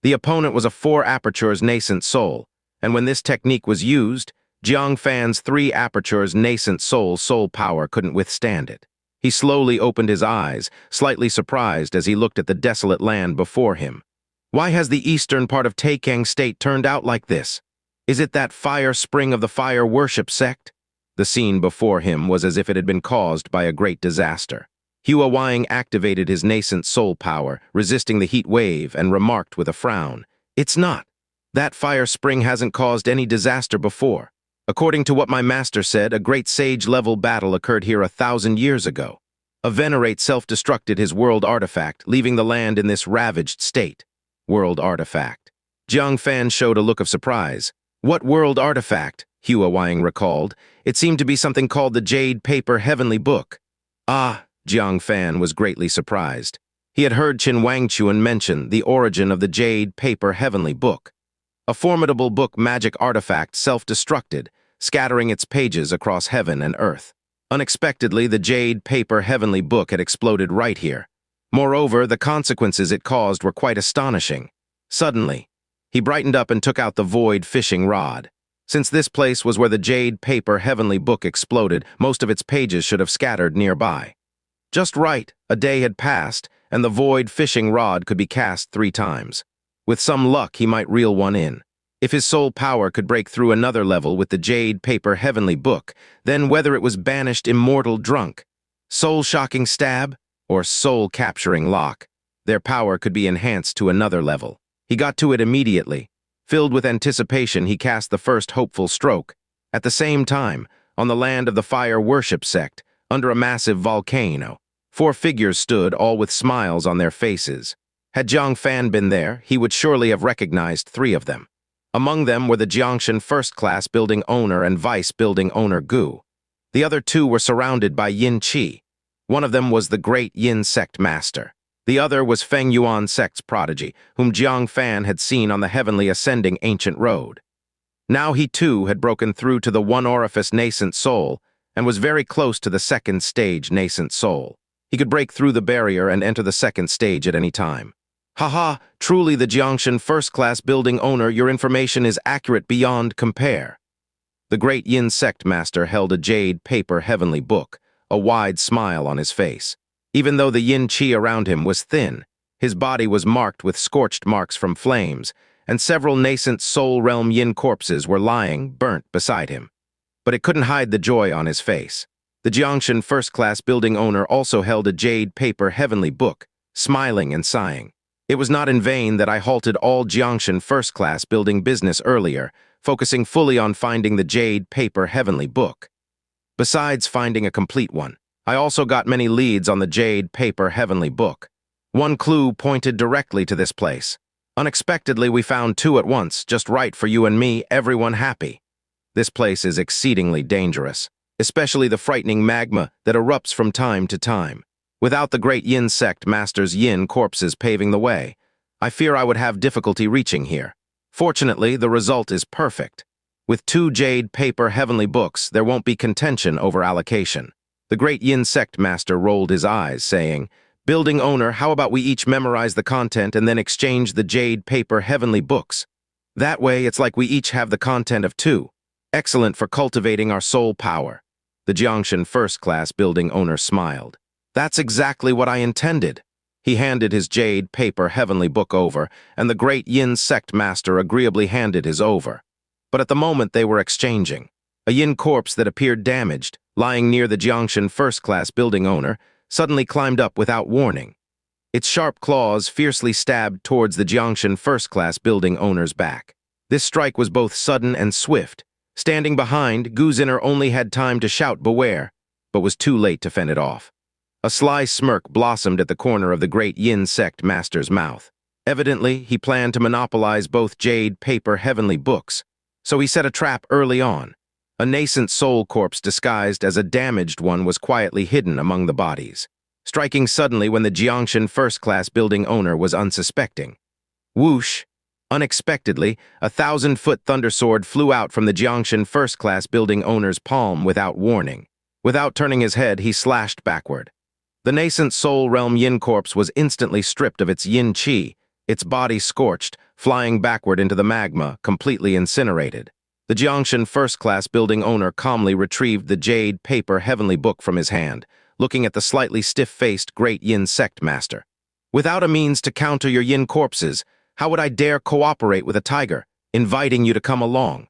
The opponent was a 4 apertures nascent soul, and when this technique was used, Jiang Fan's 3 apertures nascent soul power couldn't withstand it. He slowly opened his eyes, slightly surprised as he looked at the desolate land before him. Why has the eastern part of Taikang State turned out like this? Is it that fire spring of the fire worship sect? The scene before him was as if it had been caused by a great disaster. Hua Wang activated his nascent soul power, resisting the heat wave, and remarked with a frown, "It's not. That fire spring hasn't caused any disaster before. According to what my master said, a great sage-level battle occurred here 1,000 years ago. A venerate self-destructed his world artifact, leaving the land in this ravaged state." World artifact. Jiang Fan showed a look of surprise. What world artifact? Hua Wang recalled. It seemed to be something called the Jade Paper Heavenly Book. Ah, Jiang Fan was greatly surprised. He had heard Qin Wangchuan mention the origin of the Jade Paper Heavenly Book. A formidable book magic artifact self-destructed, scattering its pages across heaven and earth. Unexpectedly, the jade paper heavenly book had exploded right here. Moreover, the consequences it caused were quite astonishing. Suddenly, he brightened up and took out the void fishing rod. Since this place was where the jade paper heavenly book exploded, most of its pages should have scattered nearby. Just right, a day had passed, and the void fishing rod could be cast 3 times. With some luck, he might reel one in. If his soul power could break through another level with the jade paper heavenly book, then whether it was banished immortal drunk, soul-shocking stab, or soul-capturing lock, their power could be enhanced to another level. He got to it immediately. Filled with anticipation, he cast the first hopeful stroke. At the same time, on the land of the fire worship sect, under a massive volcano, 4 figures stood, all with smiles on their faces. Had Jang Fan been there, he would surely have recognized 3 of them. Among them were the Xianxian first-class building owner and vice-building owner Gu. The other 2 were surrounded by Yin Qi. One of them was the great Yin Sect master. The other was Feng Yuan Sect's prodigy, whom Jiang Fan had seen on the heavenly ascending ancient road. Now he too had broken through to the one-orifice nascent soul and was very close to the 2nd stage nascent soul. He could break through the barrier and enter the 2nd stage at any time. Haha, truly the Xianxian first-class building owner, your information is accurate beyond compare. The great Yin Sect master held a jade paper heavenly book, a wide smile on his face. Even though the Yin Qi around him was thin, his body was marked with scorched marks from flames, and several nascent soul realm Yin corpses were lying, burnt, beside him. But it couldn't hide the joy on his face. The Xianxian first-class building owner also held a jade paper heavenly book, smiling and sighing. It was not in vain that I halted all Xianxian first-class building business earlier, focusing fully on finding the jade paper heavenly book. Besides finding a complete one, I also got many leads on the jade paper heavenly book. One clue pointed directly to this place. Unexpectedly, we found 2 at once, just right for you and me, everyone happy. This place is exceedingly dangerous, especially the frightening magma that erupts from time to time. Without the great Yin Sect master's Yin corpses paving the way, I fear I would have difficulty reaching here. Fortunately, the result is perfect. With 2 jade paper heavenly books, there won't be contention over allocation. The great Yin Sect master rolled his eyes, saying, "Building owner, how about we each memorize the content and then exchange the jade paper heavenly books? That way, it's like we each have the content of 2. Excellent for cultivating our soul power." The Xianxian first-class building owner smiled. "That's exactly what I intended." He handed his jade paper heavenly book over, and the great Yin Sect master agreeably handed his over. But at the moment they were exchanging, a Yin corpse that appeared damaged, lying near the Xianxian first-class building owner, suddenly climbed up without warning. Its sharp claws fiercely stabbed towards the Xianxian first-class building owner's back. This strike was both sudden and swift. Standing behind, Gu Zinner only had time to shout "Beware," but was too late to fend it off. A sly smirk blossomed at the corner of the great Yin Sect master's mouth. Evidently, he planned to monopolize both jade paper heavenly books, so he set a trap early on. A nascent soul corpse disguised as a damaged one was quietly hidden among the bodies, striking suddenly when the Xianxian first-class building owner was unsuspecting. Whoosh! Unexpectedly, a 1,000-foot thundersword flew out from the Xianxian first-class building owner's palm without warning. Without turning his head, he slashed backward. The nascent soul realm Yin corpse was instantly stripped of its Yin Qi, its body scorched, flying backward into the magma, completely incinerated. The Xianxian first-class building owner calmly retrieved the jade paper heavenly book from his hand, looking at the slightly stiff-faced great Yin Sect master. "Without a means to counter your Yin corpses, how would I dare cooperate with a tiger, inviting you to come along?"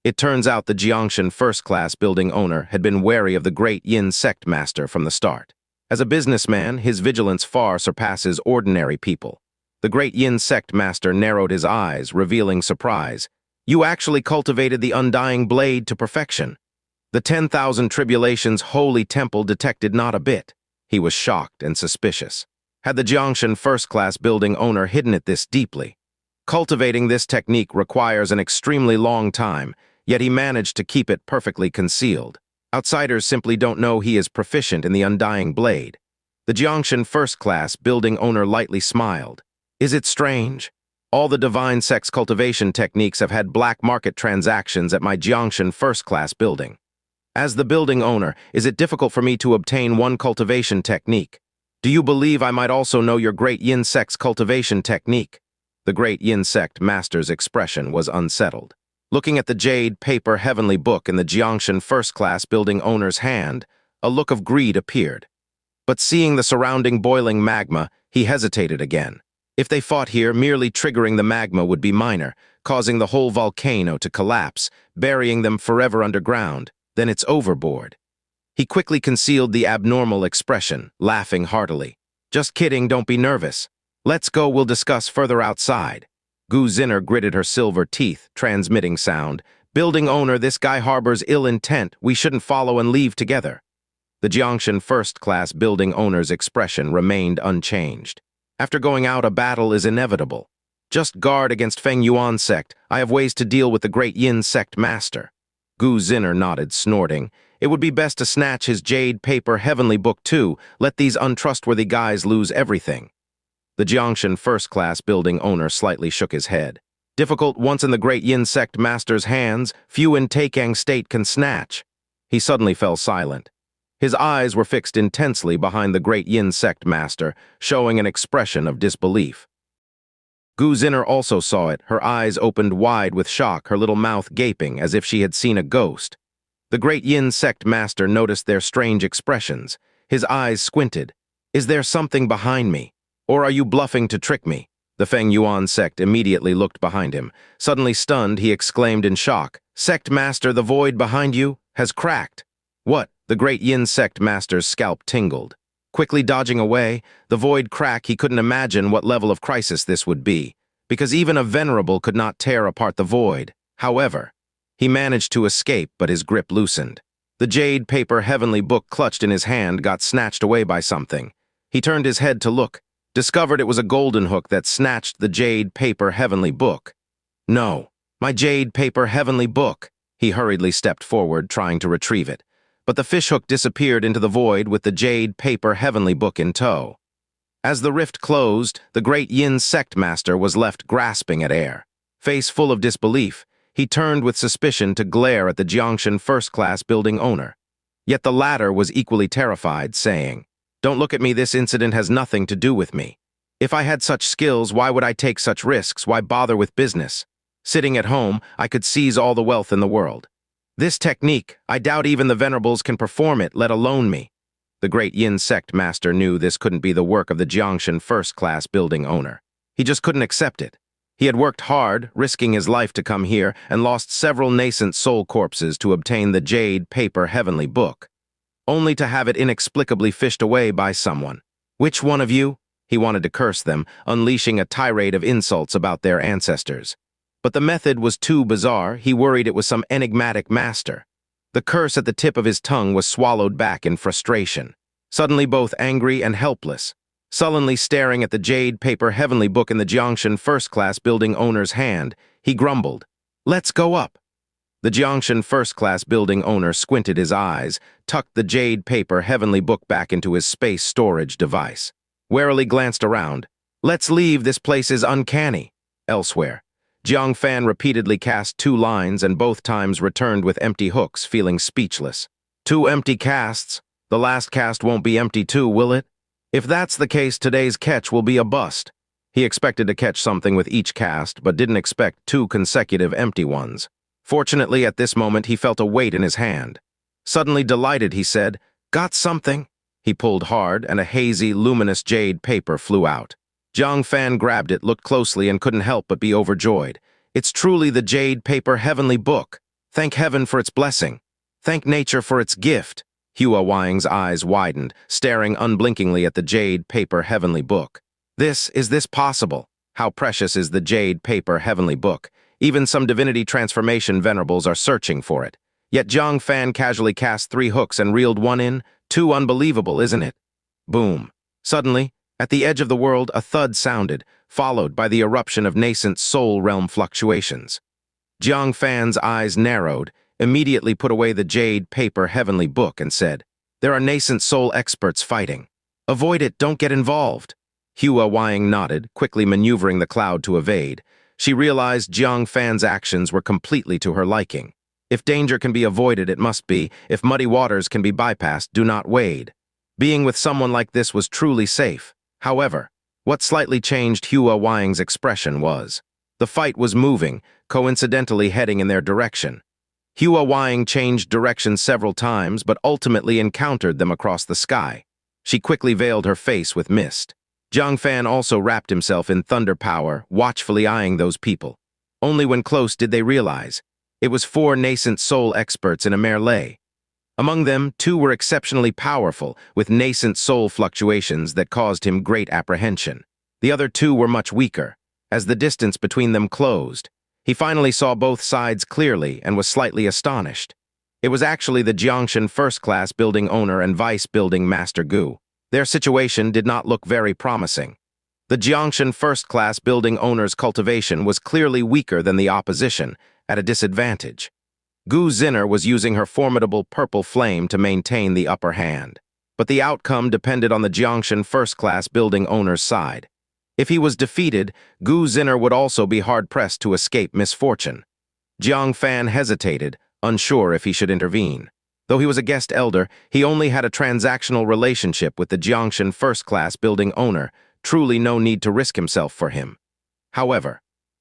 It turns out the Xianxian first-class building owner had been wary of the great Yin Sect master from the start. As a businessman, his vigilance far surpasses ordinary people. The great Yin Sect master narrowed his eyes, revealing surprise. "You actually cultivated the Undying Blade to perfection." The 10,000 Tribulation's holy temple detected not a bit. He was shocked and suspicious. Had the Xianxian first-class building owner hidden it this deeply? Cultivating this technique requires an extremely long time, yet he managed to keep it perfectly concealed. Outsiders simply don't know he is proficient in the Undying Blade. The Xianxian first-class building owner lightly smiled. "Is it strange? All the divine sex cultivation techniques have had black market transactions at my Xianxian first-class building. As the building owner, is it difficult for me to obtain one cultivation technique? Do you believe I might also know your great Yin Sect's cultivation technique? The great Yin Sect master's expression was unsettled. Looking at the jade paper heavenly book in the Xianxia first-class building owner's hand, a look of greed appeared. But seeing the surrounding boiling magma, he hesitated again. If they fought here, merely triggering the magma would be minor, causing the whole volcano to collapse, burying them forever underground. Then it's overboard. He quickly concealed the abnormal expression, laughing heartily. Just kidding, don't be nervous. Let's go, we'll discuss further outside. Gu Zinner gritted her silver teeth, transmitting sound. Building owner, this guy harbors ill intent. We shouldn't follow and leave together. The Jiangxia first-class building owner's expression remained unchanged. After going out, a battle is inevitable. Just guard against Feng Yuan Sect. I have ways to deal with the great Yin Sect master. Gu Zinner nodded, snorting. It would be best to snatch his jade paper heavenly book too. Let these untrustworthy guys lose everything. The Jiangxia first-class building owner slightly shook his head. Difficult once in the great Yin Sect master's hands, few in Taikang state can snatch. He suddenly fell silent. His eyes were fixed intensely behind the great Yin Sect master, showing an expression of disbelief. Gu Zinner also saw it, her eyes opened wide with shock, her little mouth gaping as if she had seen a ghost. The great Yin Sect master noticed their strange expressions. His eyes squinted. Is there something behind me? Or are you bluffing to trick me? The Feng Yuan Sect immediately looked behind him. Suddenly stunned, he exclaimed in shock, Sect master, the void behind you has cracked. What? The great Yin Sect master's scalp tingled. Quickly dodging away, the void crack, he couldn't imagine what level of crisis this would be, because even a Venerable could not tear apart the void. However, he managed to escape, but his grip loosened. The jade paper heavenly book clutched in his hand got snatched away by something. He turned his head to look, discovered it was a golden hook that snatched the jade paper heavenly book. No, my jade paper heavenly book. He hurriedly stepped forward, trying to retrieve it. But the fishhook disappeared into the void with the jade paper heavenly book in tow. As the rift closed, the great Yin Sect master was left grasping at air. Face full of disbelief, he turned with suspicion to glare at the Jiangxia first-class building owner. Yet the latter was equally terrified, saying, Don't look at me, this incident has nothing to do with me. If I had such skills, why would I take such risks? Why bother with business? Sitting at home, I could seize all the wealth in the world. This technique, I doubt even the Venerables can perform it, let alone me. The great Yin Sect master knew this couldn't be the work of the Jiangxia first-class building owner. He just couldn't accept it. He had worked hard, risking his life to come here, and lost several nascent soul corpses to obtain the jade paper heavenly book, only to have it inexplicably fished away by someone. Which one of you? He wanted to curse them, unleashing a tirade of insults about their ancestors. But the method was too bizarre, he worried it was some enigmatic master. The curse at the tip of his tongue was swallowed back in frustration. Suddenly both angry and helpless, sullenly staring at the jade paper heavenly book in the Jiangxia first-class building owner's hand, he grumbled, Let's go up. The Jiangxia first-class building owner squinted his eyes, tucked the jade paper heavenly book back into his space storage device. Warily glanced around. Let's leave, this place is uncanny. Elsewhere, Jang Fan repeatedly cast 2 lines and both times returned with empty hooks, feeling speechless. 2 empty casts? The last cast won't be empty too, will it? If that's the case, today's catch will be a bust. He expected to catch something with each cast, but didn't expect 2 consecutive empty ones. Fortunately, at this moment, he felt a weight in his hand. Suddenly delighted, he said, Got something? He pulled hard, and a hazy, luminous jade paper flew out. Jiang Fan grabbed it, looked closely, and couldn't help but be overjoyed. It's truly the jade paper heavenly book. Thank heaven for its blessing. Thank nature for its gift. Hua Wang's eyes widened, staring unblinkingly at the jade paper heavenly book. Is this possible? How precious is the jade paper heavenly book? Even some divinity transformation venerables are searching for it. Yet Jiang Fan casually cast 3 hooks and reeled 1 in. Too unbelievable, isn't it? Boom. Suddenly, at the edge of the world, a thud sounded, followed by the eruption of nascent soul realm fluctuations. Jiang Fan's eyes narrowed, immediately put away the jade paper heavenly book and said, There are nascent soul experts fighting. Avoid it, don't get involved. Hua Wang nodded, quickly maneuvering the cloud to evade. She realized Jiang Fan's actions were completely to her liking. If danger can be avoided, it must be. If muddy waters can be bypassed, do not wade. Being with someone like this was truly safe. However, what slightly changed Hua Wang's expression was the fight was moving, coincidentally heading in their direction. Hua Wang changed direction several times, but ultimately encountered them across the sky. She quickly veiled her face with mist. Jiang Fan also wrapped himself in thunder power, watchfully eyeing those people. Only when close did they realize. It was 4 nascent soul experts in a melee. Among them, 2 were exceptionally powerful, with nascent soul fluctuations that caused him great apprehension. The other 2 were much weaker. As the distance between them closed, he finally saw both sides clearly and was slightly astonished. It was actually the Jiangshan first-class building owner and vice building master Gu. Their situation did not look very promising. The Jiangshan first-class building owner's cultivation was clearly weaker than the opposition, at a disadvantage. Gu Zinner was using her formidable purple flame to maintain the upper hand. But the outcome depended on the Jiangshan first-class building owner's side. If he was defeated, Gu Zinner would also be hard-pressed to escape misfortune. Jang Fan hesitated, unsure if he should intervene. Though he was a guest elder, he only had a transactional relationship with the Jiangshan first-class building owner, truly no need to risk himself for him. However,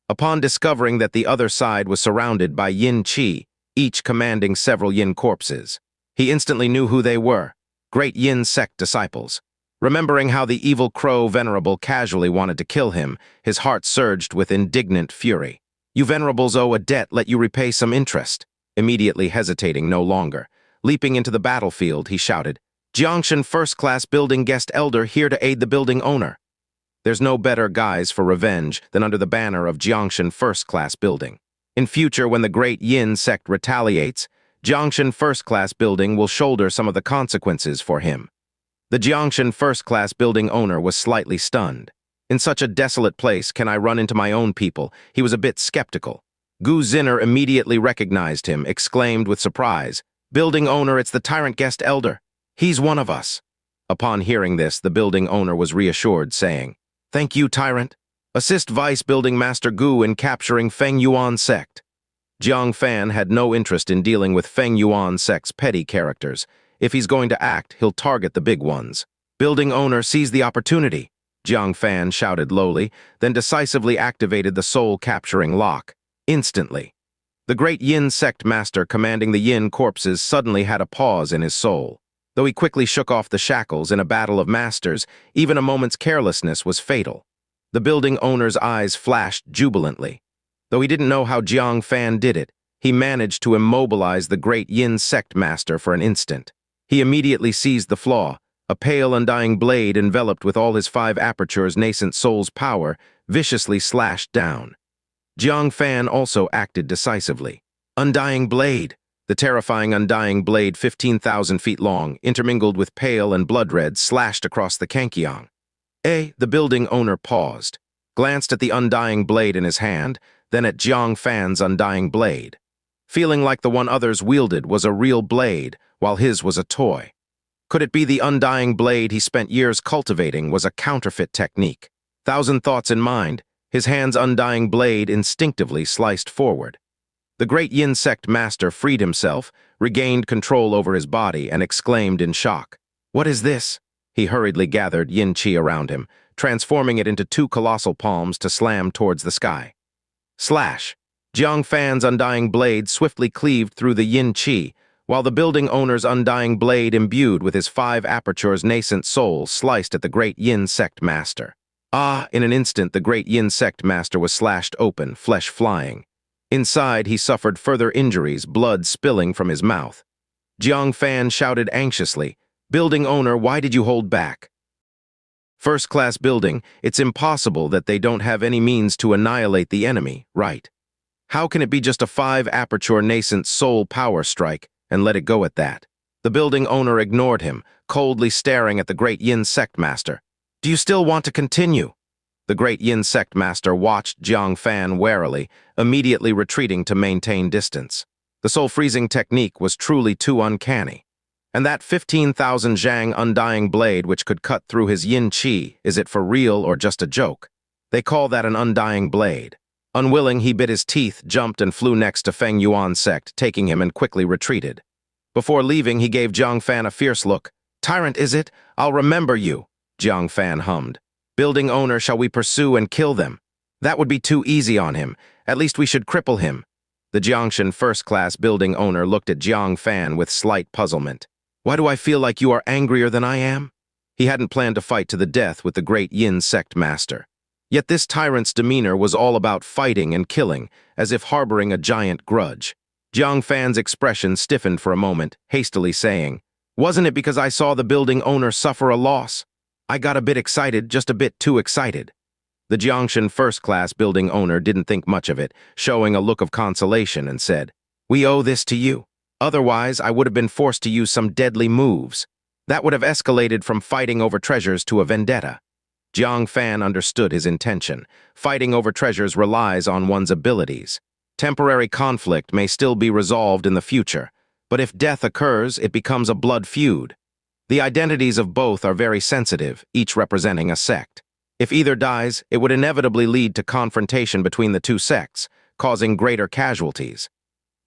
upon discovering that the other side was surrounded by Yin Qi, each commanding several Yin corpses, he instantly knew who they were, great Yin Sect disciples. Remembering how the evil crow Venerable casually wanted to kill him, his heart surged with indignant fury. You Venerables owe a debt, let you repay some interest. Immediately hesitating no longer, leaping into the battlefield, he shouted, Jiangshan first-class building guest elder here to aid the building owner. There's no better guise for revenge than under the banner of Jiangshan first-class building. In future, when the great Yin Sect retaliates, Jiangshan first-class building will shoulder some of the consequences for him. The Jiangshan first-class building owner was slightly stunned. In such a desolate place, can I run into my own people? He was a bit skeptical. Gu Zinner immediately recognized him, exclaimed with surprise, Building owner, it's the tyrant guest elder. He's one of us. Upon hearing this, the building owner was reassured, saying, Thank you, tyrant. Assist Vice Building Master Gu in capturing Feng Yuan Sect. Jiang Fan had no interest in dealing with Feng Yuan Sect's petty characters. If he's going to act, he'll target the big ones. Building owner seized the opportunity. Jiang Fan shouted lowly, then decisively activated the soul-capturing lock. Instantly. The great Yin Sect master commanding the Yin corpses suddenly had a pause in his soul. Though he quickly shook off the shackles in a battle of masters, even a moment's carelessness was fatal. The building owner's eyes flashed jubilantly. Though he didn't know how Jiang Fan did it, he managed to immobilize the great Yin Sect master for an instant. He immediately seized the flaw, a pale undying blade enveloped with all his 5 apertures nascent soul's power, viciously slashed down. Jiang Fan also acted decisively. Undying Blade! The terrifying Undying Blade, 15,000 feet long, intermingled with pale and blood red, slashed across the Kankiang. The building owner paused, glanced at the Undying Blade in his hand, then at Jiang Fan's Undying Blade. Feeling like the one others wielded was a real blade, while his was a toy. Could it be the Undying Blade he spent years cultivating was a counterfeit technique? Thousand thoughts in mind, his hand's Undying Blade instinctively sliced forward. The great Yin Sect master freed himself, regained control over his body, and exclaimed in shock. What is this? He hurriedly gathered Yin Qi around him, transforming it into 2 colossal palms to slam towards the sky. Slash! Jiang Fan's Undying Blade swiftly cleaved through the Yin Qi, while the building owner's Undying Blade imbued with his 5 apertures nascent soul sliced at the great Yin Sect master. In an instant the great Yin Sect master was slashed open, flesh flying. Inside he suffered further injuries, blood spilling from his mouth. Jiang Fan shouted anxiously, Building owner, why did you hold back? First-class building, it's impossible that they don't have any means to annihilate the enemy, right? How can it be just a 5 aperture nascent soul power strike and let it go at that? The building owner ignored him, coldly staring at the great Yin Sect master. Do you still want to continue? The great Yin Sect master watched Jiang Fan warily, immediately retreating to maintain distance. The soul-freezing technique was truly too uncanny. And that 15,000 Zhang Undying Blade which could cut through his Yin Qi, is it for real or just a joke? They call that an Undying Blade. Unwilling, he bit his teeth, jumped, and flew next to Feng Yuan's sect, taking him and quickly retreated. Before leaving, he gave Jiang Fan a fierce look. "Tyrant, is it? I'll remember you," Jiang Fan hummed. "Building owner, shall we pursue and kill them? That would be too easy on him. At least we should cripple him." The Jiangshan first-class building owner looked at Jiang Fan with slight puzzlement. "Why do I feel like you are angrier than I am?" He hadn't planned to fight to the death with the great Yin sect master. Yet this tyrant's demeanor was all about fighting and killing, as if harboring a giant grudge. Jiang Fan's expression stiffened for a moment, hastily saying, "Wasn't it because I saw the building owner suffer a loss? I got a bit excited, just a bit too excited." The Jiangshan first-class building owner didn't think much of it, showing a look of consolation, and said, "We owe this to you. Otherwise, I would have been forced to use some deadly moves. That would have escalated from fighting over treasures to a vendetta." Jiang Fan understood his intention. Fighting over treasures relies on one's abilities. Temporary conflict may still be resolved in the future, but if death occurs, it becomes a blood feud. The identities of both are very sensitive, each representing a sect. If either dies, it would inevitably lead to confrontation between the two sects, causing greater casualties.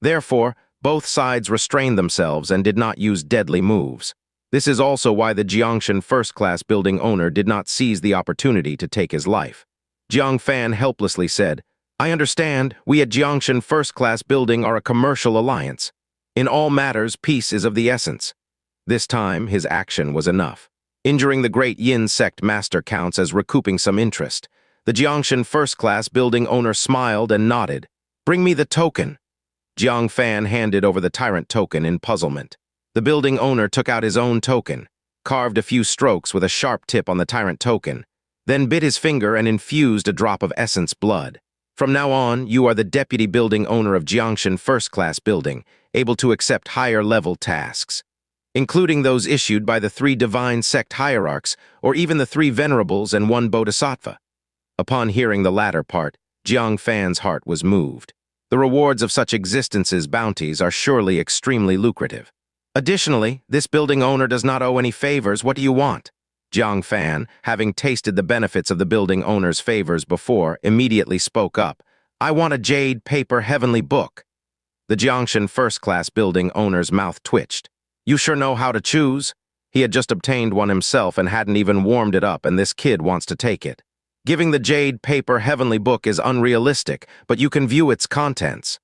Therefore, both sides restrained themselves and did not use deadly moves. This is also why the Jiangshan first-class building owner did not seize the opportunity to take his life. Jiang Fan helplessly said, "I understand, we at Jiangshan first-class building are a commercial alliance. In all matters, peace is of the essence." This time, his action was enough. Injuring the great Yin sect master counts as recouping some interest. The Jiangshan first-class building owner smiled and nodded. "Bring me the token." Jiang Fan handed over the tyrant token in puzzlement. The building owner took out his own token, carved a few strokes with a sharp tip on the tyrant token, then bit his finger and infused a drop of essence blood. "From now on, you are the deputy building owner of Jiangshan first-class building, able to accept higher-level tasks, including those issued by the 3 divine sect hierarchs or even the 3 venerables and 1 bodhisattva." Upon hearing the latter part, Jiang Fan's heart was moved. The rewards of such existences' bounties are surely extremely lucrative. "Additionally, this building owner does not owe any favors. What do you want?" Jiang Fan, having tasted the benefits of the building owner's favors before, immediately spoke up. "I want a jade paper heavenly book." The Jiangshan first-class building owner's mouth twitched. "You sure know how to choose." He had just obtained one himself and hadn't even warmed it up, and this kid wants to take it. "Giving the jade paper heavenly book is unrealistic, but you can view its contents."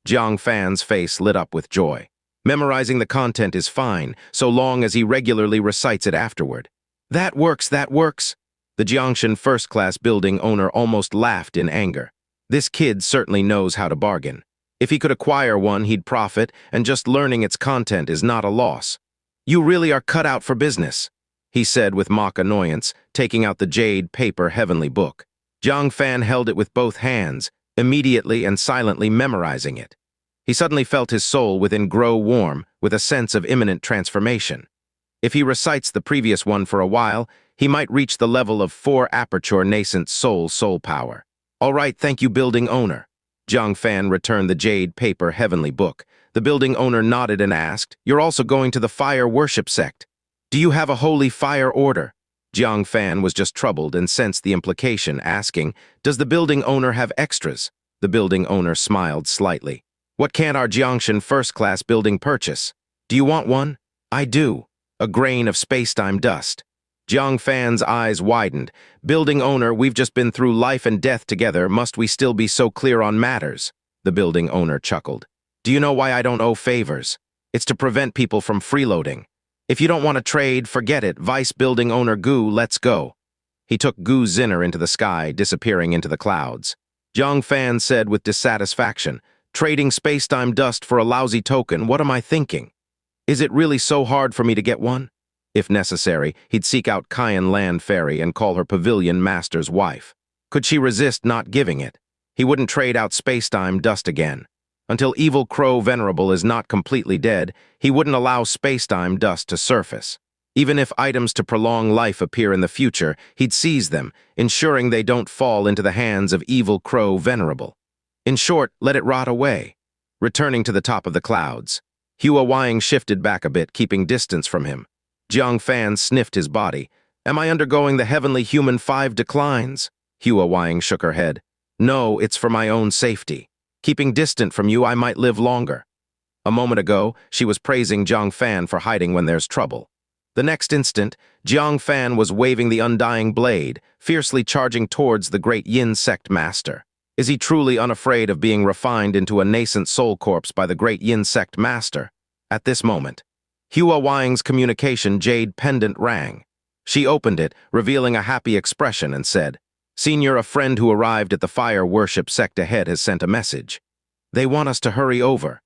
Jiang Fan's face lit up with joy. Memorizing the content is fine, so long as he regularly recites it afterward. That works, that works." The Jiangshan first-class building owner almost laughed in anger. This kid certainly knows how to bargain. If he could acquire one, he'd profit, and just learning its content is not a loss. "You really are cut out for business," he said with mock annoyance, taking out the jade paper heavenly book. Jiang Fan held it with both hands, immediately and silently memorizing it. He suddenly felt his soul within grow warm, with a sense of imminent transformation. If he recites the previous one for a while, he might reach the level of 4 aperture nascent soul power. "All right, thank you, building owner." Jiang Fan returned the jade paper heavenly book. The building owner nodded and asked, "You're also going to the fire worship sect. Do you have a holy fire order?" Jiang Fan was just troubled and sensed the implication, asking, "Does the building owner have extras?" The building owner smiled slightly. "What can't our Jiangshan first-class building purchase? Do you want one?" "I do. A grain of space-time dust." Jiang Fan's eyes widened. "Building owner, we've just been through life and death together. Must we still be so clear on matters?" The building owner chuckled. "Do you know why I don't owe favors? It's to prevent people from freeloading. If you don't want to trade, forget it. Vice building owner Gu, let's go." He took Gu Zinner into the sky, disappearing into the clouds. Jiang Fan said with dissatisfaction, "Trading space-time dust for a lousy token, what am I thinking? Is it really so hard for me to get one?" If necessary, he'd seek out Cayenne Land Fairy and call her pavilion master's wife. Could she resist not giving it? He wouldn't trade out space-time dust again. Until Evil Crow Venerable is not completely dead, he wouldn't allow space-time dust to surface. Even if items to prolong life appear in the future, he'd seize them, ensuring they don't fall into the hands of Evil Crow Venerable. In short, let it rot away. Returning to the top of the clouds, Hua Wang shifted back a bit, keeping distance from him. Jiang Fan sniffed his body. "Am I undergoing the heavenly human 5 declines?" Hua Wang shook her head. No, it's for my own safety. Keeping distant from you, I might live longer. A moment ago, she was praising Jiang Fan for hiding when there's trouble. The next instant, Jiang Fan was waving the Undying Blade, fiercely charging towards the great Yin Sect master. Is he truly unafraid of being refined into a nascent soul corpse by the great Yin Sect master? At this moment, Hua Wang's communication jade pendant rang. She opened it, revealing a happy expression, and said, "Senior, a friend who arrived at the fire worship sect ahead has sent a message. They want us to hurry over.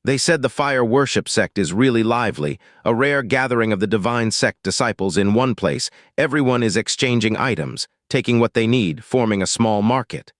They said the fire worship sect is really lively, a rare gathering of the divine sect disciples in one place. Everyone is exchanging items, taking what they need, forming a small market."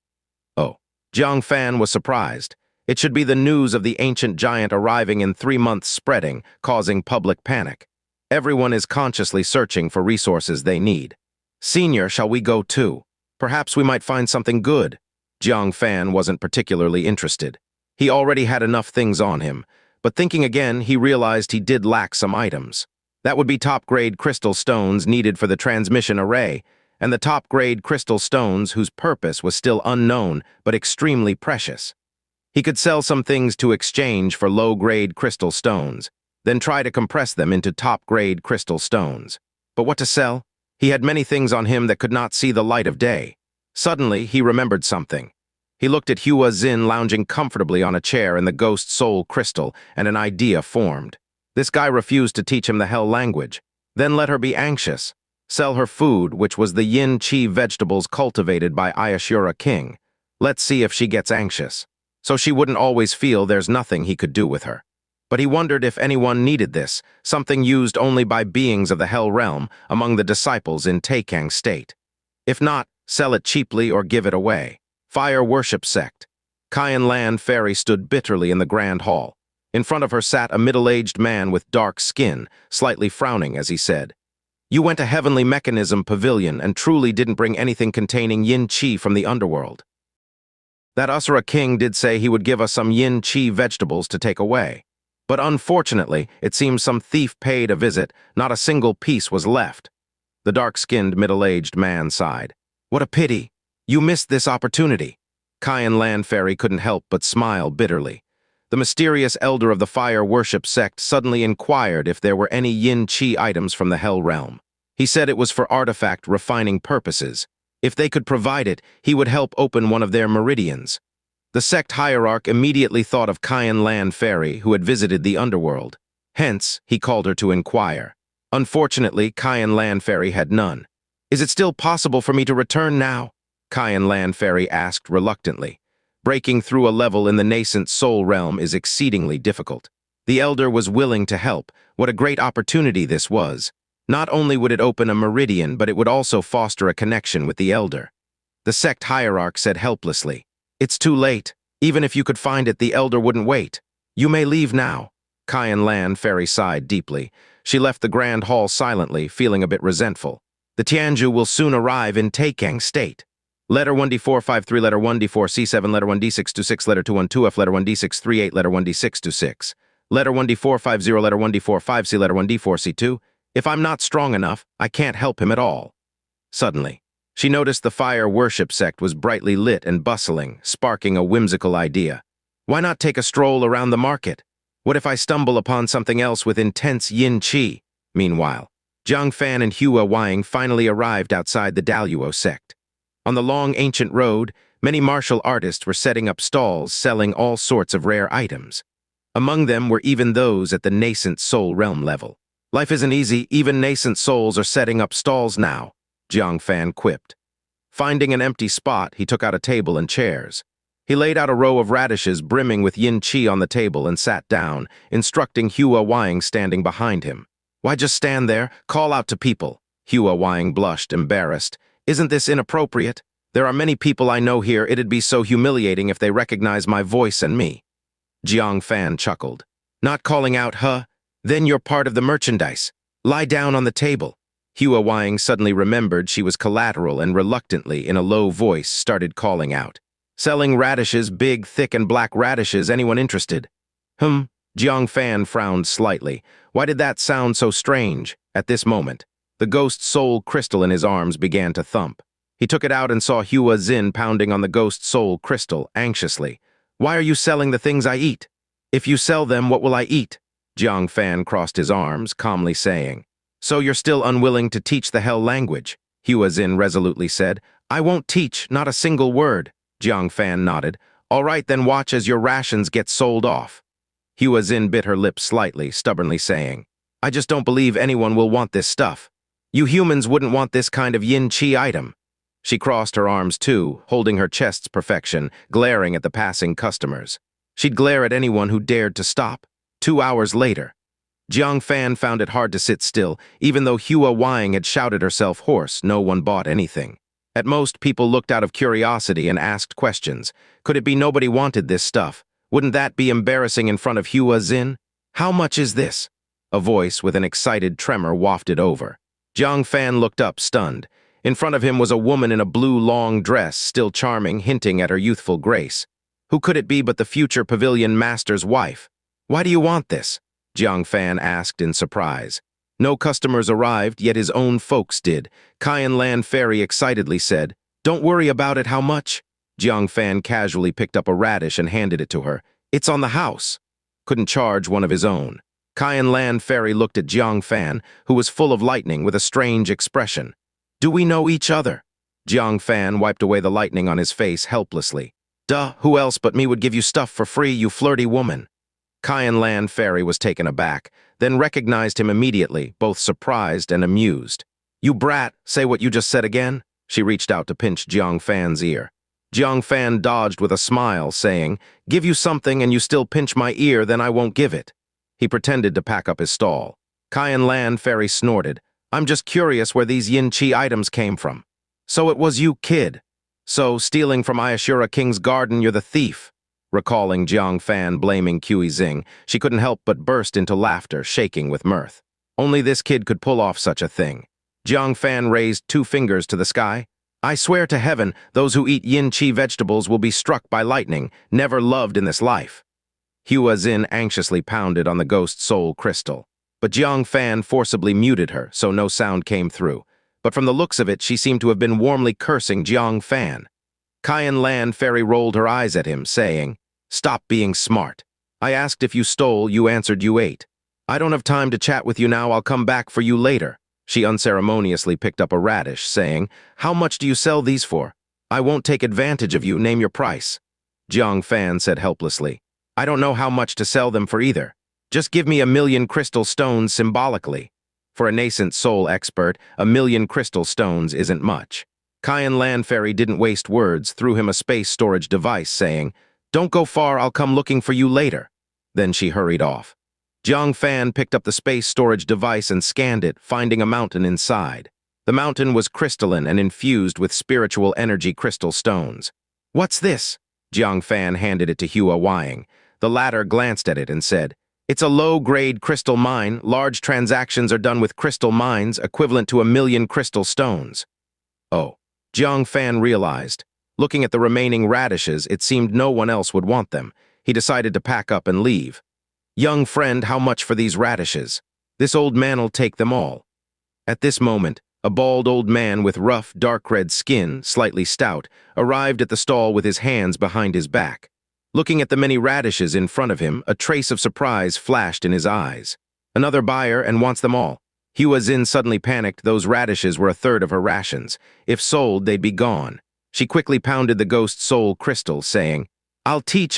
Oh, Jiang Fan was surprised. It should be the news of the ancient giant arriving in 3 months spreading, causing public panic. Everyone is consciously searching for resources they need. "Senior, shall we go too? Perhaps we might find something good." Jiang Fan wasn't particularly interested. He already had enough things on him, but thinking again, he realized he did lack some items. That would be top-grade crystal stones needed for the transmission array, and the top-grade crystal stones whose purpose was still unknown but extremely precious. He could sell some things to exchange for low-grade crystal stones, then try to compress them into top-grade crystal stones. But what to sell? He had many things on him that could not see the light of day. Suddenly, he remembered something. He looked at Hua Xin lounging comfortably on a chair in the ghost soul crystal, and an idea formed. This guy refused to teach him the hell language. Then let her be anxious. Sell her food, which was the yin chi vegetables cultivated by Xianxia King. Let's see if she gets anxious. So she wouldn't always feel there's nothing he could do with her. But he wondered if anyone needed this, something used only by beings of the Hell Realm among the disciples in Taikang State. If not, sell it cheaply or give it away. Fire Worship Sect. Xian Lan Fairy stood bitterly in the Grand Hall. In front of her sat a middle-aged man with dark skin, slightly frowning as he said, "You went to Heavenly Mechanism Pavilion and truly didn't bring anything containing yin chi from the underworld. That Asura King did say he would give us some yin chi vegetables to take away. But unfortunately, it seems some thief paid a visit, not a single piece was left." The dark-skinned, middle-aged man sighed. "What a pity. You missed this opportunity." Xian Lan Fairy couldn't help but smile bitterly. The mysterious elder of the fire worship sect suddenly inquired if there were any yin chi items from the Hell Realm. He said it was for artifact refining purposes. If they could provide it, he would help open one of their meridians. The sect hierarch immediately thought of Xian Lan Fairy, who had visited the underworld. Hence, he called her to inquire. Unfortunately, Xian Lan Fairy had none. "Is it still possible for me to return now?" Xian Lan Fairy asked reluctantly. Breaking through a level in the nascent soul realm is exceedingly difficult. The elder was willing to help. What a great opportunity this was. Not only would it open a meridian, but it would also foster a connection with the elder. The sect hierarch said helplessly, "It's too late. Even if you could find it, the elder wouldn't wait. You may leave now." Xian Lan Fairy sighed deeply. She left the grand hall silently, feeling a bit resentful. "The Tianju will soon arrive in Taikang State. Letter 1D453, letter 1D4C7, letter 1D626, letter 212F, letter 1D638, letter 1D626, letter 1D450, letter 1D45C, letter 1D4C2. If I'm not strong enough, I can't help him at all." Suddenly, she noticed the fire worship sect was brightly lit and bustling, sparking a whimsical idea. Why not take a stroll around the market? What if I stumble upon something else with intense yin chi? Meanwhile, Jang Fan and Hua Wang finally arrived outside the Daluo sect. On the long ancient road, many martial artists were setting up stalls selling all sorts of rare items. Among them were even those at the nascent soul realm level. "Life isn't easy, even nascent souls are setting up stalls now," Jiang Fan quipped. Finding an empty spot, he took out a table and chairs. He laid out a row of radishes brimming with yin chi on the table and sat down, instructing Hua Wang standing behind him. "Why just stand there? Call out to people." Hua Wang blushed, embarrassed. "Isn't this inappropriate? There are many people I know here. It'd be so humiliating if they recognize my voice and me." Jiang Fan chuckled. "Not calling out, huh? Then you're part of the merchandise. Lie down on the table." Hua Wang suddenly remembered she was collateral and reluctantly, in a low voice, started calling out. "Selling radishes, big, thick, and black radishes. Anyone interested?" Jiang Fan frowned slightly. Why did that sound so strange? At this moment, the ghost soul crystal in his arms began to thump. He took it out and saw Hua Xin pounding on the ghost soul crystal anxiously. "Why are you selling the things I eat? If you sell them, what will I eat?" Jiang Fan crossed his arms, calmly saying. "So you're still unwilling to teach the hell language?" Hua Xin resolutely said. "I won't teach, not a single word." Jiang Fan nodded. "All right, then watch as your rations get sold off." Hua Xin bit her lips slightly, stubbornly saying, "I just don't believe anyone will want this stuff. You humans wouldn't want this kind of yin-chi item." She crossed her arms too, holding her chest's perfection, glaring at the passing customers. She'd glare at anyone who dared to stop. 2 hours later, Jiang Fan found it hard to sit still. Even though Hua Wang had shouted herself hoarse, no one bought anything. At most, people looked out of curiosity and asked questions. Could it be nobody wanted this stuff? Wouldn't that be embarrassing in front of Hua Xin? "How much is this?" A voice with an excited tremor wafted over. Jiang Fan looked up, stunned. In front of him was a woman in a blue long dress, still charming, hinting at her youthful grace. Who could it be but the future pavilion master's wife? "Why do you want this?" Jiang Fan asked in surprise. No customers arrived, yet his own folks did. Cayenne Land Fairy excitedly said, "Don't worry about it, how much?" Jiang Fan casually picked up a radish and handed it to her. "It's on the house." Couldn't charge one of his own. Cayenne Land Fairy looked at Jiang Fan, who was full of lightning with a strange expression. "Do we know each other?" Jiang Fan wiped away the lightning on his face helplessly. "Duh, who else but me would give you stuff for free, you flirty woman?" Cayenne Land Fairy was taken aback, then recognized him immediately, both surprised and amused. "You brat, say what you just said again?" She reached out to pinch Jiang Fan's ear. Jiang Fan dodged with a smile, saying, "Give you something and you still pinch my ear, then I won't give it." He pretended to pack up his stall. Cayenne Land Fairy snorted. "I'm just curious where these yin-chi items came from." "So it was you, kid. So, stealing from Ayashura King's garden, you're the thief." Recalling Jiang Fan blaming Zing, she couldn't help but burst into laughter, shaking with mirth. Only this kid could pull off such a thing. Jiang Fan raised 2 fingers to the sky. "I swear to heaven, those who eat yin-chi vegetables will be struck by lightning, never loved in this life." Hua Xin anxiously pounded on the ghost soul crystal. But Jiang Fan forcibly muted her, so no sound came through. But from the looks of it, she seemed to have been warmly cursing Jiang Fan. Cayenne Land Fairy rolled her eyes at him, saying, "Stop being smart. I asked if you stole, you answered you ate. I don't have time to chat with you now, I'll come back for you later." She unceremoniously picked up a radish, saying, "How much do you sell these for? I won't take advantage of you, name your price." Jiang Fan said helplessly, "I don't know how much to sell them for either. Just give me 1,000,000 crystal stones symbolically." For a nascent soul expert, 1,000,000 crystal stones isn't much. Cayenne Land Fairy didn't waste words, threw him a space storage device, saying, "Don't go far, I'll come looking for you later." Then she hurried off. Jiang Fan picked up the space storage device and scanned it, finding a mountain inside. The mountain was crystalline and infused with spiritual energy crystal stones. "What's this?" Jiang Fan handed it to Hua Wang. The latter glanced at it and said, "It's a low-grade crystal mine. Large transactions are done with crystal mines, equivalent to 1,000,000 crystal stones." Oh. Jiang Fan realized. Looking at the remaining radishes, it seemed no one else would want them. He decided to pack up and leave. "Young friend, how much for these radishes?" "This old man'll take them all." At this moment, a bald old man with rough, dark-red skin, slightly stout, arrived at the stall with his hands behind his back. Looking at the many radishes in front of him, a trace of surprise flashed in his eyes. "Another buyer and wants them all." Hua Xin suddenly panicked. Those radishes were 1/3 of her rations. If sold, they'd be gone. She quickly pounded the ghost soul crystal, saying, I'll teach,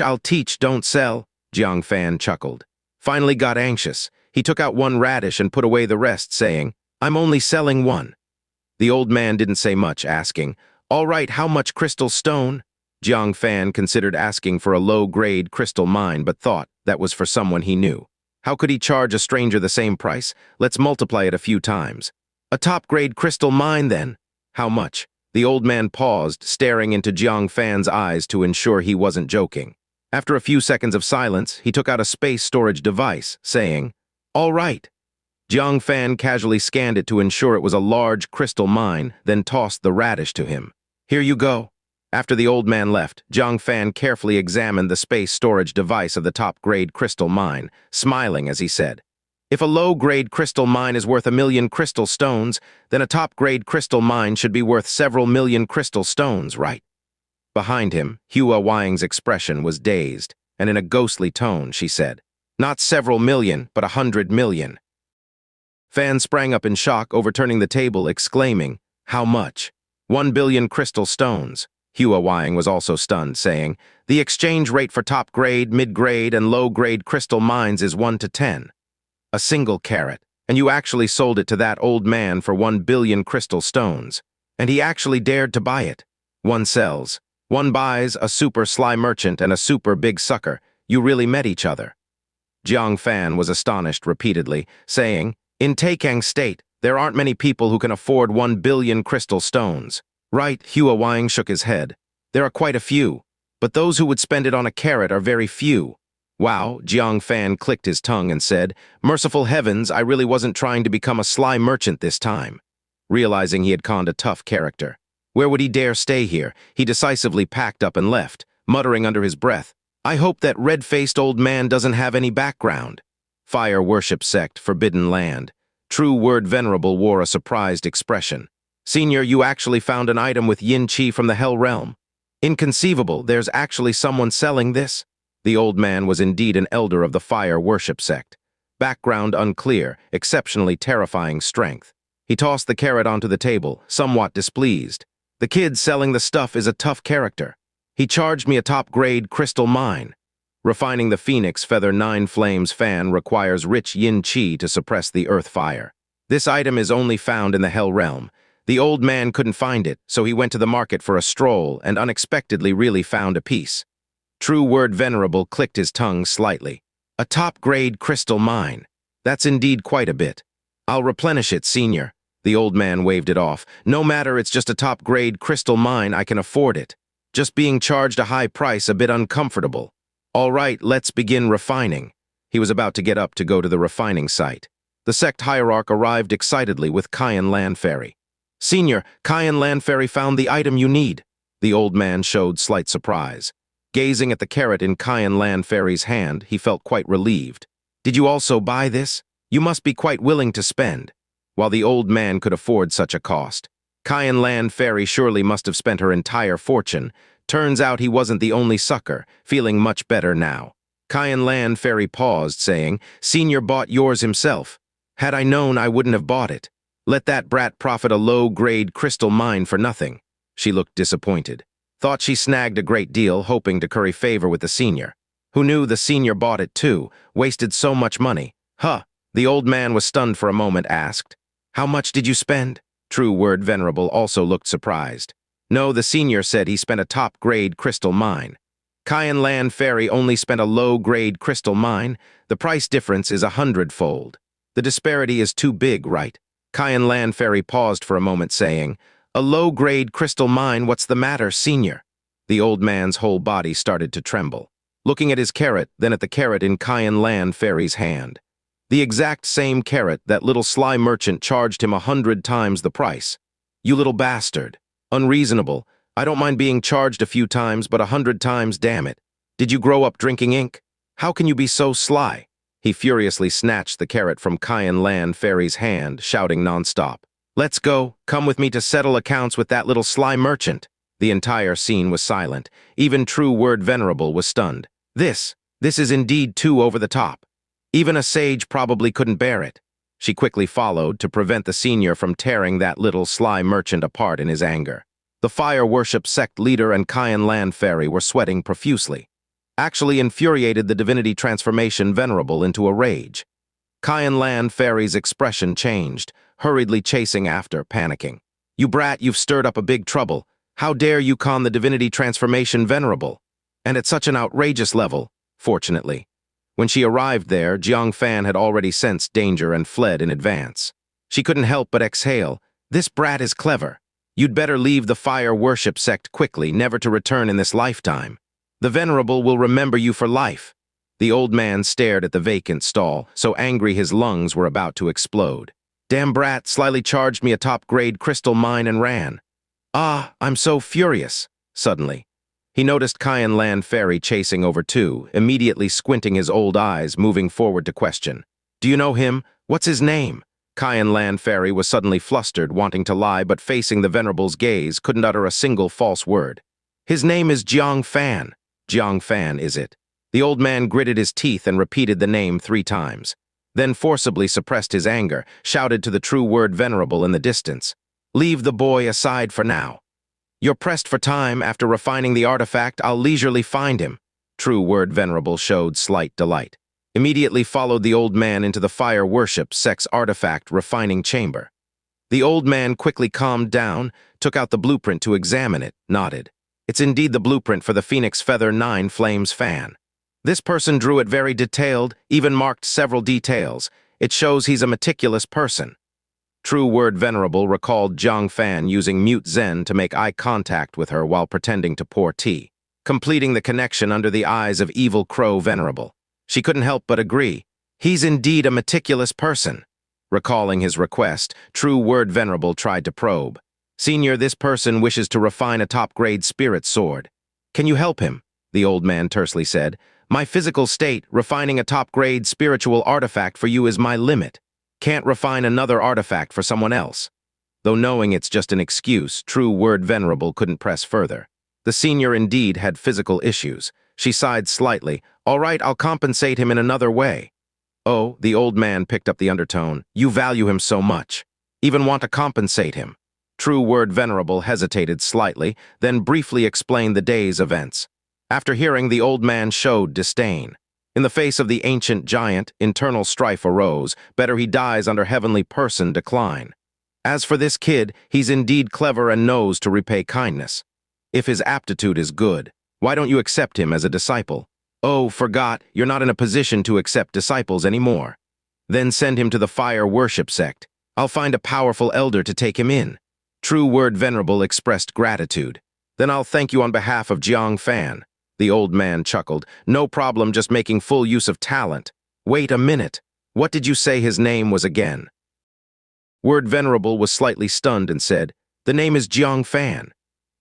don't sell." Jiang Fan chuckled. Finally got anxious. He took out 1 radish and put away the rest, saying, "I'm only selling 1. The old man didn't say much, asking, "All right, how much crystal stone?" Jiang Fan considered asking for a low-grade crystal mine, but thought that was for someone he knew. How could he charge a stranger the same price? Let's multiply it a few times. "A top-grade crystal mine, then." "How much?" The old man paused, staring into Jiang Fan's eyes to ensure he wasn't joking. After a few seconds of silence, he took out a space storage device, saying, "All right." Jiang Fan casually scanned it to ensure it was a large crystal mine, then tossed the radish to him. "Here you go." After the old man left, Jiang Fan carefully examined the space storage device of the top-grade crystal mine, smiling as he said, If a low-grade crystal mine is worth 1,000,000 crystal stones, then a top-grade crystal mine should be worth several million crystal stones, right? Behind him, Hua Wang's expression was dazed, and in a ghostly tone, she said, "Not several million, but 100 million." Fan sprang up in shock, overturning the table, exclaiming, "How much?" 1 billion crystal stones. Hua Wang was also stunned, saying, "The exchange rate for top-grade, mid-grade, and low-grade crystal mines is 1 to 10. A single carat, and you actually sold it to that old man for 1 billion crystal stones. And he actually dared to buy it. One sells. One buys, a super sly merchant and a super big sucker. You really met each other." Jiang Fan was astonished repeatedly, saying, "In Taikang State, there aren't many people who can afford 1 billion crystal stones." "Right," Hua Wang shook his head. "There are quite a few, but those who would spend it on a carat are very few." "Wow," Jiang Fan clicked his tongue and said, "Merciful heavens, I really wasn't trying to become a sly merchant this time." Realizing he had conned a tough character. Where would he dare stay here? He decisively packed up and left, muttering under his breath, "I hope that red-faced old man doesn't have any background." Fire worship sect, forbidden land. True word Venerable wore a surprised expression. "Senior, you actually found an item with yin qi from the Hell Realm. Inconceivable, there's actually someone selling this?" The old man was indeed an elder of the fire worship sect. Background unclear, exceptionally terrifying strength. He tossed the carrot onto the table, somewhat displeased. "The kid selling the stuff is a tough character. He charged me a top-grade crystal mine. Refining the Phoenix Feather 9 Flames fan requires rich yin qi to suppress the earth fire. This item is only found in the Hell Realm. The old man couldn't find it, so he went to the market for a stroll and unexpectedly really found a piece." True word Venerable clicked his tongue slightly. "A top-grade crystal mine. That's indeed quite a bit. I'll replenish it, senior." The old man waved it off. "No matter, it's just a top-grade crystal mine, I can afford it. Just being charged a high price a bit uncomfortable. All right, let's begin refining." He was about to get up to go to the refining site. The sect hierarch arrived excitedly with Cayenne Land Ferry. "Senior, Cayenne Land Ferry found the item you need." The old man showed slight surprise. Gazing at the carrot in Cayenne Land Ferry's hand, he felt quite relieved. "Did you also buy this? You must be quite willing to spend." While the old man could afford such a cost, Cayenne Land Ferry surely must have spent her entire fortune. Turns out he wasn't the only sucker, feeling much better now. Cayenne Land Ferry paused, saying, "Senior bought yours himself. Had I known, I wouldn't have bought it. Let that brat profit a low-grade crystal mine for nothing." She looked disappointed. Thought she snagged a great deal, hoping to curry favor with the senior. Who knew the senior bought it too, wasted so much money. "Huh." The old man was stunned for a moment, asked, "How much did you spend?" True word Venerable also looked surprised. No, the senior said he spent a top-grade crystal mine. Cayenne Land Ferry only spent a low-grade crystal mine. The price difference is 100-fold. The disparity is too big, right? Cayenne Land Ferry paused for a moment, saying, "A low-grade crystal mine, what's the matter, senior?" The old man's whole body started to tremble, looking at his carrot, then at the carrot in Cayenne Land Ferry's hand. The exact same carrot that little sly merchant charged him 100 times the price. "You little bastard. Unreasonable. I don't mind being charged a few times, but 100 times, damn it. Did you grow up drinking ink? How can you be so sly?" He furiously snatched the carrot from Cayenne Land Ferry's hand, shouting nonstop, "Let's go. Come with me to settle accounts with that little sly merchant." The entire scene was silent. Even true word Venerable was stunned. This is indeed too over the top. Even a sage probably couldn't bear it." She quickly followed to prevent the senior from tearing that little sly merchant apart in his anger. The fire worship sect leader and Cayenne Land Ferry were sweating profusely. Actually infuriated the divinity transformation Venerable into a rage. Cayenne Land Ferry's expression changed, hurriedly chasing after, panicking. "You brat, you've stirred up a big trouble. How dare you con the divinity transformation Venerable? And at such an outrageous level." Fortunately, when she arrived there, Jiang Fan had already sensed danger and fled in advance. She couldn't help but exhale. "This brat is clever. You'd better leave the fire worship sect quickly, never to return in this lifetime. The Venerable will remember you for life." The old man stared at the vacant stall, so angry his lungs were about to explode. "Damn brat slyly charged me a top-grade crystal mine and ran. Ah, I'm so furious." Suddenly, he noticed Cayenne Land Ferry chasing over too, immediately squinting his old eyes, moving forward to question. Do you know him? What's his name? Qian Lan Fairy was suddenly flustered, wanting to lie, but facing the Venerable's gaze, couldn't utter a single false word. His name is Jiang Fan. Jiang Fan, is it? The old man gritted his teeth and repeated the name 3 times. Then forcibly suppressed his anger, shouted to the true word Venerable in the distance. Leave the boy aside for now. You're pressed for time. After refining the artifact, I'll leisurely find him. True word Venerable showed slight delight. Immediately followed the old man into the fire worship Sect's artifact refining chamber. The old man quickly calmed down, took out the blueprint to examine it, nodded. It's indeed the blueprint for the Phoenix Feather 9 Flames fan. This person drew it very detailed, even marked several details. It shows he's a meticulous person. True word Venerable recalled Jang Fan using mute Zen to make eye contact with her while pretending to pour tea, completing the connection under the eyes of evil crow Venerable. She couldn't help but agree. He's indeed a meticulous person. Recalling his request, true word Venerable tried to probe. Senior, this person wishes to refine a top-grade spirit sword. Can you help him? The old man tersely said. My physical state, refining a top-grade spiritual artifact for you is my limit. Can't refine another artifact for someone else. Though knowing it's just an excuse, true word Venerable couldn't press further. The senior indeed had physical issues. She sighed slightly. All right, I'll compensate him in another way. Oh, the old man picked up the undertone. You value him so much. Even want to compensate him. True word Venerable hesitated slightly, then briefly explained the day's events. After hearing, the old man showed disdain. In the face of the ancient giant, internal strife arose. Better he dies under heavenly person decline. As for this kid, he's indeed clever and knows to repay kindness. If his aptitude is good, why don't you accept him as a disciple? Oh, forgot, you're not in a position to accept disciples anymore. Then send him to the fire worship sect. I'll find a powerful elder to take him in. True word Venerable expressed gratitude. Then I'll thank you on behalf of Jiang Fan. The old man chuckled. No problem, just making full use of talent. Wait a minute. What did you say his name was again? Word Venerable was slightly stunned and said, The name is Jiang Fan.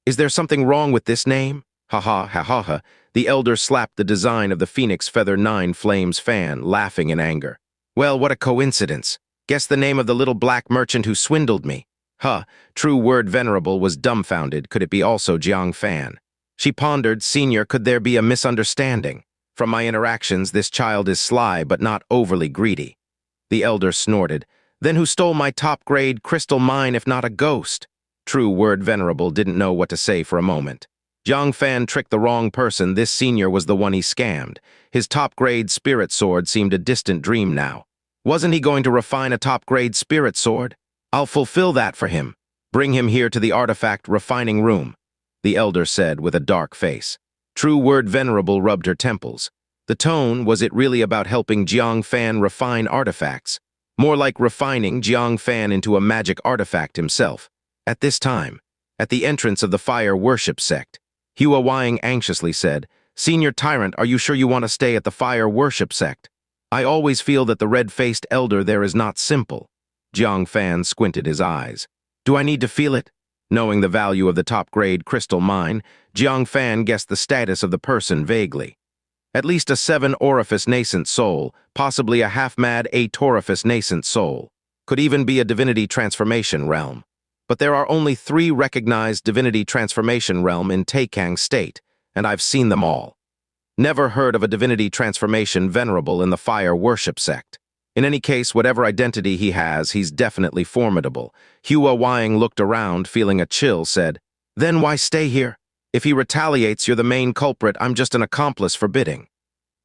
Is there something wrong with this name? Ha ha ha ha ha. The elder slapped the design of the Phoenix Feather 9 Flames fan, laughing in anger. Well, what a coincidence. Guess the name of the little black merchant who swindled me. Huh, true word Venerable was dumbfounded. Could it be also Jiang Fan? She pondered, Senior, could there be a misunderstanding? From my interactions, this child is sly but not overly greedy. The elder snorted. Then who stole my top-grade crystal mine if not a ghost? True word Venerable didn't know what to say for a moment. Jiang Fan tricked the wrong person. This senior was the one he scammed. His top-grade spirit sword seemed a distant dream now. Wasn't he going to refine a top-grade spirit sword? I'll fulfill that for him. Bring him here to the artifact refining room, the elder said with a dark face. True word Venerable rubbed her temples. The tone, was it really about helping Jiang Fan refine artifacts? More like refining Jiang Fan into a magic artifact himself. At this time, at the entrance of the fire worship sect, Hua Wang anxiously said, Senior Tyrant, are you sure you want to stay at the fire worship sect? I always feel that the red-faced elder there is not simple. Jiang Fan squinted his eyes. Do I need to feel it? Knowing the value of the top-grade crystal mine, Jiang Fan guessed the status of the person vaguely. At least a 7-orifice nascent soul, possibly a half-mad 8-orifice nascent soul. Could even be a divinity transformation realm. But there are only 3 recognized divinity transformation realm in Taikang State, and I've seen them all. Never heard of a divinity transformation Venerable in the fire worship sect. In any case, whatever identity he has, he's definitely formidable. Hua Wang looked around, feeling a chill, said, Then why stay here? If he retaliates, you're the main culprit. I'm just an accomplice for bidding.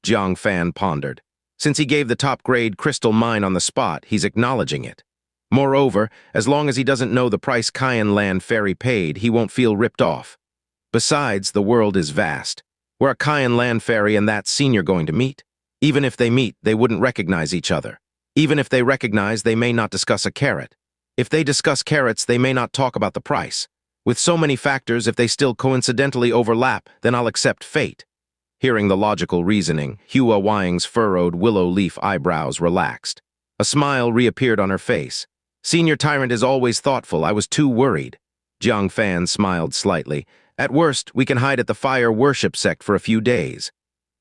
Jiang Fan pondered. Since he gave the top-grade crystal mine on the spot, he's acknowledging it. Moreover, as long as he doesn't know the price Qian Lan Fairy paid, he won't feel ripped off. Besides, the world is vast. Where are Qian Lan Fairy and that senior going to meet? Even if they meet, they wouldn't recognize each other. Even if they recognize, they may not discuss a carat. If they discuss carats, they may not talk about the price. With so many factors, if they still coincidentally overlap, then I'll accept fate. Hearing the logical reasoning, Hua Wang's furrowed willow leaf eyebrows relaxed. A smile reappeared on her face. Senior Tyrant is always thoughtful. I was too worried. Jiang Fan smiled slightly. At worst, we can hide at the fire worship sect for a few days.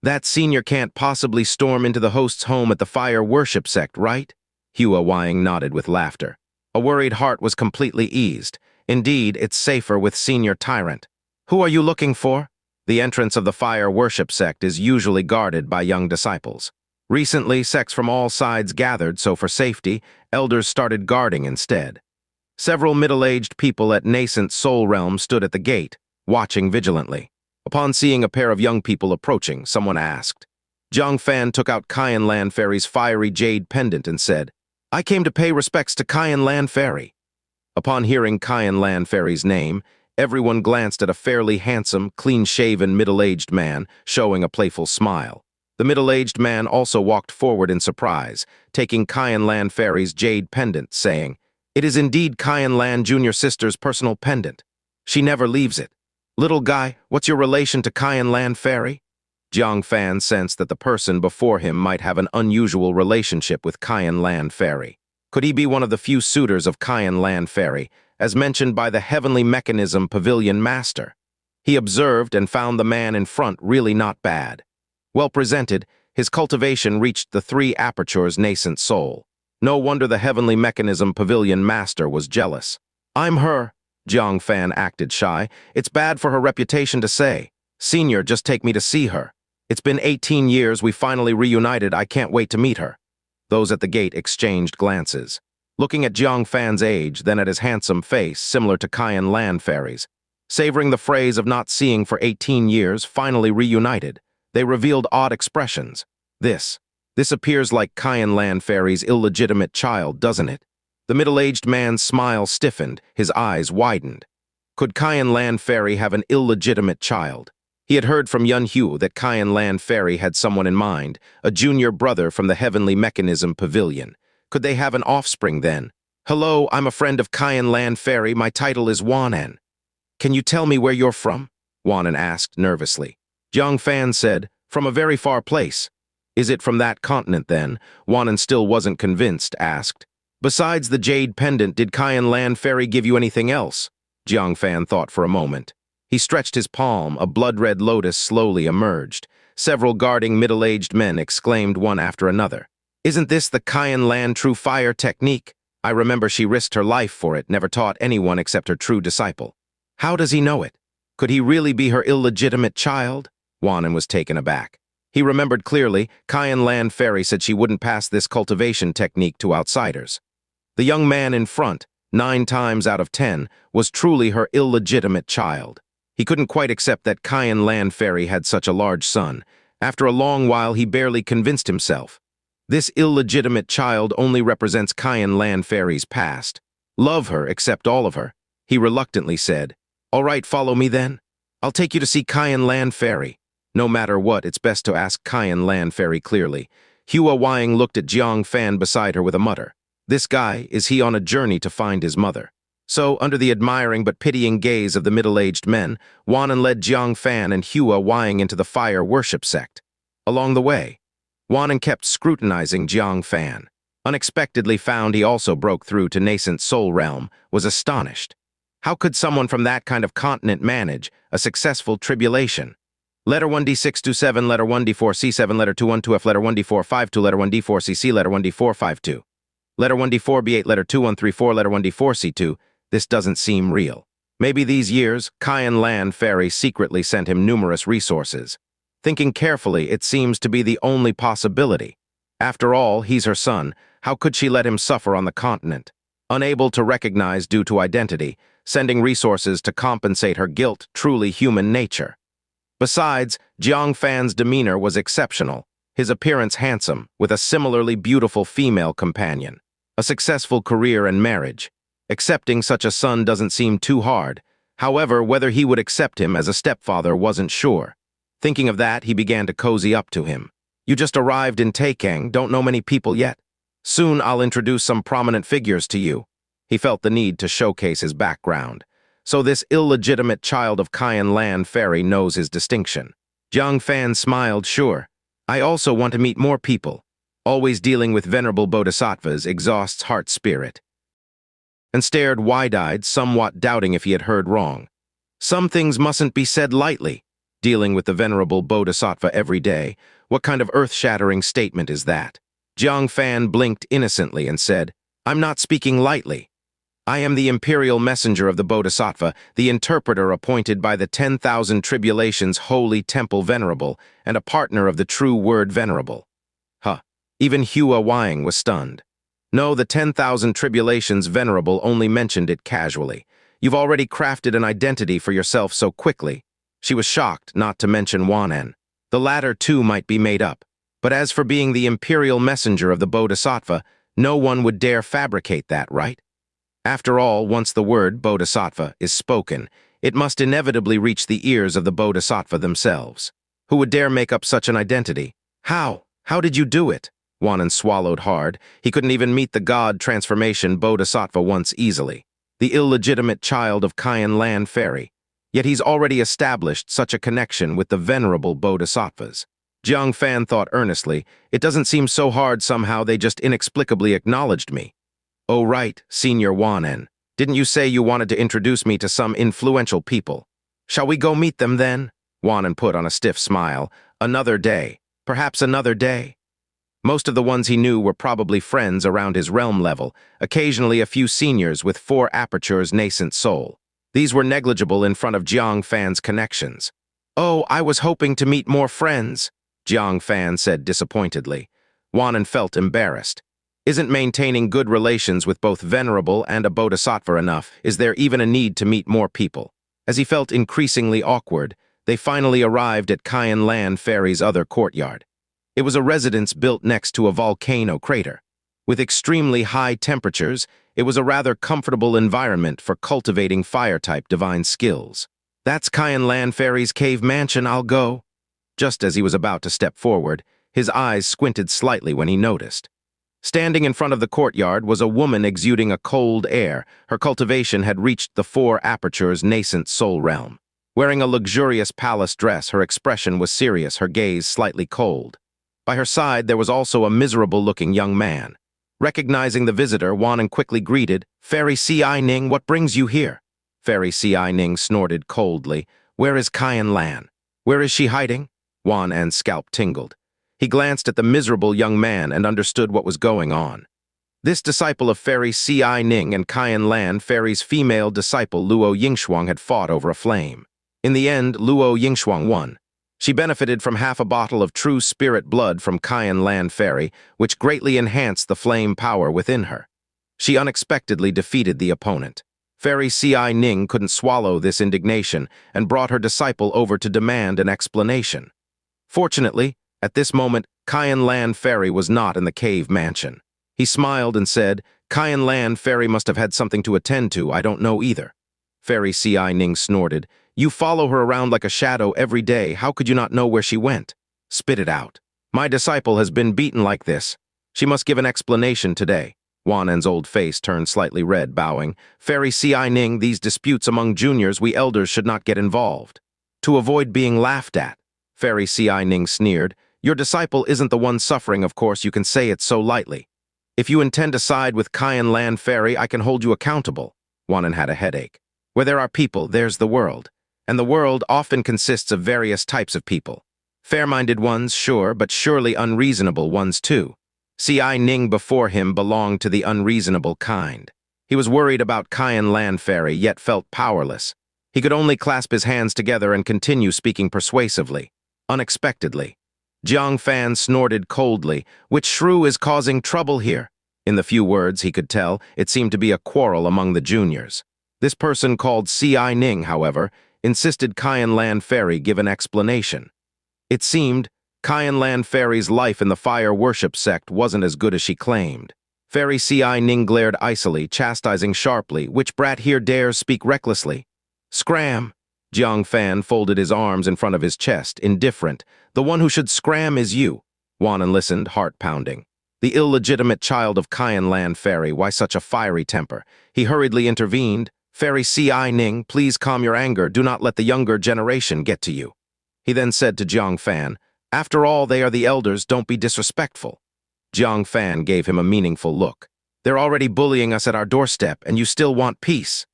That senior can't possibly storm into the host's home at the fire worship sect, right? Hua Wang nodded with laughter. A worried heart was completely eased. Indeed, it's safer with senior tyrant. Who are you looking for? The entrance of the fire worship sect is usually guarded by young disciples. Recently, sects from all sides gathered, so for safety, elders started guarding instead. Several middle-aged people at nascent soul realm stood at the gate, watching vigilantly. Upon seeing a pair of young people approaching, someone asked. Jiang Fan took out Qian Land Fairy's fiery jade pendant and said, "I came to pay respects to Qian Land Fairy." Upon hearing Qian Land Fairy's name, everyone glanced at a fairly handsome, clean-shaven middle-aged man, showing a playful smile. The middle-aged man also walked forward in surprise, taking Qian Land Fairy's jade pendant, saying, "It is indeed Qian Land Junior Sister's personal pendant. She never leaves it. Little guy, what's your relation to Qian Land Fairy?" Jiang Fan sensed that the person before him might have an unusual relationship with Qian Land Fairy. Could he be one of the few suitors of Qian Land Fairy, as mentioned by the Heavenly Mechanism Pavilion Master? He observed and found the man in front really not bad. Well presented, his cultivation reached the 3 apertures nascent soul. No wonder the Heavenly Mechanism Pavilion Master was jealous. "I'm her." Jiang Fan acted shy. "It's bad for her reputation to say. Senior, just take me to see her. It's been 18 years, we finally reunited, I can't wait to meet her." Those at the gate exchanged glances. Looking at Jiang Fan's age, then at his handsome face, similar to Qian Land Fairy's. Savoring the phrase of not seeing for 18 years, finally reunited, they revealed odd expressions. This appears like Qian Land Fairy's illegitimate child, doesn't it? The middle-aged man's smile stiffened, his eyes widened. Could Qian Land Fairy have an illegitimate child? He had heard from Yun Hu that Qian Land Fairy had someone in mind, a junior brother from the Heavenly Mechanism Pavilion. Could they have an offspring then? "Hello, I'm a friend of Qian Land Fairy, my title is Wanan." "Can you tell me where you're from?" Wanan asked nervously. Jiang Fan said, "From a very far place." "Is it from that continent then?" Wanan still wasn't convinced, asked. "Besides the jade pendant, did Qian Land Fairy give you anything else?" Jiang Fan thought for a moment. He stretched his palm, a blood-red lotus slowly emerged. Several guarding middle-aged men exclaimed one after another. "Isn't this the Qian Land True Fire technique? I remember she risked her life for it, never taught anyone except her true disciple." "How does he know it? Could he really be her illegitimate child?" Wanan was taken aback. He remembered clearly, Qian Land Fairy said she wouldn't pass this cultivation technique to outsiders. The young man in front, 9 times out of 10, was truly her illegitimate child. He couldn't quite accept that Qian Land Fairy had such a large son. After a long while, he barely convinced himself. This illegitimate child only represents Qian Land Fairy's past. "Love her, accept all of her," he reluctantly said. "All right, follow me then. I'll take you to see Qian Land Fairy." No matter what, it's best to ask Qian Land Fairy clearly. Hua Wang looked at Jiang Fan beside her with a mutter. This guy, is he on a journey to find his mother? So, under the admiring but pitying gaze of the middle-aged men, Wanan led Jiang Fan and Hua Wang into the fire worship sect. Along the way, Wanan kept scrutinizing Jiang Fan. Unexpectedly found he also broke through to nascent soul realm, was astonished. How could someone from that kind of continent manage a successful tribulation? Letter 1D627, letter 1D4C7, letter 212F, letter 1D452, letter 1D4CC, letter 1D452. Letter 1D4B8, letter 2134, letter 1D4C2. This doesn't seem real. Maybe these years, Qian Land Fairy secretly sent him numerous resources. Thinking carefully, it seems to be the only possibility. After all, he's her son. How could she let him suffer on the continent? Unable to recognize due to identity, sending resources to compensate her guilt, truly human nature. Besides, Jiang Fan's demeanor was exceptional, his appearance handsome, with a similarly beautiful female companion. A successful career and marriage. Accepting such a son doesn't seem too hard. However, whether he would accept him as a stepfather wasn't sure. Thinking of that, he began to cozy up to him. "You just arrived in Taikang, don't know many people yet. Soon I'll introduce some prominent figures to you." He felt the need to showcase his background. So this illegitimate child of Qian Land Fairy knows his distinction. Jiang Fan smiled, "Sure. I also want to meet more people. Always dealing with venerable bodhisattvas exhausts heart spirit." And stared wide-eyed, somewhat doubting if he had heard wrong. "Some things mustn't be said lightly. dealing with the Venerable Bodhisattva every day. What kind of earth-shattering statement is that? Jiang Fan blinked innocently and said, I'm not speaking lightly. I am the imperial messenger of the Bodhisattva, the interpreter appointed by the 10,000 Tribulation's holy temple Venerable, and a partner of the true word Venerable. Huh. Even Hua Wang was stunned. No, the 10,000 Tribulation's Venerable only mentioned it casually. You've already crafted an identity for yourself so quickly. She was shocked, not to mention Wanen. The latter too might be made up. But as for being the imperial messenger of the Bodhisattva, no one would dare fabricate that, right? After all, once the word Bodhisattva is spoken, it must inevitably reach the ears of the Bodhisattva themselves. Who would dare make up such an identity? How? How did you do it? Wanen swallowed hard. He couldn't even meet the god transformation Bodhisattva once easily. The illegitimate child of Cayenne Land Fairy. Yet he's already established such a connection with the venerable Bodhisattvas. Jiang Fan thought earnestly, it doesn't seem so hard somehow they just inexplicably acknowledged me. Oh right, Senior Wanen. Didn't you say you wanted to introduce me to some influential people? Shall we go meet them then? Wanen put on a stiff smile. Another day. Perhaps another day. Most of the ones he knew were probably friends around his realm level, occasionally a few seniors with 4 apertures nascent soul. These were negligible in front of Jiang Fan's connections. Oh, I was hoping to meet more friends, Jiang Fan said disappointedly. Wanen felt embarrassed. Isn't maintaining good relations with both Venerable and a Bodhisattva enough? Is there even a need to meet more people? As he felt increasingly awkward, they finally arrived at Cayenne Land Fairy's other courtyard. It was a residence built next to a volcano crater. With extremely high temperatures, it was a rather comfortable environment for cultivating fire-type divine skills. That's Cayenne Land Fairy's cave mansion, I'll go. Just as he was about to step forward, his eyes squinted slightly when he noticed. Standing in front of the courtyard was a woman exuding a cold air. Her cultivation had reached the 4 apertures nascent soul realm. Wearing a luxurious palace dress, her expression was serious, her gaze slightly cold. By her side, there was also a miserable-looking young man. Recognizing the visitor, Wanen quickly greeted, Fairy C.I. Ning, what brings you here? Fairy C.I. Ning snorted coldly. Where is Cayenne Lan? Where is she hiding? Wanen's scalp tingled. He glanced at the miserable young man and understood what was going on. This disciple of Fairy C.I. Ning and Cayenne Lan Fairy's female disciple Luo Yingshuang had fought over a flame. In the end, Luo Yingshuang won. She benefited from half a bottle of true spirit blood from Cayenne Land Fairy, which greatly enhanced the flame power within her. She unexpectedly defeated the opponent. Fairy C.I. Ning couldn't swallow this indignation and brought her disciple over to demand an explanation. Fortunately, at this moment, Cayenne Land Fairy was not in the cave mansion. He smiled and said, Cayenne Land Fairy must have had something to attend to, I don't know either. Fairy C.I. Ning snorted, You follow her around like a shadow every day, how could you not know where she went? Spit it out. My disciple has been beaten like this. She must give an explanation today. Wanen's old face turned slightly red, bowing. Fairy C.I. Ning, these disputes among juniors, we elders should not get involved. To avoid being laughed at. Fairy C.I. Ning sneered, Your disciple isn't the one suffering, of course, you can say it so lightly. If you intend to side with Cayenne Land Fairy, I can hold you accountable. Wanen had a headache. Where there are people, there's the world. And the world often consists of various types of people. Fair-minded ones, sure, but surely unreasonable ones too. C.I. Ning before him belonged to the unreasonable kind. He was worried about Cayenne Land Fairy, yet felt powerless. He could only clasp his hands together and continue speaking persuasively. Unexpectedly. Jang Fan snorted coldly, Which shrew is causing trouble here? In the few words he could tell, it seemed to be a quarrel among the juniors. This person called C.I. Ning, however, insisted Cayenne Land Fairy give an explanation. It seemed Cayenne Land Fairy's life in the fire worship sect wasn't as good as she claimed. Fairy C.I. Ning glared icily, chastising sharply, Which brat here dares speak recklessly? Scram! Jiang Fan folded his arms in front of his chest, indifferent. The one who should scram is you. Wanen listened, heart-pounding. The illegitimate child of Cayenne Land Fairy, why such a fiery temper? He hurriedly intervened. Fairy C.I. Ning, please calm your anger. Do not let the younger generation get to you. He then said to Jiang Fan, After all, they are the elders, don't be disrespectful. Jiang Fan gave him a meaningful look. They're already bullying us at our doorstep, and you still want peace.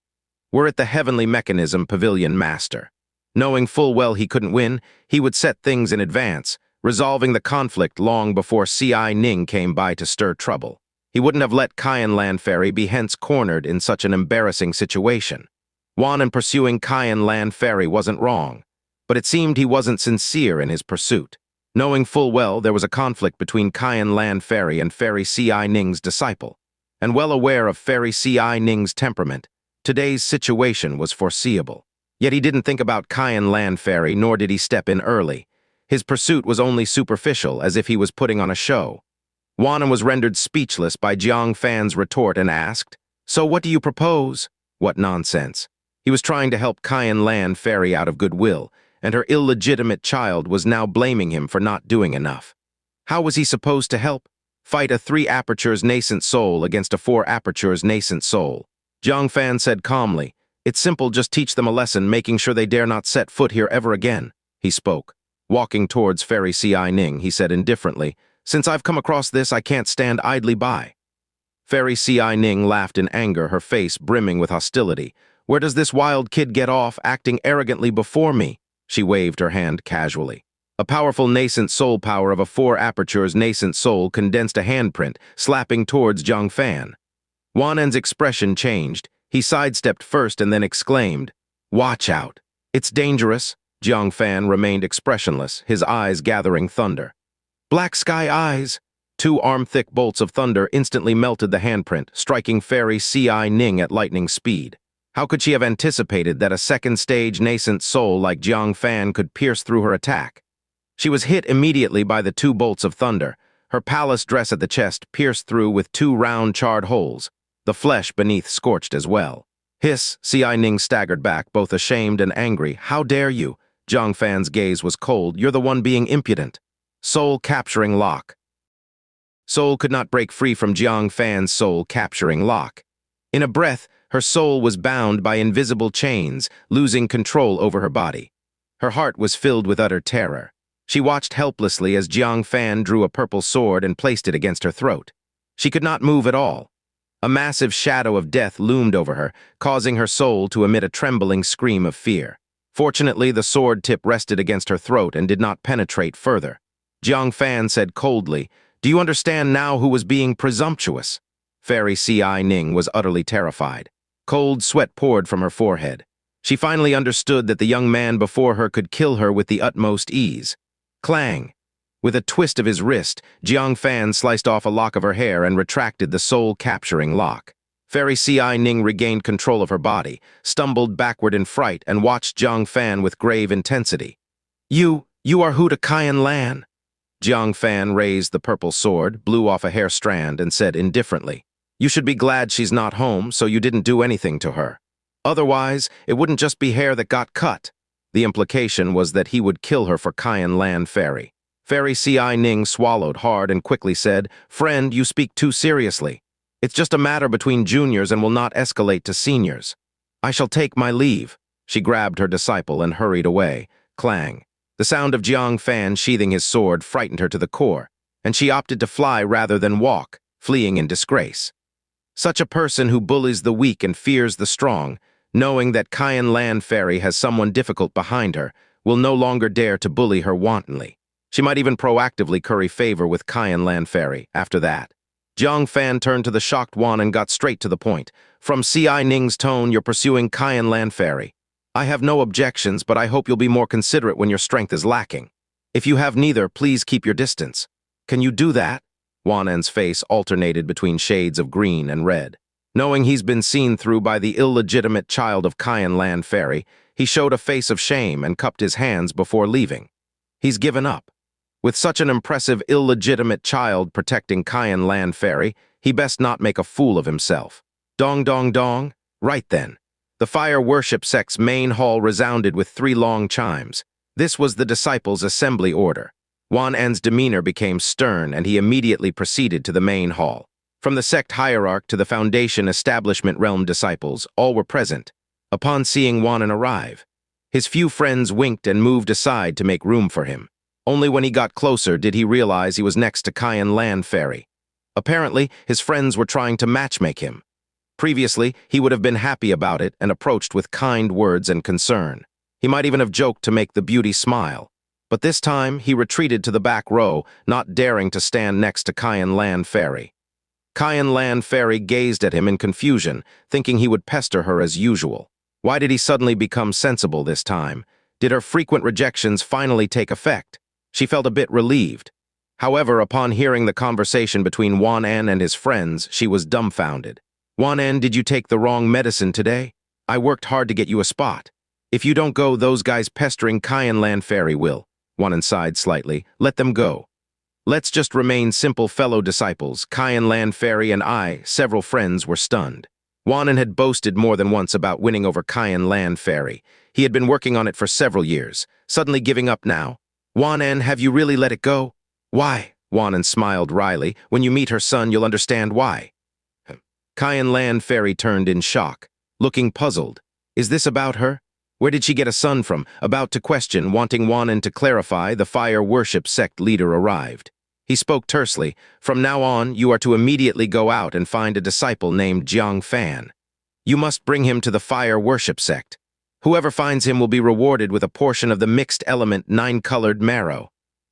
We're at the Heavenly Mechanism Pavilion, Master. Knowing full well he couldn't win, he would set things in advance, resolving the conflict long before C.I. Ning came by to stir trouble. He wouldn't have let Cayenne Land Ferry be hence cornered in such an embarrassing situation. Wan in pursuing Cayenne Land Ferry wasn't wrong, but it seemed he wasn't sincere in his pursuit. Knowing full well there was a conflict between Cayenne Land Ferry and Fairy C.I. Ning's disciple, and well aware of Fairy C.I. Ning's temperament, today's situation was foreseeable. Yet he didn't think about Cayenne Land Ferry, nor did he step in early. His pursuit was only superficial, as if he was putting on a show. Wan was rendered speechless by Jiang Fan's retort and asked, "So what do you propose?" What nonsense. He was trying to help Cayenne Land Ferry out of goodwill, and her illegitimate child was now blaming him for not doing enough. How was he supposed to help? Fight a 3 apertures nascent soul against a 4 apertures nascent soul. Jang Fan said calmly, "It's simple, just teach them a lesson, making sure they dare not set foot here ever again." He spoke. Walking towards Fairy C.I. Ning, he said indifferently, "Since I've come across this, I can't stand idly by." Fairy C.I. Ning laughed in anger, her face brimming with hostility. "Where does this wild kid get off, acting arrogantly before me?" She waved her hand casually. A powerful nascent soul power of a 4 apertures nascent soul condensed a handprint, slapping towards Jiang Fan. Wanen's expression changed. He sidestepped first and then exclaimed, "Watch out. It's dangerous." Jiang Fan remained expressionless, his eyes gathering thunder. Black sky eyes! 2 arm-thick bolts of thunder instantly melted the handprint, striking Fairy C.I. Ning at lightning speed. How could she have anticipated that a second-stage nascent soul like Jiang Fan could pierce through her attack? She was hit immediately by the 2 bolts of thunder. Her palace dress at the chest pierced through with 2 round charred holes, the flesh beneath scorched as well. Hiss, C.I. Ning staggered back, both ashamed and angry. "How dare you?" Jiang Fan's gaze was cold. "You're the one being impudent." Soul-capturing lock. Soul could not break free from Jiang Fan's soul-capturing lock. In a breath, her soul was bound by invisible chains, losing control over her body. Her heart was filled with utter terror. She watched helplessly as Jiang Fan drew a purple sword and placed it against her throat. She could not move at all. A massive shadow of death loomed over her, causing her soul to emit a trembling scream of fear. Fortunately, the sword tip rested against her throat and did not penetrate further. Jiang Fan said coldly, "Do you understand now who was being presumptuous?" Fairy C.I. Ning was utterly terrified. Cold sweat poured from her forehead. She finally understood that the young man before her could kill her with the utmost ease. Clang! With a twist of his wrist, Jiang Fan sliced off a lock of her hair and retracted the soul-capturing lock. Fairy C.I. Ning regained control of her body, stumbled backward in fright, and watched Jiang Fan with grave intensity. You are who to Cayenne Lan?" Jiang Fan raised the purple sword, blew off a hair strand, and said indifferently, "You should be glad she's not home, so you didn't do anything to her. Otherwise, it wouldn't just be hair that got cut." The implication was that he would kill her for Cayenne Land Ferry. Fairy C.I. Ning swallowed hard and quickly said, "Friend, you speak too seriously. It's just a matter between juniors and will not escalate to seniors. I shall take my leave." She grabbed her disciple and hurried away. Clang. The sound of Jiang Fan sheathing his sword frightened her to the core, and she opted to fly rather than walk, fleeing in disgrace. Such a person who bullies the weak and fears the strong, knowing that Cayenne Land Ferry has someone difficult behind her, will no longer dare to bully her wantonly. She might even proactively curry favor with Cayenne Land Ferry after that. Jiang Fan turned to the shocked Wan and got straight to the point. "From C.I. Ning's tone, you're pursuing Cayenne Land Ferry. I have no objections, but I hope you'll be more considerate when your strength is lacking. If you have neither, please keep your distance." "Can you do that?" Wanen's face alternated between shades of green and red. Knowing he's been seen through by the illegitimate child of Cayenne Land Ferry, he showed a face of shame and cupped his hands before leaving. He's given up. With such an impressive illegitimate child protecting Cayenne Land Ferry, he best not make a fool of himself. Dong dong dong. Right then. The fire worship sect's main hall resounded with 3 long chimes. This was the disciples' assembly order. Wanen's demeanor became stern and he immediately proceeded to the main hall. From the sect hierarch to the foundation establishment realm disciples, all were present. Upon seeing Wanen arrive, his few friends winked and moved aside to make room for him. Only when he got closer did he realize he was next to Cayenne Land Ferry. Apparently, his friends were trying to matchmake him. Previously, he would have been happy about it and approached with kind words and concern. He might even have joked to make the beauty smile. But this time, he retreated to the back row, not daring to stand next to Xian Lan Fairy. Xian Lan Fairy gazed at him in confusion, thinking he would pester her as usual. Why did he suddenly become sensible this time? Did her frequent rejections finally take effect? She felt a bit relieved. However, upon hearing the conversation between Wan En and his friends, she was dumbfounded. Wan En, did you take the wrong medicine today? I worked hard to get you a spot. If you don't go, those guys pestering Xian Lan Fairy will. Wan En sighed slightly. Let them go. Let's just remain simple fellow disciples. Xian Lan Fairy and I, several friends, were stunned. Wan En had boasted more than once about winning over Xian Lan Fairy. He had been working on it for several years, suddenly giving up now. Wan En, have you really let it go? Why? Wan En smiled wryly. When you meet her son, you'll understand why. Xian Lan Fairy turned in shock, looking puzzled. Is this about her? Where did she get a son from? About to question, wanting Wan En to clarify, the fire worship sect leader arrived. He spoke tersely. From now on, you are to immediately go out and find a disciple named Jiang Fan. You must bring him to the fire worship sect. Whoever finds him will be rewarded with a portion of the mixed element 9-colored marrow.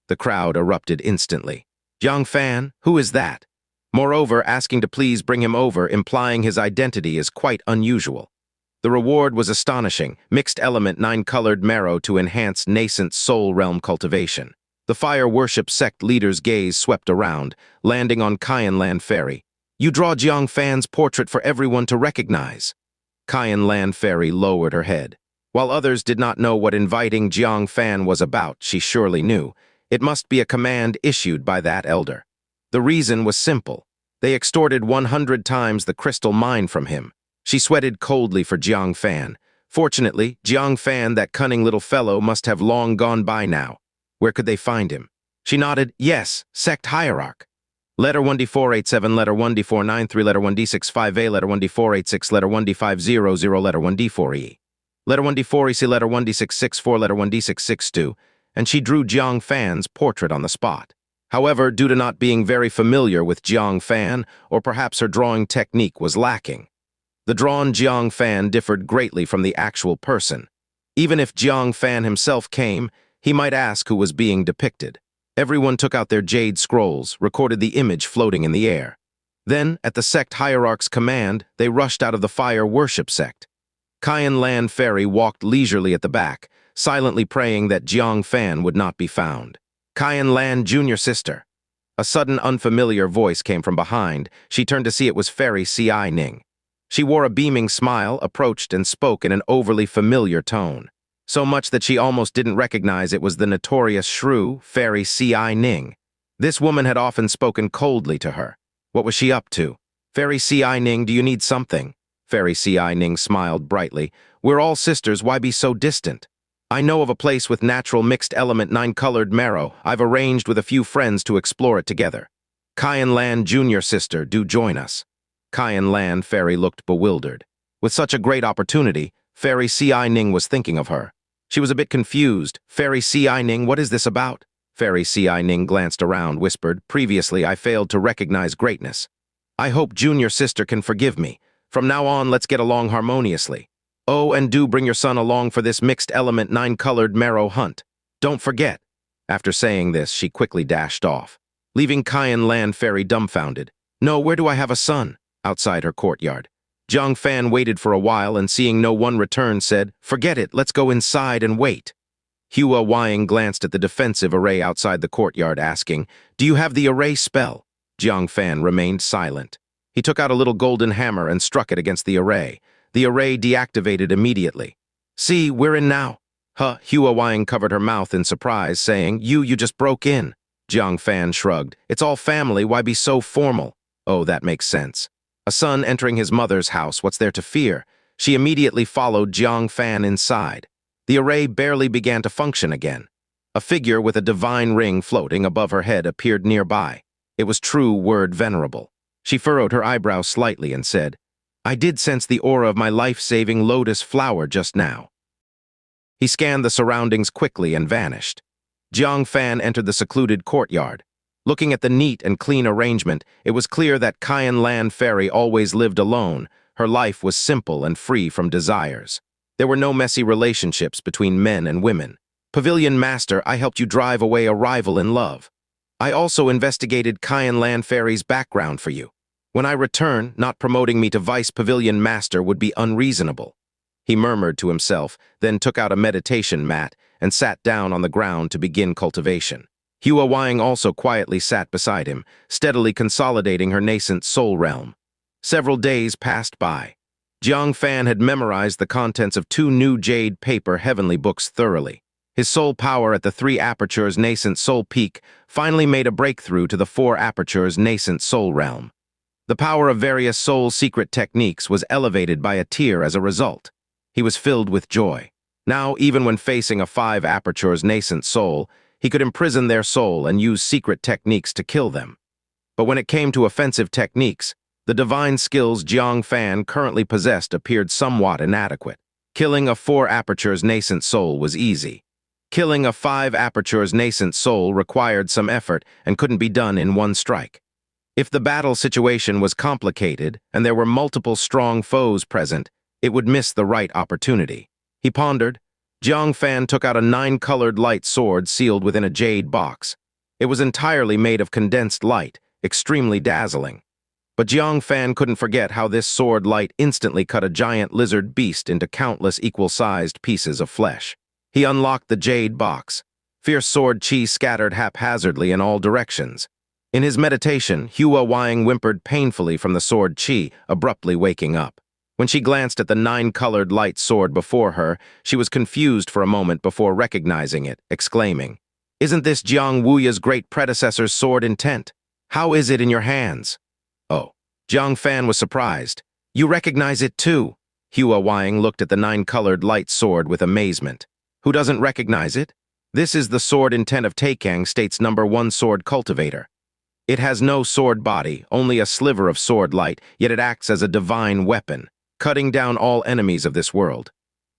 The crowd erupted instantly. Jang Fan? Who is that? Moreover, asking to please bring him over, implying his identity, is quite unusual. The reward was astonishing, mixed element 9-colored marrow to enhance nascent soul realm cultivation. The fire worship sect leader's gaze swept around, landing on Xian Lan Fairy. You draw Jiang Fan's portrait for everyone to recognize. Xian Lan Fairy lowered her head. While others did not know what inviting Jiang Fan was about, she surely knew. It must be a command issued by that elder. The reason was simple. They extorted 100 times the crystal mine from him. She sweated coldly for Jiang Fan. Fortunately, Jiang Fan, that cunning little fellow, must have long gone by now. Where could they find him? She nodded. Yes, Sect Hierarch. Letter 1D487, letter 1D493, letter 1D65A, letter 1D486, letter 1D500, letter 1D4E. Letter 1D4EC, letter 1D664, letter 1D662, and she drew Jiang Fan's portrait on the spot. However, due to not being very familiar with Jiang Fan, or perhaps her drawing technique was lacking, the drawn Jiang Fan differed greatly from the actual person. Even if Jiang Fan himself came, he might ask who was being depicted. Everyone took out their jade scrolls, recorded the image floating in the air. Then, at the sect hierarch's command, they rushed out of the fire worship sect. Xian Lan Fairy walked leisurely at the back, silently praying that Jiang Fan would not be found. Xian Lan, junior sister. A sudden unfamiliar voice came from behind. She turned to see it was Fairy Xianxia. She wore a beaming smile, approached, and spoke in an overly familiar tone. So much that she almost didn't recognize it was the notorious shrew, Fairy Xianxia. This woman had often spoken coldly to her. What was she up to? Fairy Xianxia, do you need something? Fairy Xianxia smiled brightly. We're all sisters, why be so distant? I know of a place with natural mixed element 9-colored marrow. I've arranged with a few friends to explore it together. Xian Lan, junior sister, do join us. Xian Lan Fairy looked bewildered. With such a great opportunity, Fairy Xianxia was thinking of her. She was a bit confused. Fairy Xianxia, what is this about? Fairy Xianxia glanced around, whispered, Previously I failed to recognize greatness. I hope junior sister can forgive me. From now on, let's get along harmoniously. Oh, and do bring your son along for this mixed element 9-colored marrow hunt. Don't forget. After saying this, she quickly dashed off, leaving Xian Lan Fairy dumbfounded. No, where do I have a son? Outside her courtyard. Jang Fan waited for a while and seeing no one return said, Forget it, let's go inside and wait. Hua Wang glanced at the defensive array outside the courtyard asking, Do you have the array spell? Jiang Fan remained silent. He took out a little golden hammer and struck it against the array. The array deactivated immediately. See, we're in now. Hua Wang covered her mouth in surprise, saying, You just broke in. Jiang Fan shrugged. It's all family, why be so formal? Oh, that makes sense. A son entering his mother's house, what's there to fear? She immediately followed Jiang Fan inside. The array barely began to function again. A figure with a divine ring floating above her head appeared nearby. It was true word Venerable. She furrowed her eyebrows slightly and said, I did sense the aura of my life-saving lotus flower just now. He scanned the surroundings quickly and vanished. Jiang Fan entered the secluded courtyard. Looking at the neat and clean arrangement, it was clear that Xian Lan Fairy always lived alone. Her life was simple and free from desires. There were no messy relationships between men and women. Pavilion Master, I helped you drive away a rival in love. I also investigated Cayenne Landfairy's background for you. When I return, not promoting me to Vice Pavilion Master would be unreasonable. He murmured to himself, then took out a meditation mat and sat down on the ground to begin cultivation. Hua Wang also quietly sat beside him, steadily consolidating her nascent soul realm. Several days passed by. Jiang Fan had memorized the contents of 2 new jade paper heavenly books thoroughly. His soul power at the 3 apertures nascent soul peak finally made a breakthrough to the 4 apertures nascent soul realm. The power of various soul secret techniques was elevated by a tier as a result. He was filled with joy. Now, even when facing a 5 apertures nascent soul, he could imprison their soul and use secret techniques to kill them. But when it came to offensive techniques, the divine skills Jiang Fan currently possessed appeared somewhat inadequate. Killing a 4 apertures nascent soul was easy. Killing a 5 apertures nascent soul required some effort and couldn't be done in one strike. If the battle situation was complicated and there were multiple strong foes present, it would miss the right opportunity. He pondered. Jiang Fan took out a 9-colored light sword sealed within a jade box. It was entirely made of condensed light, extremely dazzling. But Jiang Fan couldn't forget how this sword light instantly cut a giant lizard beast into countless equal-sized pieces of flesh. He unlocked the jade box. Fierce sword chi scattered haphazardly in all directions. In his meditation, Hua Wang whimpered painfully from the sword chi, abruptly waking up. When she glanced at the 9-colored light sword before her, she was confused for a moment before recognizing it, exclaiming, "Isn't this Jiang Wuya's great predecessor's sword intent? How is it in your hands?" Oh. Jiang Fan was surprised. "You recognize it too?" Hua Wang looked at the 9-colored light sword with amazement. "Who doesn't recognize it? This is the sword intent of Taikang State's #1 sword cultivator. It has no sword body, only a sliver of sword light, yet it acts as a divine weapon, cutting down all enemies of this world.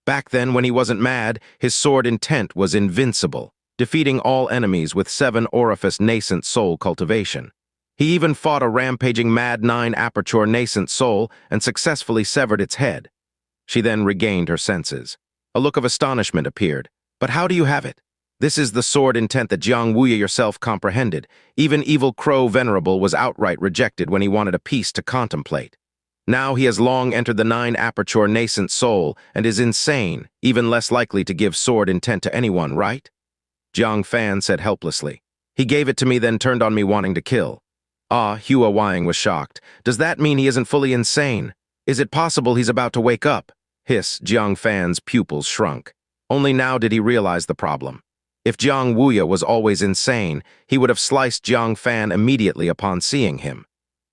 Back then, when he wasn't mad, his sword intent was invincible, defeating all enemies with 7 orifice nascent soul cultivation. He even fought a rampaging mad 9 aperture nascent soul and successfully severed its head." She then regained her senses. A look of astonishment appeared. "But how do you have it? This is the sword intent that Jiang Wuya yourself comprehended. Even evil crow Venerable was outright rejected when he wanted a piece to contemplate. Now he has long entered the 9 aperture nascent soul and is insane, even less likely to give sword intent to anyone, right?" Jiang Fan said helplessly. "He gave it to me, then turned on me wanting to kill." Ah, Hua Wang was shocked. "Does that mean he isn't fully insane? Is it possible he's about to wake up?" Hiss, Jiang Fan's pupils shrunk. Only now did he realize the problem. If Jiang Wuya was always insane, he would have sliced Jiang Fan immediately upon seeing him.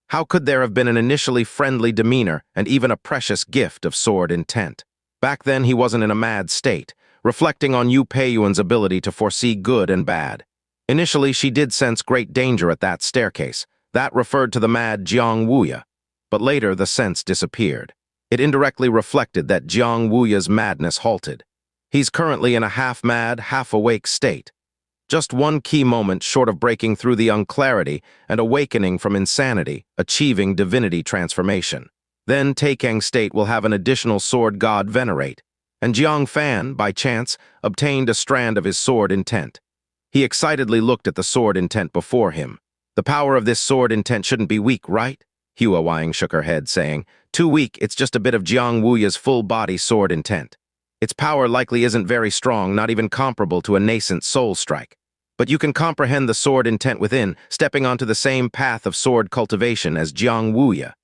How could there have been an initially friendly demeanor and even a precious gift of sword intent? Back then he wasn't in a mad state, reflecting on Yu Peiyuan's ability to foresee good and bad. Initially she did sense great danger at that staircase. That referred to the mad Jiang Wuya. But later the sense disappeared. It indirectly reflected that Jiang Wuya's madness halted. He's currently in a half-mad, half-awake state. Just one key moment short of breaking through the unclarity and awakening from insanity, achieving divinity transformation. Then Taikang State will have an additional sword god venerate, and Jiang Fan, by chance, obtained a strand of his sword intent. He excitedly looked at the sword intent before him. The power of this sword intent shouldn't be weak, right? Hua Wang shook her head, saying, "Too weak, it's just a bit of Jiang Wuya's full-body sword intent. Its power likely isn't very strong, not even comparable to a nascent soul strike. But you can comprehend the sword intent within, stepping onto the same path of sword cultivation as Jiang Wuya.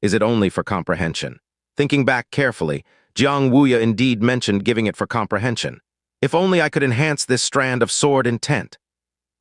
Is it only for comprehension?" Thinking back carefully, Jiang Wuya indeed mentioned giving it for comprehension. If only I could enhance this strand of sword intent.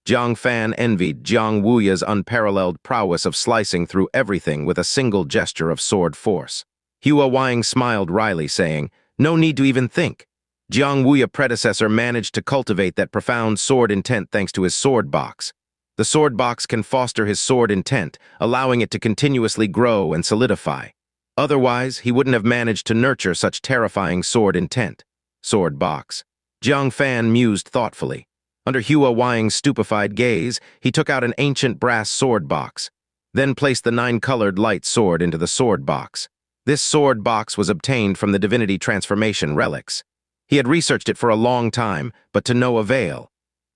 Jang Fan envied Jiang Wuya's unparalleled prowess of slicing through everything with a single gesture of sword force. Hua Wang smiled wryly, saying, "No need to even think. Jiang Wuya predecessor managed to cultivate that profound sword intent thanks to his sword box. The sword box can foster his sword intent, allowing it to continuously grow and solidify. Otherwise, he wouldn't have managed to nurture such terrifying sword intent." Sword box. Jiang Fan mused thoughtfully. Under Hua Wang's stupefied gaze, he took out an ancient brass sword box, then placed the 9-colored light sword into the sword box. This sword box was obtained from the divinity transformation relics. He had researched it for a long time, but to no avail.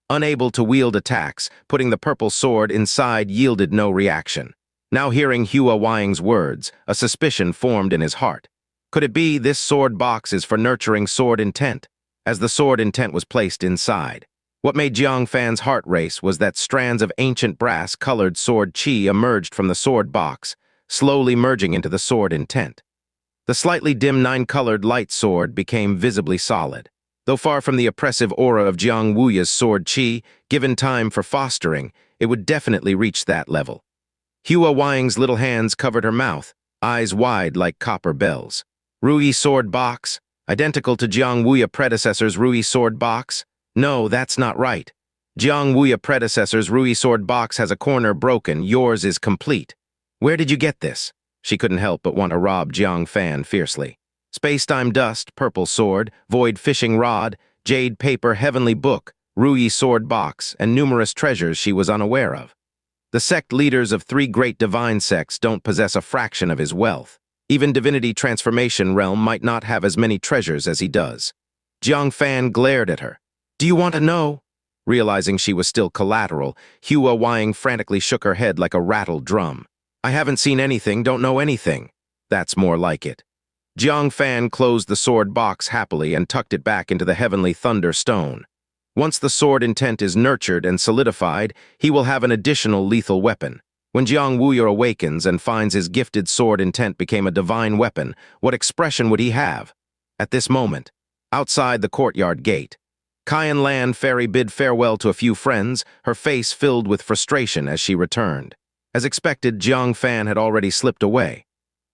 Unable to wield attacks, putting the purple sword inside yielded no reaction. Now hearing Hua Wang's words, a suspicion formed in his heart. Could it be this sword box is for nurturing sword intent, as the sword intent was placed inside? What made Jiang Fan's heart race was that strands of ancient brass-colored sword chi emerged from the sword box, slowly merging into the sword intent. The slightly dim nine-colored light sword became visibly solid. Though far from the oppressive aura of Jiang Wuya's sword chi, given time for fostering, it would definitely reach that level. Hua Wang's little hands covered her mouth, eyes wide like copper bells. Rui sword box? Identical to Jiang Wuya predecessor's Rui sword box? No, that's not right. Jiang Wuya predecessor's Rui sword box has a corner broken, yours is complete. Where did you get this? She couldn't help but want to rob Jiang Fan fiercely. Space-time dust, purple sword, void fishing rod, jade paper heavenly book, Rui sword box, and numerous treasures she was unaware of. The sect leaders of 3 great divine sects don't possess a fraction of his wealth. Even divinity transformation realm might not have as many treasures as he does. Jiang Fan glared at her. Do you want to know? Realizing she was still collateral, Hua Wang frantically shook her head like a rattled drum. I haven't seen anything, don't know anything. That's more like it. Jiang Fan closed the sword box happily and tucked it back into the heavenly thunder stone. Once the sword intent is nurtured and solidified, he will have an additional lethal weapon. When Jiang Wuya awakens and finds his gifted sword intent became a divine weapon, what expression would he have? At this moment, outside the courtyard gate, Cayenne Land Fairy bid farewell to a few friends, her face filled with frustration as she returned. As expected, Jiang Fan had already slipped away.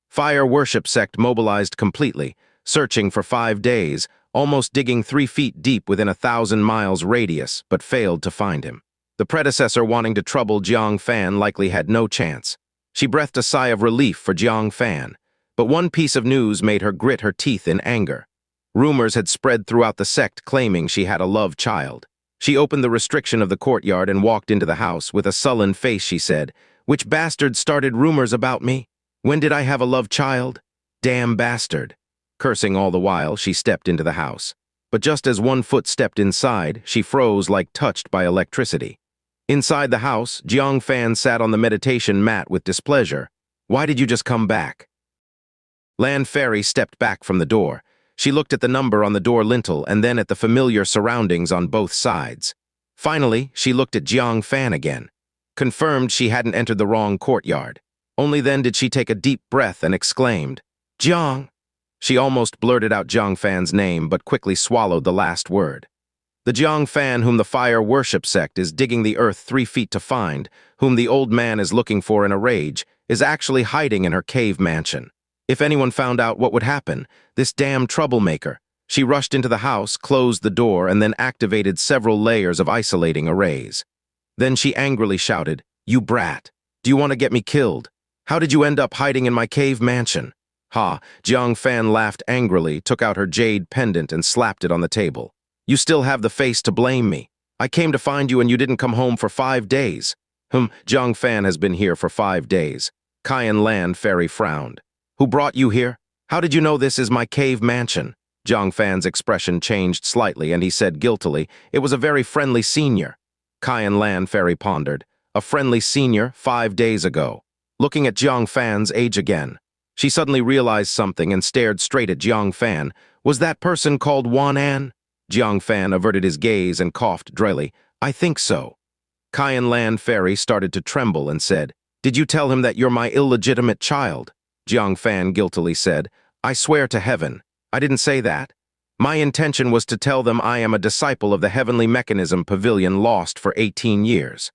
Fire Worship Sect mobilized completely, searching for 5 days, almost digging 3 feet deep within 1,000 miles radius, but failed to find him. The predecessor wanting to trouble Jiang Fan likely had no chance. She breathed a sigh of relief for Jiang Fan, but one piece of news made her grit her teeth in anger. Rumors had spread throughout the sect claiming she had a love child. She opened the restriction of the courtyard and walked into the house. With a sullen face, she said, "Which bastard started rumors about me? When did I have a love child? Damn bastard." Cursing all the while, she stepped into the house. But just as one foot stepped inside, she froze like touched by electricity. Inside the house, Jiang Fan sat on the meditation mat with displeasure. Why did you just come back? Land Fairy stepped back from the door. She looked at the number on the door lintel and then at the familiar surroundings on both sides. Finally, she looked at Jiang Fan again. Confirmed she hadn't entered the wrong courtyard. Only then did she take a deep breath and exclaimed, "Jiang!" She almost blurted out Jiang Fan's name, but quickly swallowed the last word. The Jiang Fan whom the Fire Worship Sect is digging the earth 3 feet to find, whom the old man is looking for in a rage, is actually hiding in her cave mansion. If anyone found out, what would happen? This damn troublemaker. She rushed into the house, closed the door, and then activated several layers of isolating arrays. Then she angrily shouted, "You brat! Do you want to get me killed? How did you end up hiding in my cave mansion?" Ha! Jiang Fan laughed angrily, took out her jade pendant and slapped it on the table. "You still have the face to blame me. I came to find you and you didn't come home for 5 days. Jiang Fan has been here for 5 days. Cayenne Land Fairy frowned. Who brought you here? How did you know this is my cave mansion? Jiang Fan's expression changed slightly and he said guiltily, "It was a very friendly senior." Cayenne Land Fairy pondered. A friendly senior 5 days ago. Looking at Jiang Fan's age again. She suddenly realized something and stared straight at Jiang Fan. Was that person called Wan An? Jiang Fan averted his gaze and coughed drily. "I think so." Cayenne Land Fairy started to tremble and said, "Did you tell him that you're my illegitimate child?" Jiang Fan guiltily said, "I swear to heaven, I didn't say that. My intention was to tell them I am a disciple of the Heavenly Mechanism Pavilion lost for 18 years.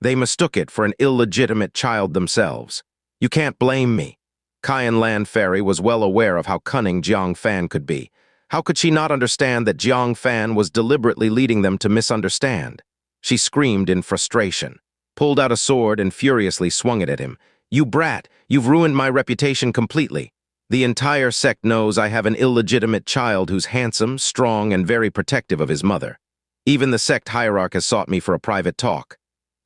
They mistook it for an illegitimate child themselves. You can't blame me." Cayenne Land Fairy was well aware of how cunning Jiang Fan could be. How could she not understand that Jiang Fan was deliberately leading them to misunderstand? She screamed in frustration, pulled out a sword and furiously swung it at him. "You brat, you've ruined my reputation completely. The entire sect knows I have an illegitimate child who's handsome, strong, and very protective of his mother. Even the sect hierarch has sought me for a private talk.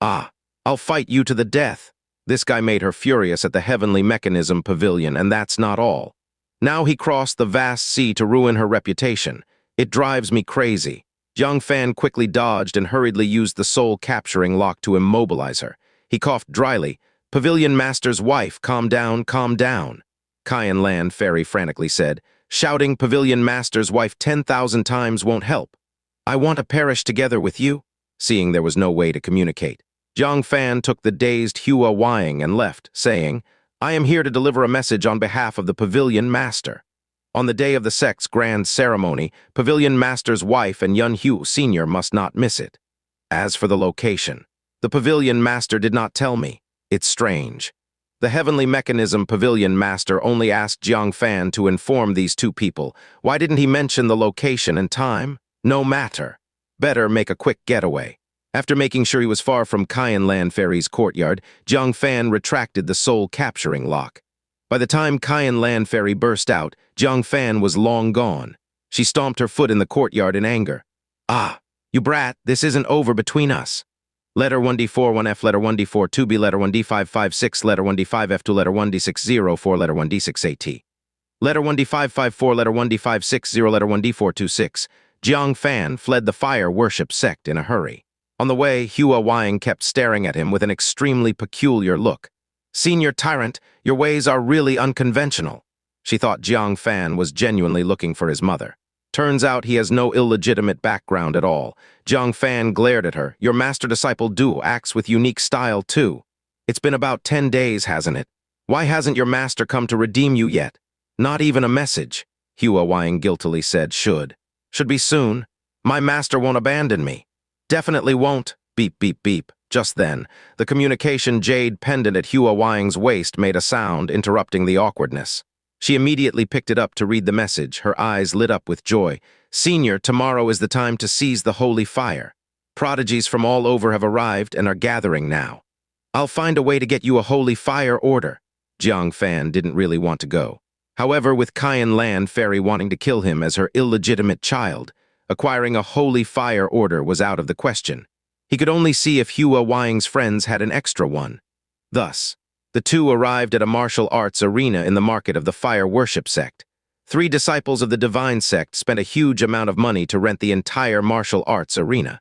Ah, I'll fight you to the death." This guy made her furious at the Heavenly Mechanism Pavilion, and that's not all. Now he crossed the vast sea to ruin her reputation. It drives me crazy. Jiang Fan quickly dodged and hurriedly used the soul-capturing lock to immobilize her. He coughed dryly. "Pavilion Master's wife, calm down, calm down." Xianxia Land Fairy frantically said. "Shouting Pavilion Master's wife 10,000 times won't help. I want to perish together with you." Seeing there was no way to communicate, Jang Fan took the dazed Hua Wying and left, saying, "I am here to deliver a message on behalf of the Pavilion Master. On the day of the Sect's grand ceremony, Pavilion Master's wife and Yun Hu Sr. must not miss it. As for the location, the Pavilion Master did not tell me. It's strange. The Heavenly Mechanism Pavilion Master only asked Jiang Fan to inform these two people. Why didn't he mention the location and time? No matter. Better make a quick getaway." After making sure he was far from Xianxia Land Fairy's courtyard, Jiang Fan retracted the soul-capturing lock. By the time Xianxia Land Fairy burst out, Jiang Fan was long gone. She stomped her foot in the courtyard in anger. "Ah, you brat, this isn't over between us. Letter 1D4 1F, letter 1D4 2B, letter 1D5 56, letter 1D5 F2, letter 1D6 04, letter 1D6 AT. Letter 1D5 54, letter 1D5 60, letter 1D4 26. Jiang Fan fled the fire worship sect in a hurry. On the way, Hua Wying kept staring at him with an extremely peculiar look. "Senior Tyrant, your ways are really unconventional." She thought Jiang Fan was genuinely looking for his mother. Turns out he has no illegitimate background at all. Jiang Fan glared at her. "Your master-disciple duo acts with unique style, too. It's been about 10 days, hasn't it? Why hasn't your master come to redeem you yet? Not even a message," Hua Wying guiltily said. Should be soon. My master won't abandon me." "Definitely won't." Beep, beep, beep. Just then, the communication jade pendant at Hua Wying's waist made a sound, interrupting the awkwardness. She immediately picked it up to read the message, her eyes lit up with joy. "Senior, tomorrow is the time to seize the holy fire. Prodigies from all over have arrived and are gathering now. I'll find a way to get you a holy fire order." Jiang Fan didn't really want to go. However, with Xianxia Land Fairy wanting to kill him as her illegitimate child, acquiring a holy fire order was out of the question. He could only see if Hua Wying's friends had an extra one. Thus, the two arrived at a martial arts arena in the market of the fire worship sect. 3 disciples of the divine sect spent a huge amount of money to rent the entire martial arts arena.